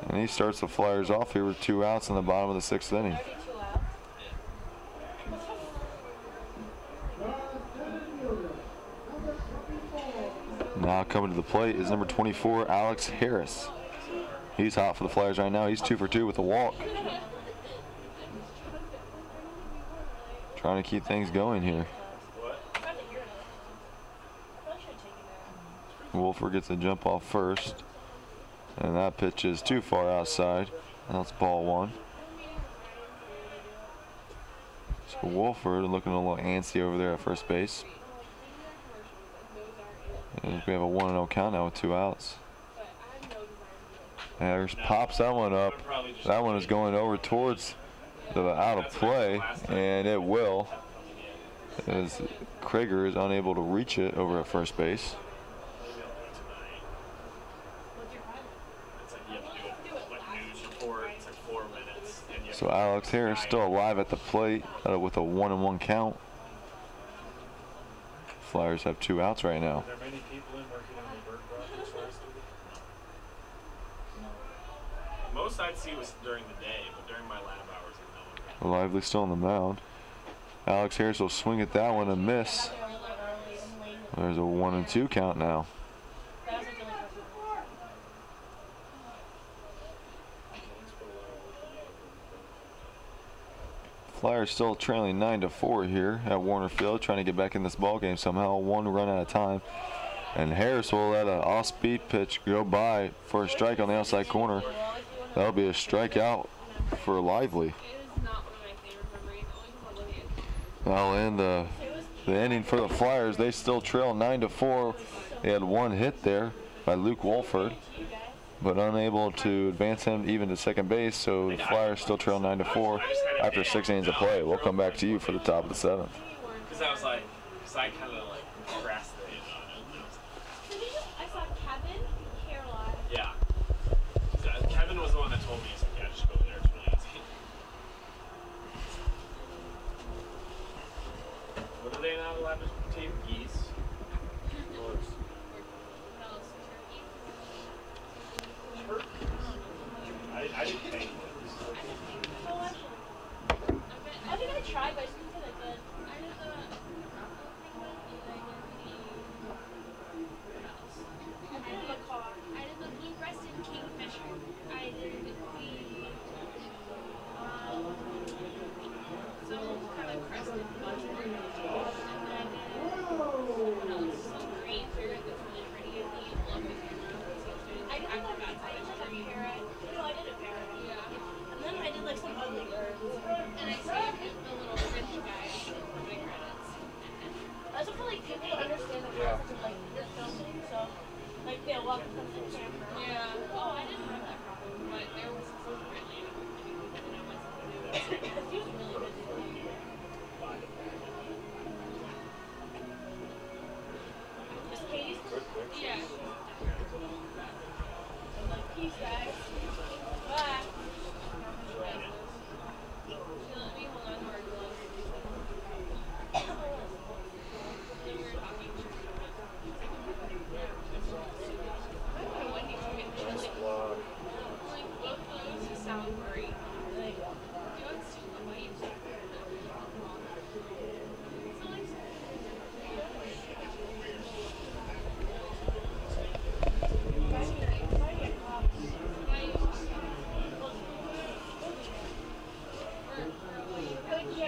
And he starts the Flyers off here with 2 outs in the bottom of the 6th inning. Now coming to the plate is number 24, Alex Harris. He's hot for the Flyers right now. He's 2 for 2 with a walk. Trying to keep things going here. Wolford gets a jump off first. And that pitch is too far outside. That's ball 1. So Wolford looking a little antsy over there at first base. And we have a 1-0 count now with 2 outs. Harris pops that one up. That one is going over towards the out of play, and it will, as Krager is unable to reach it over at first base. So Alex Harris still alive at the plate with a 1-1 count. Flyers have 2 outs right now. Are there many people in working on the bird projects last week? Most I'd see was during the day, but during my lab hours, no one. Lively still on the mound. Alex Harris will swing at that one and miss. There's a 1-2 count now. Flyers still trailing 9-4 here at Warner Field, trying to get back in this ball game somehow, 1 run at a time. And Harris will let an off-speed pitch go by for a strike on the outside corner. That'll be a strikeout for Lively. That'll end the inning for the Flyers. They still trail 9-4. They had 1 hit there by Luke Wolford, but unable to advance him even to second base, so the Flyers still trail 9-4 after 6 innings of play. We'll come back to you for the top of the 7th. Because I was like, I kind of like procrastinated on it. I saw Kevin Caroline. Yeah. So Kevin was the one that told me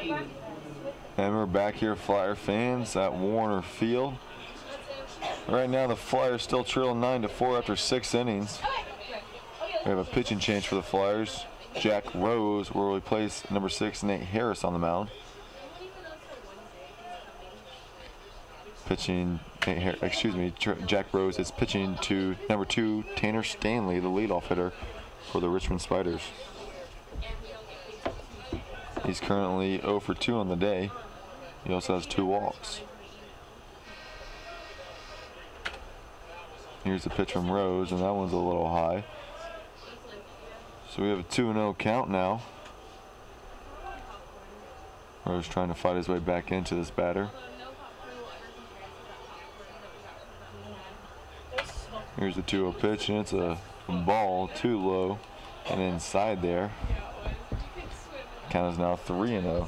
And we're back here, Flyer fans, at Warner Field. Right now, the Flyers still trail 9-4 after 6 innings. We have a pitching change for the Flyers. Jack Rose will replace number 6 Nate Harris on the mound. Pitching, Jack Rose is pitching to number 2 Tanner Stanley, the leadoff hitter for the Richmond Spiders. He's currently 0 for 2 on the day. He also has 2 walks. Here's the pitch from Rose, and that one's a little high. So we have a 2-0 count now. Rose trying to fight his way back into this batter. Here's the 2-0 pitch, and it's a ball too low and inside there. Count is now 3-0.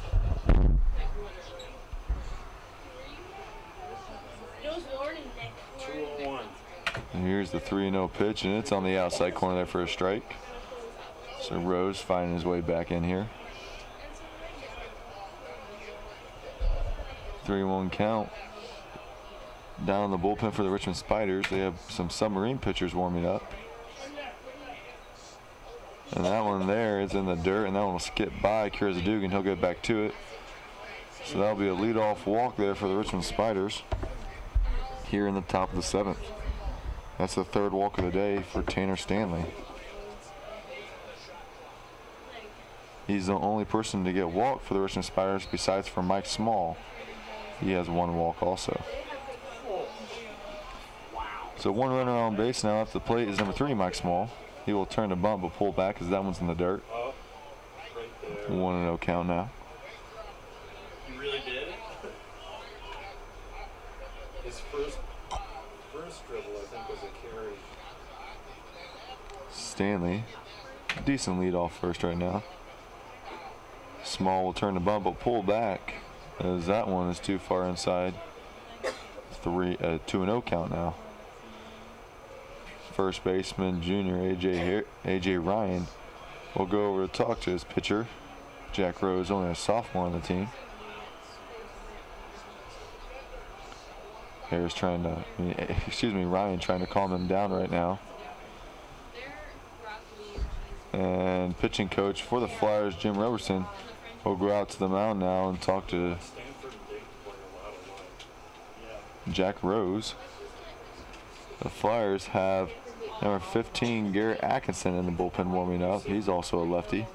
And here's the 3-0 pitch, and it's on the outside corner there for a strike. So Rose finding his way back in here. 3-1 count. Down in the bullpen for the Richmond Spiders, they have some submarine pitchers warming up. And that one there is in the dirt, and that one will skip by Kirazadugan. He'll get back to it. So that'll be a leadoff walk there for the Richmond Spiders here in the top of the 7th. That's the 3rd walk of the day for Tanner Stanley. He's the only person to get walked for the Richmond Spiders besides for Mike Small. He has 1 walk also. So 1 runner on base now at the plate is number 3, Mike Small. He will turn to bunt but pull back as that one's in the dirt. 1-0 count now. You really did? His first dribble, I think, was a carry. Stanley, decent lead off first right now. Small will turn to bunt but pull back as that one is too far inside. 2-0 count now. First baseman junior AJ Ryan will go over to talk to his pitcher. Jack Rose, only a sophomore on the team. Ryan trying to calm him down right now. And pitching coach for the Flyers, Jim Roberson, will go out to the mound now and talk to Jack Rose. The Flyers have number 15, Garrett Atkinson, in the bullpen warming up. He's also a lefty.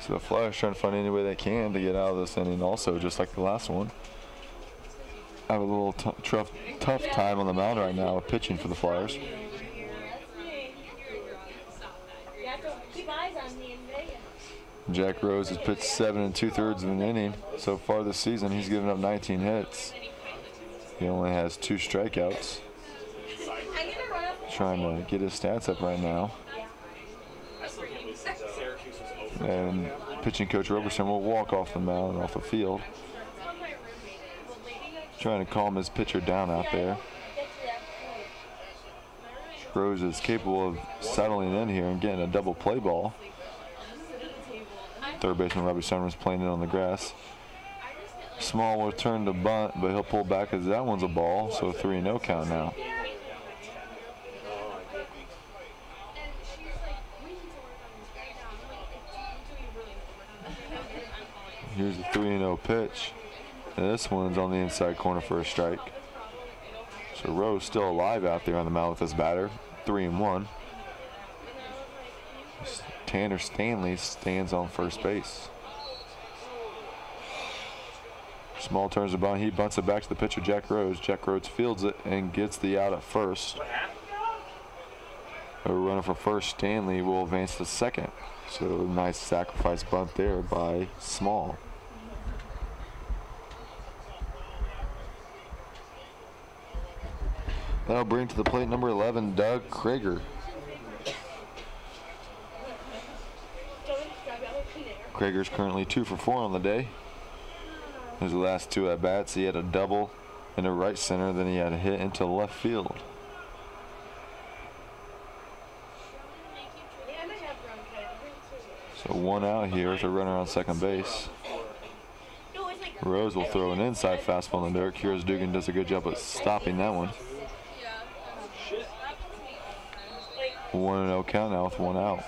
So the Flyers trying to find any way they can to get out of this inning also, just like the last one. Have a little tough time on the mound right now with pitching for the Flyers. Jack Rose has pitched 7 2/3 of an inning so far this season. He's given up 19 hits. He only has 2 strikeouts. Trying to get his stats up right now. And pitching coach Roberson will walk off the mound, off the field. Trying to calm his pitcher down out there. Rose is capable of settling in here and getting a double play ball. Third baseman Robbie Summers playing it on the grass. Small will turn to bunt, but he'll pull back as that one's a ball, so 3-0 count now. Here's the 3-0 pitch. And this one's on the inside corner for a strike. So Rose still alive out there on the mound with this batter. 3-1. Tanner Stanley stands on first base. Small turns the bunt. He bunts it back to the pitcher, Jack Rose. Jack Rose fields it and gets the out at first. A runner for first, Stanley, will advance to second. So nice sacrifice bunt there by Small. That'll bring to the plate number 11, Doug Krager. Krager's currently 2 for 4 on the day. His last 2 at bats, he had a double in the right center, then he had a hit into left field. So 1 out here with a runner on second base. Rose will throw an inside fastball in the dirt. Kira Dugan does a good job of stopping that one. 1-0 count now with 1 out.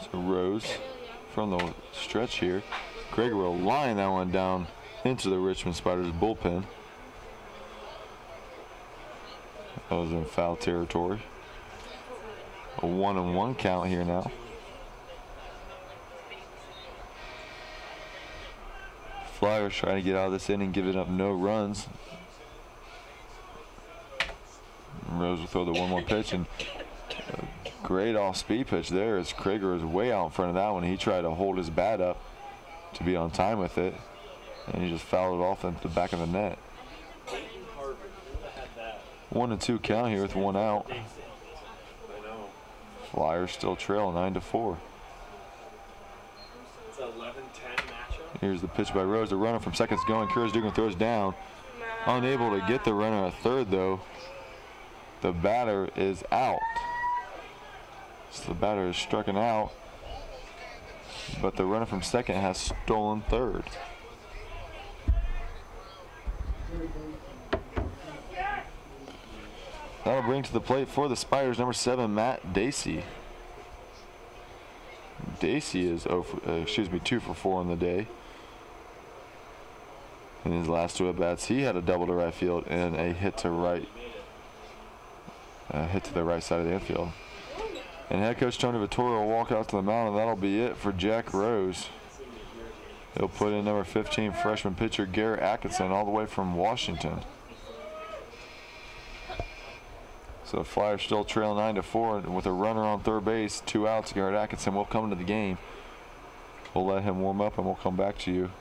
So Rose from the stretch here. Gregor will line that one down into the Richmond Spiders bullpen. That was in foul territory. A 1-1 count here now. Flyers trying to get out of this inning, giving up no runs. Rose will throw the 1-1 pitch, and a great off-speed pitch there as Krager is way out in front of that one. He tried to hold his bat up to be on time with it, and he just fouled it off into the back of the net. 1-2 count here with 1 out. Flyers still trail 9-4. It's 11-10 matchup. Here's the pitch by Rose. The runner from second's going. Kira Dugan throws down. Unable to get the runner at third, though. The batter is out. So the batter is stricken out. But the runner from second has stolen third. That'll bring to the plate for the Spiders number 7, Matt Dacey. Dacey is 2 for 4 on the day. In his last 2 at-bats, he had a double to right field and a hit to the right side of the infield. And head coach Tony Vittorio will walk out to the mound, and that'll be it for Jack Rose. He'll put in number 15 freshman pitcher Garrett Atkinson all the way from Washington. So the Flyers still trail 9-4, and with a runner on third base, 2 outs, Garrett Atkinson will come into the game. We'll let him warm up, and we'll come back to you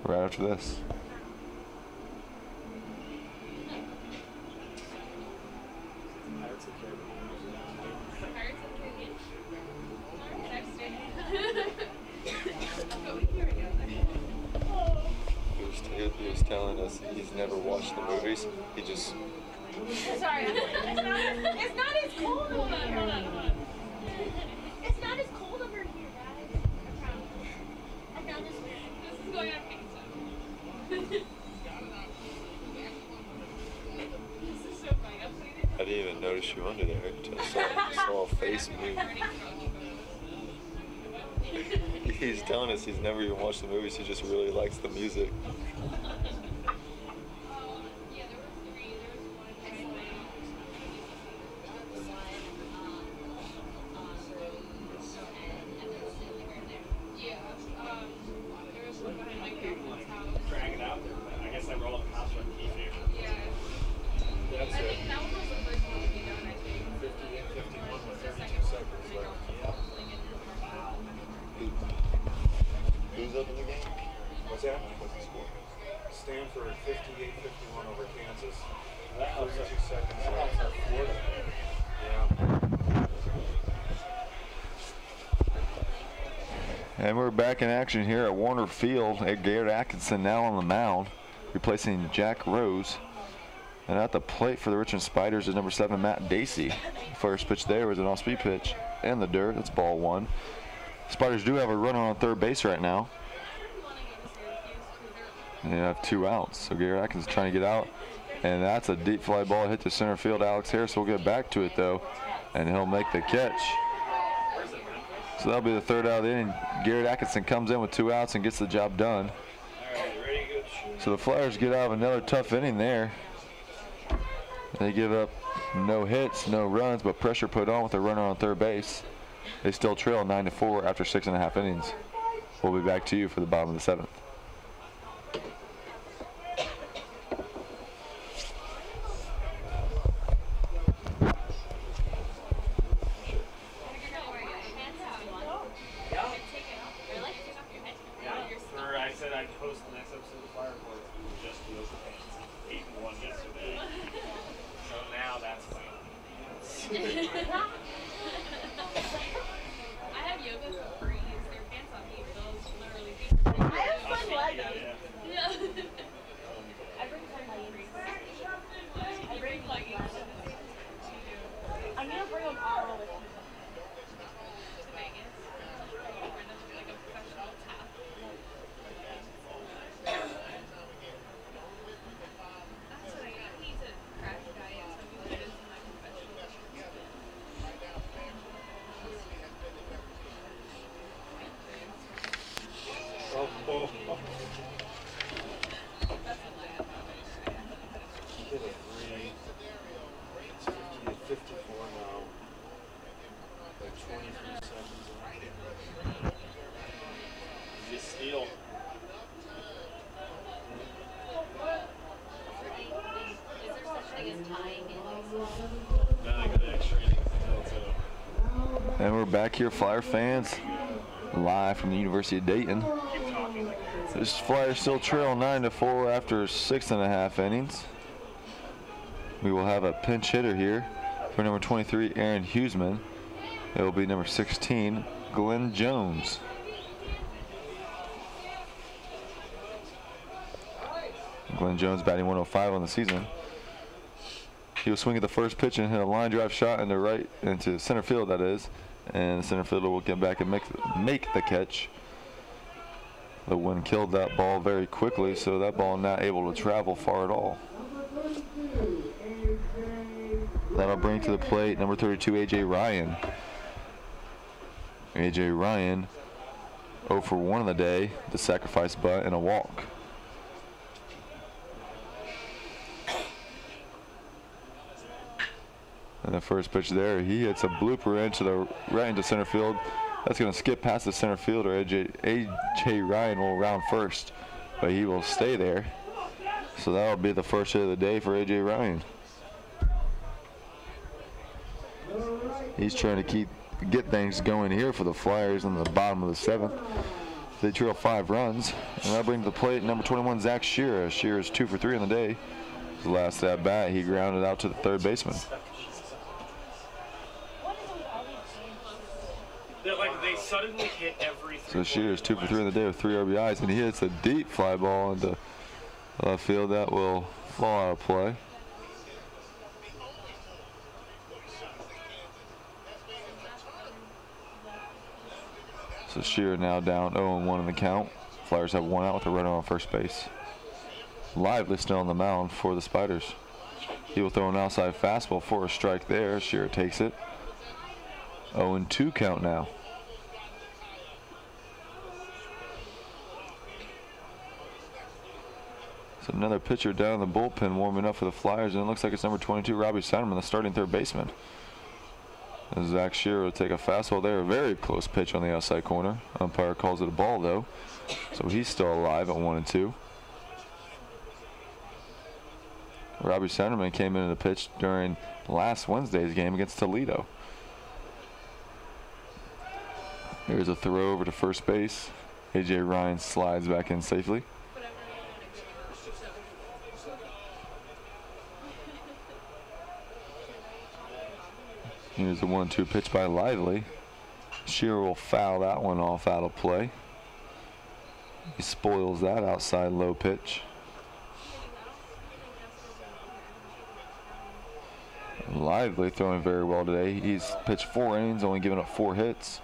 right after this. He was telling us he's never watched the movies. He just... Sorry, it's not as cold. Hold on. It's not as cold over here, guys. I found this weird. This is going on pizza. This is so funny. I didn't even notice you under there until I saw a face move. He's telling us he's never even watched the movies. He just really likes the music. Stanford 58-51 over Kansas. 32 seconds left. Yeah. And we're back in action here at Warner Field. Garrett Atkinson now on the mound, replacing Jack Rose. And at the plate for the Richmond Spiders is number 7, Matt Dacey. First pitch there was an off-speed pitch in the dirt. That's ball 1. Spiders do have a runner on third base right now. And they have 2 outs. So Garrett Atkins is trying to get out. And that's a deep fly ball hit to center field. Alex Harris will get back to it, though. And he'll make the catch. So that'll be the 3rd out of the inning. Garrett Atkinson comes in with 2 outs and gets the job done. So the Flyers get out of another tough inning there. They give up no hits, no runs, but pressure put on with a runner on third base. They still trail 9-4 after 6.5 innings. We'll be back to you for the bottom of the 7th. And we're back here, Flyer fans, live from the University of Dayton. This Flyers still trail 9-4 after 6.5 innings. We will have a pinch hitter here for number 23, Aaron Huseman. It will be number 16, Glenn Jones. Glenn Jones batting 105 on the season. He will swing at the first pitch and hit a line drive shot into center field, that is. And the center fielder will get back and make the catch. The wind killed that ball very quickly, so that ball not able to travel far at all. That'll bring to the plate number 32, A.J. Ryan. A.J. Ryan, 0 for 1 on the day, the sacrifice bunt and a walk. And the first pitch there, he hits a blooper right into center field. That's going to skip past the center fielder. A.J. Ryan will round first, but he will stay there. So that'll be the first hit of the day for A.J. Ryan. He's trying to get things going here for the Flyers in the bottom of the 7th. They trail 5 runs. And that'll bring to the plate number 21, Zach Shearer. Shearer's 2 for 3 on the day. His last at bat, he grounded out to the third baseman. Like they suddenly hit every. So Shearer's 2 for 3 on the day with 3 RBIs, and he hits a deep fly ball into left field that will fall out of play. So Shearer now down 0-1 in the count. Flyers have 1 out with a runner on first base. Lively still on the mound for the Spiders. He will throw an outside fastball for a strike there. Shearer takes it. 0-2 count now. So another pitcher down in the bullpen warming up for the Flyers, and it looks like it's number 22, Robbie Seinerman, the starting third baseman. And Zach Shearer will take a fastball there. A very close pitch on the outside corner. Umpire calls it a ball, though. So he's still alive at 1-2. Robbie Seinerman came into the pitch during last Wednesday's game against Toledo. Here's a throw over to first base. A.J. Ryan slides back in safely. Here's the 1-2 pitch by Lively. Shearer will foul that one off out of play. He spoils that outside low pitch. Lively throwing very well today. He's pitched 4 innings, only giving up 4 hits.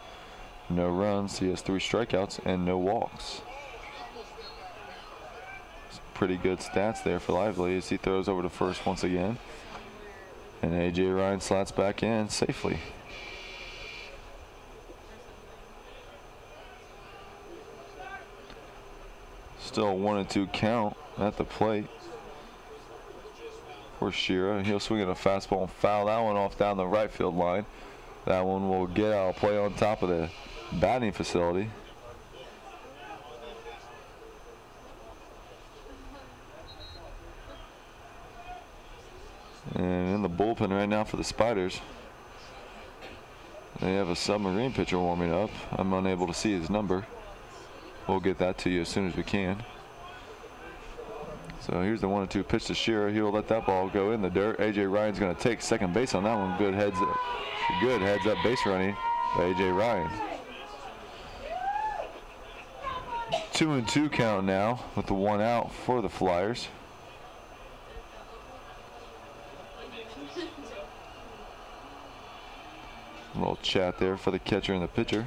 No runs. He has 3 strikeouts and no walks. Some pretty good stats there for Lively as he throws over to first once again. And A.J. Ryan slats back in safely. Still a 1-2 count at the plate for Shearer. He'll swing at a fastball and foul that one off down the right field line. That one will get out of play on top of the batting facility. And in the bullpen right now for the Spiders, they have a submarine pitcher warming up. I'm unable to see his number. We'll get that to you as soon as we can. So here's the 1-2 pitch to Shearer. He'll let that ball go in the dirt. A.J. Ryan's going to take second base on that one. Good heads up base running by A.J. Ryan. 2-2 count now with the 1 out for the Flyers. A little chat there for the catcher and the pitcher.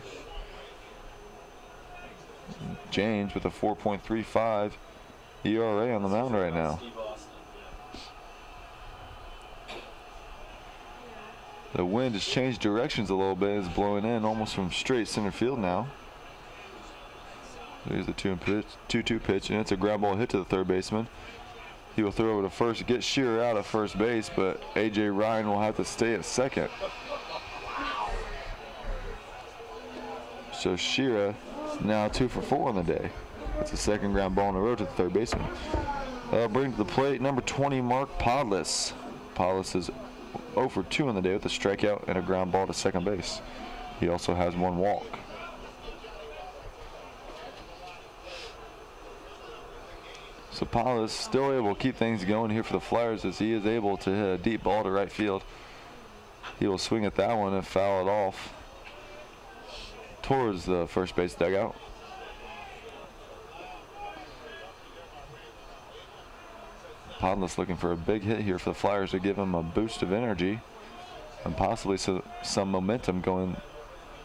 James with a 4.35 ERA on the mound right now. The wind has changed directions a little bit. It's blowing in almost from straight center field now. There's the 2-2 pitch, and it's a ground ball hit to the third baseman. He will throw over to first to get Shearer out of first base, but A.J. Ryan will have to stay at second. So Shearer now 2 for 4 on the day. It's a second ground ball in a row to the third baseman. That'll bring to the plate number 20, Mark Podless. Podless is 0 for 2 on the day with a strikeout and a ground ball to second base. He also has 1 walk. So Paul is still able to keep things going here for the Flyers as he is able to hit a deep ball to right field. He will swing at that one and foul it off towards the first base dugout. Podless looking for a big hit here for the Flyers to give him a boost of energy and possibly some momentum going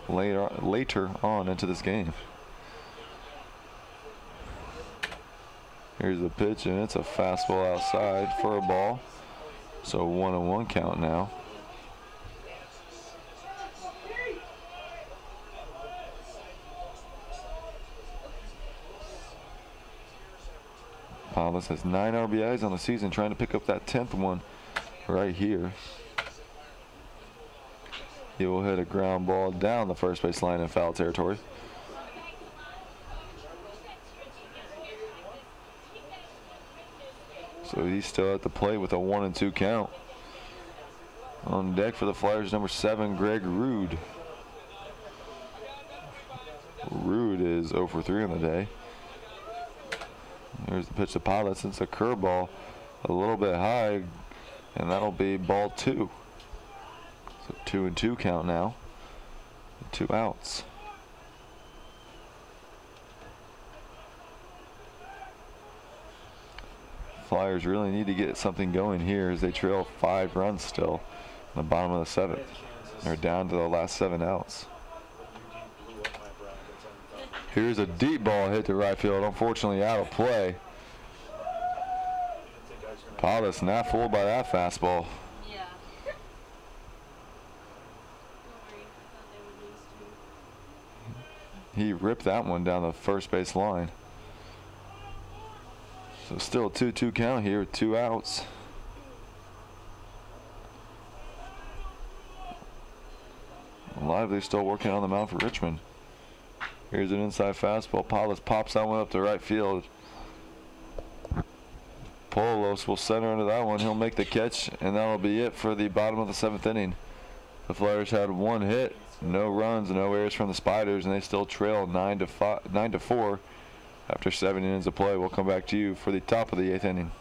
later on into this game. Here's the pitch, and it's a fastball outside for a ball. So 1-1 count now. Paulus has 9 RBIs on the season, trying to pick up that 10th one right here. He will hit a ground ball down the first base line in foul territory. So he's still at the plate with a 1-2 count. On deck for the Flyers, number 7, Greg Rude. Rude is 0 for 3 on the day. Here's the pitch to Pilots. It's a curveball a little bit high, and that'll be ball 2. So 2-2 count now. 2 outs. Flyers really need to get something going here as they trail 5 runs still in the bottom of the 7th. They're down to the last 7 outs. Here's a deep ball hit to right field, unfortunately out of play. Paulus not fooled by that fastball. Yeah. He ripped that one down the first base line. So still a 2-2 count here with 2 outs. Lively still working on the mound for Richmond. Here's an inside fastball. Paulus pops that one up to right field. Polos will center into that one. He'll make the catch, and that'll be it for the bottom of the 7th inning. The Flyers had 1 hit, no runs, no errors from the Spiders, and they still trail 9-4 after 7 innings of play. We'll come back to you for the top of the 8th inning.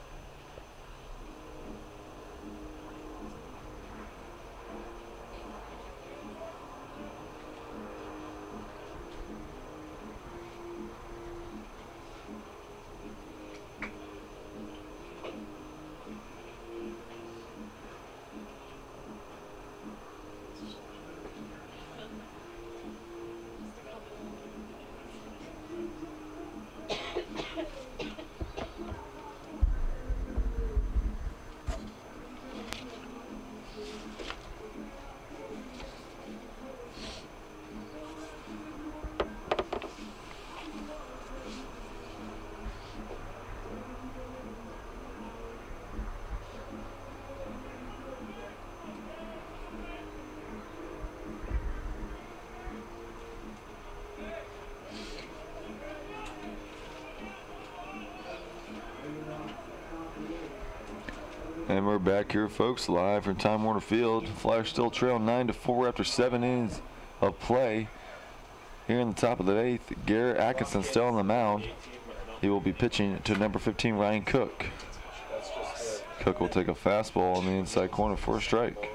And we're back here, folks, live from Time Warner Field. Flyers still trail 9-4 after 7 innings of play. Here in the top of the 8th, Garrett Atkinson still on the mound. He will be pitching to number 15, Ryan Cook. Cook will take a fastball on the inside corner for a strike.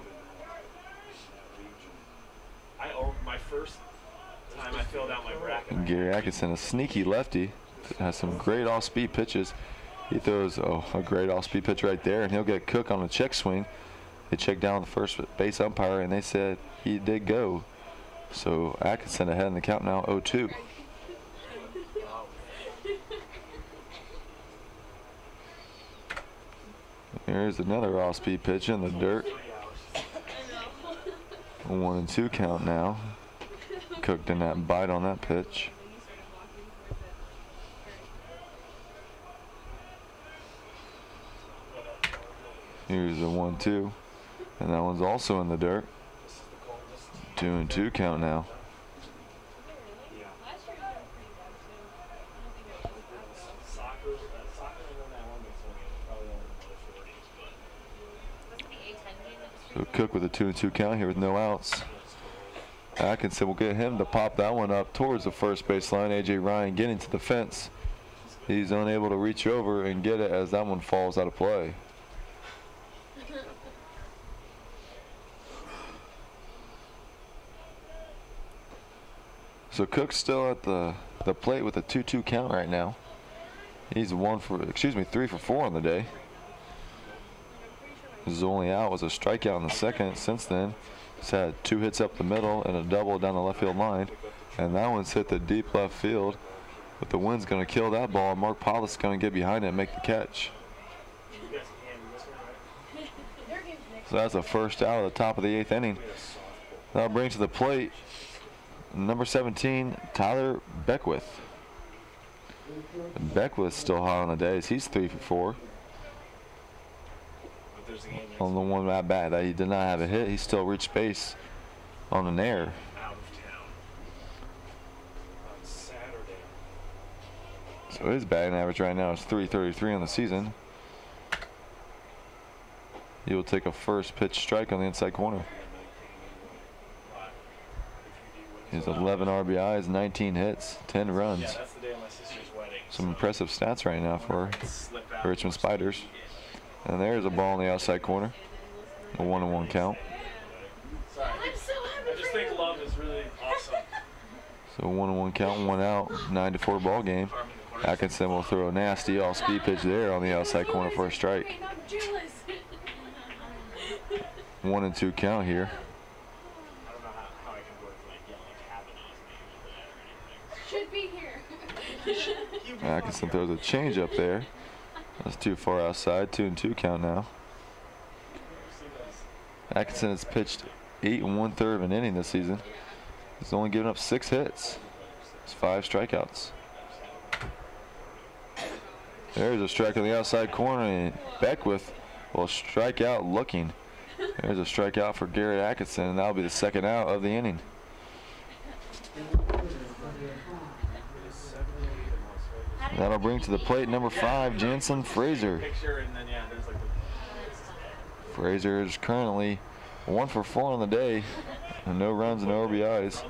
My first time I filled out my bracket. And Gary Atkinson, a sneaky lefty, has some great off-speed pitches. He throws a great off-speed pitch right there, and he'll get Cook on a check swing. They checked down the first base umpire, and they said he did go. So Atkinson ahead in the count now, 0-2. Here's another off-speed pitch in the dirt. 1-2 count now. Cook did not bite on that pitch. Here's a 1-2, and that one's also in the dirt. 2-2 count now. So Cook with a 2-2 count here with no outs. Atkinson will get him to pop that one up towards the first baseline. A.J. Ryan getting to the fence. He's unable to reach over and get it as that one falls out of play. So Cook's still at the plate with a 2-2 count right now. He's 3 for 4 on the day. His only out was a strikeout in the second. Since then, he's had 2 hits up the middle and a double down the left field line. And that one's hit the deep left field. But the wind's going to kill that ball. Mark Pollis is going to get behind it and make the catch. So that's the first out of the top of the 8th inning. That'll bring to the plate number 17, Tyler Beckwith. Beckwith's still hot on the days. He's 3 for 4. On the one at bat that he did not have a hit, he still reached base on an error. So his batting average right now is .333 on the season. He will take a first pitch strike on the inside corner. He's 11 RBIs, 19 hits, 10 runs. Some impressive stats right now for the Richmond Spiders. And there's a ball in the outside corner. A 1-1 count. Sorry. I just think love is really awesome. So 1-1 count, 1 out, 9-4 ball game. Atkinson will throw a nasty off-speed pitch there on the outside corner for a strike. 1-2 count here. I don't know how I can work like yelling Kavanaugh's name Should be here. Atkinson throws a change up there. That's too far outside. 2-2 count now. Atkinson has pitched 8 1/3 of an inning this season. He's only given up 6 hits. It's 5 strikeouts. There's a strike on the outside corner, and Beckwith will strike out looking. There's a strikeout for Garrett Atkinson, and that'll be the second out of the inning. That'll bring to the plate number 5, Jansen Frazier. Frazier is currently 1 for 4 on the day, and no runs, no RBIs.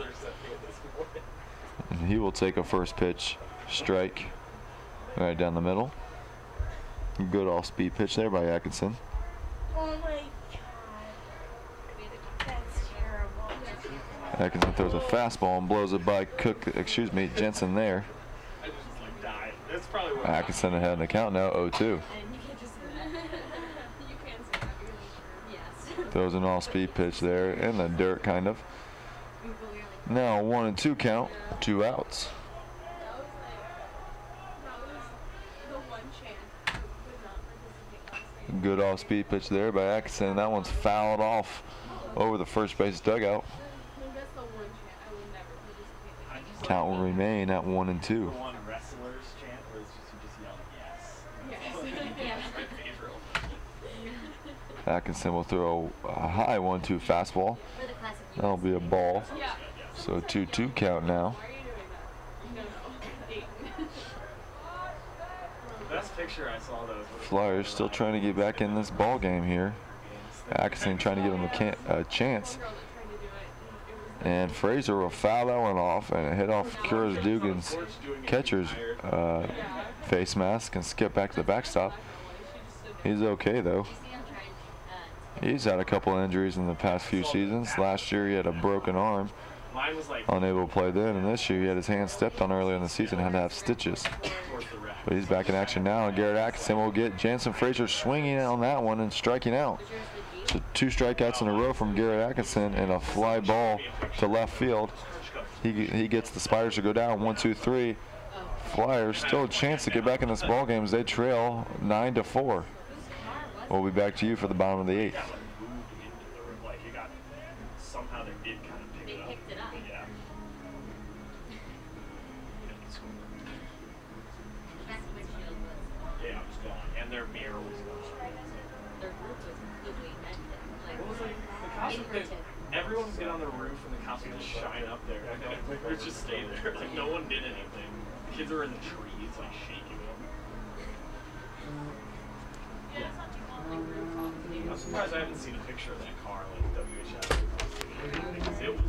And he will take a first pitch strike right down the middle. Good off-speed pitch there by Atkinson. Oh my God. That's terrible. Atkinson throws a fastball and blows it by Jensen there. I just like died. That's probably what Atkinson ahead in the count now, 0-2. Throws an off-speed pitch there in the dirt, kind of. Now 1-2 count, 2 outs. Good off-speed pitch there by Atkinson. That one's fouled off over the first base dugout. Count will remain at 1-2. one wrestlers chant where it's just you just yell yes. Atkinson will throw a high 1-2 fastball. That'll be a ball. So 2-2 count now. The best picture I saw though. Flyers still trying to get back in this ball game here. Atkinson trying to give him a chance. And Frazier will foul that one off, and it hit off Kuras Dugan's catcher's face mask and skip back to the backstop. He's okay though. He's had a couple injuries in the past few seasons. Last year he had a broken arm, unable to play then, and this year he had his hand stepped on earlier in the season, had to have stitches. But he's back in action now, and Garrett Atkinson will get Jansen Frazier swinging on that one and striking out. So 2 strikeouts in a row from Garrett Atkinson and a fly ball to left field. He gets the Spiders to go down 1-2-3. Flyers still a chance to get back in this ball game as they trail 9-4. We'll be back to you for the bottom of the 8th. Somehow they did kind of pick it up. Yeah. Yeah, it was gone. And their mirror was gone. What was like the cops? Everyone would get on the roof and the cops would just shine up there. And they would just stay there. Like no one did anything. The kids are in the trees, like shaking them. I'm surprised I haven't seen a picture of that car like WHS because it was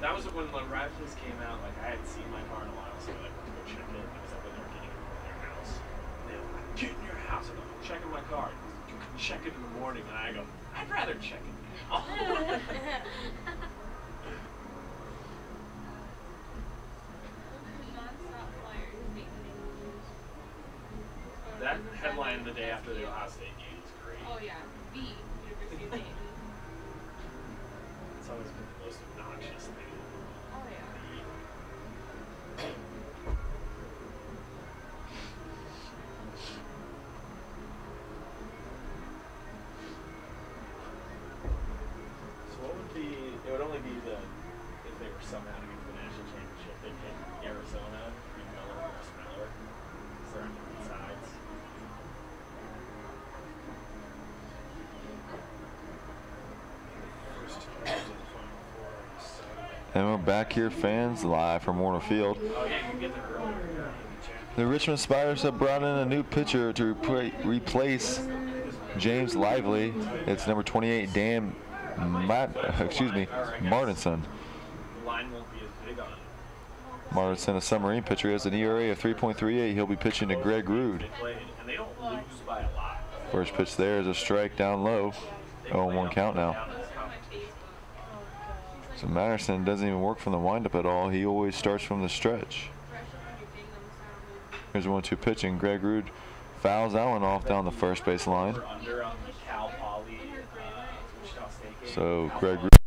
That was when the Raptors came out. Like, I hadn't seen my car in a while, so I like went to go check it. Because I was they were getting it from their house. And they were like, "Get in your house." I'm like, "I'm checking my car." You can check it in the morning, and I go, "I'd rather check it now." That headline the day after the Ohio State game is great. Oh yeah, the University of Dayton. It's always been the most obnoxious thing. Oh yeah. So what would be? It would only be if they were somehow to get to the national championship, they'd hit Arizona, Miller, West Miller, because they're on different sides. And we're back here, fans, live from Warner Field. Oh yeah, you can get there earlier. The Richmond Spiders have brought in a new pitcher to replace James Lively. It's number 28, Dan Martinson. The line won't be as big on it. Martinson, a submarine pitcher, has an ERA of 3.38. He'll be pitching to Greg Rude. They played, and they don't lose by a lot. First pitch there is a strike down low. 0-1 count now. So Matterson doesn't even work from the windup at all. He always starts from the stretch. Here's 1-2 pitching. Greg Rude fouls that one off down the first base line. So Greg Rude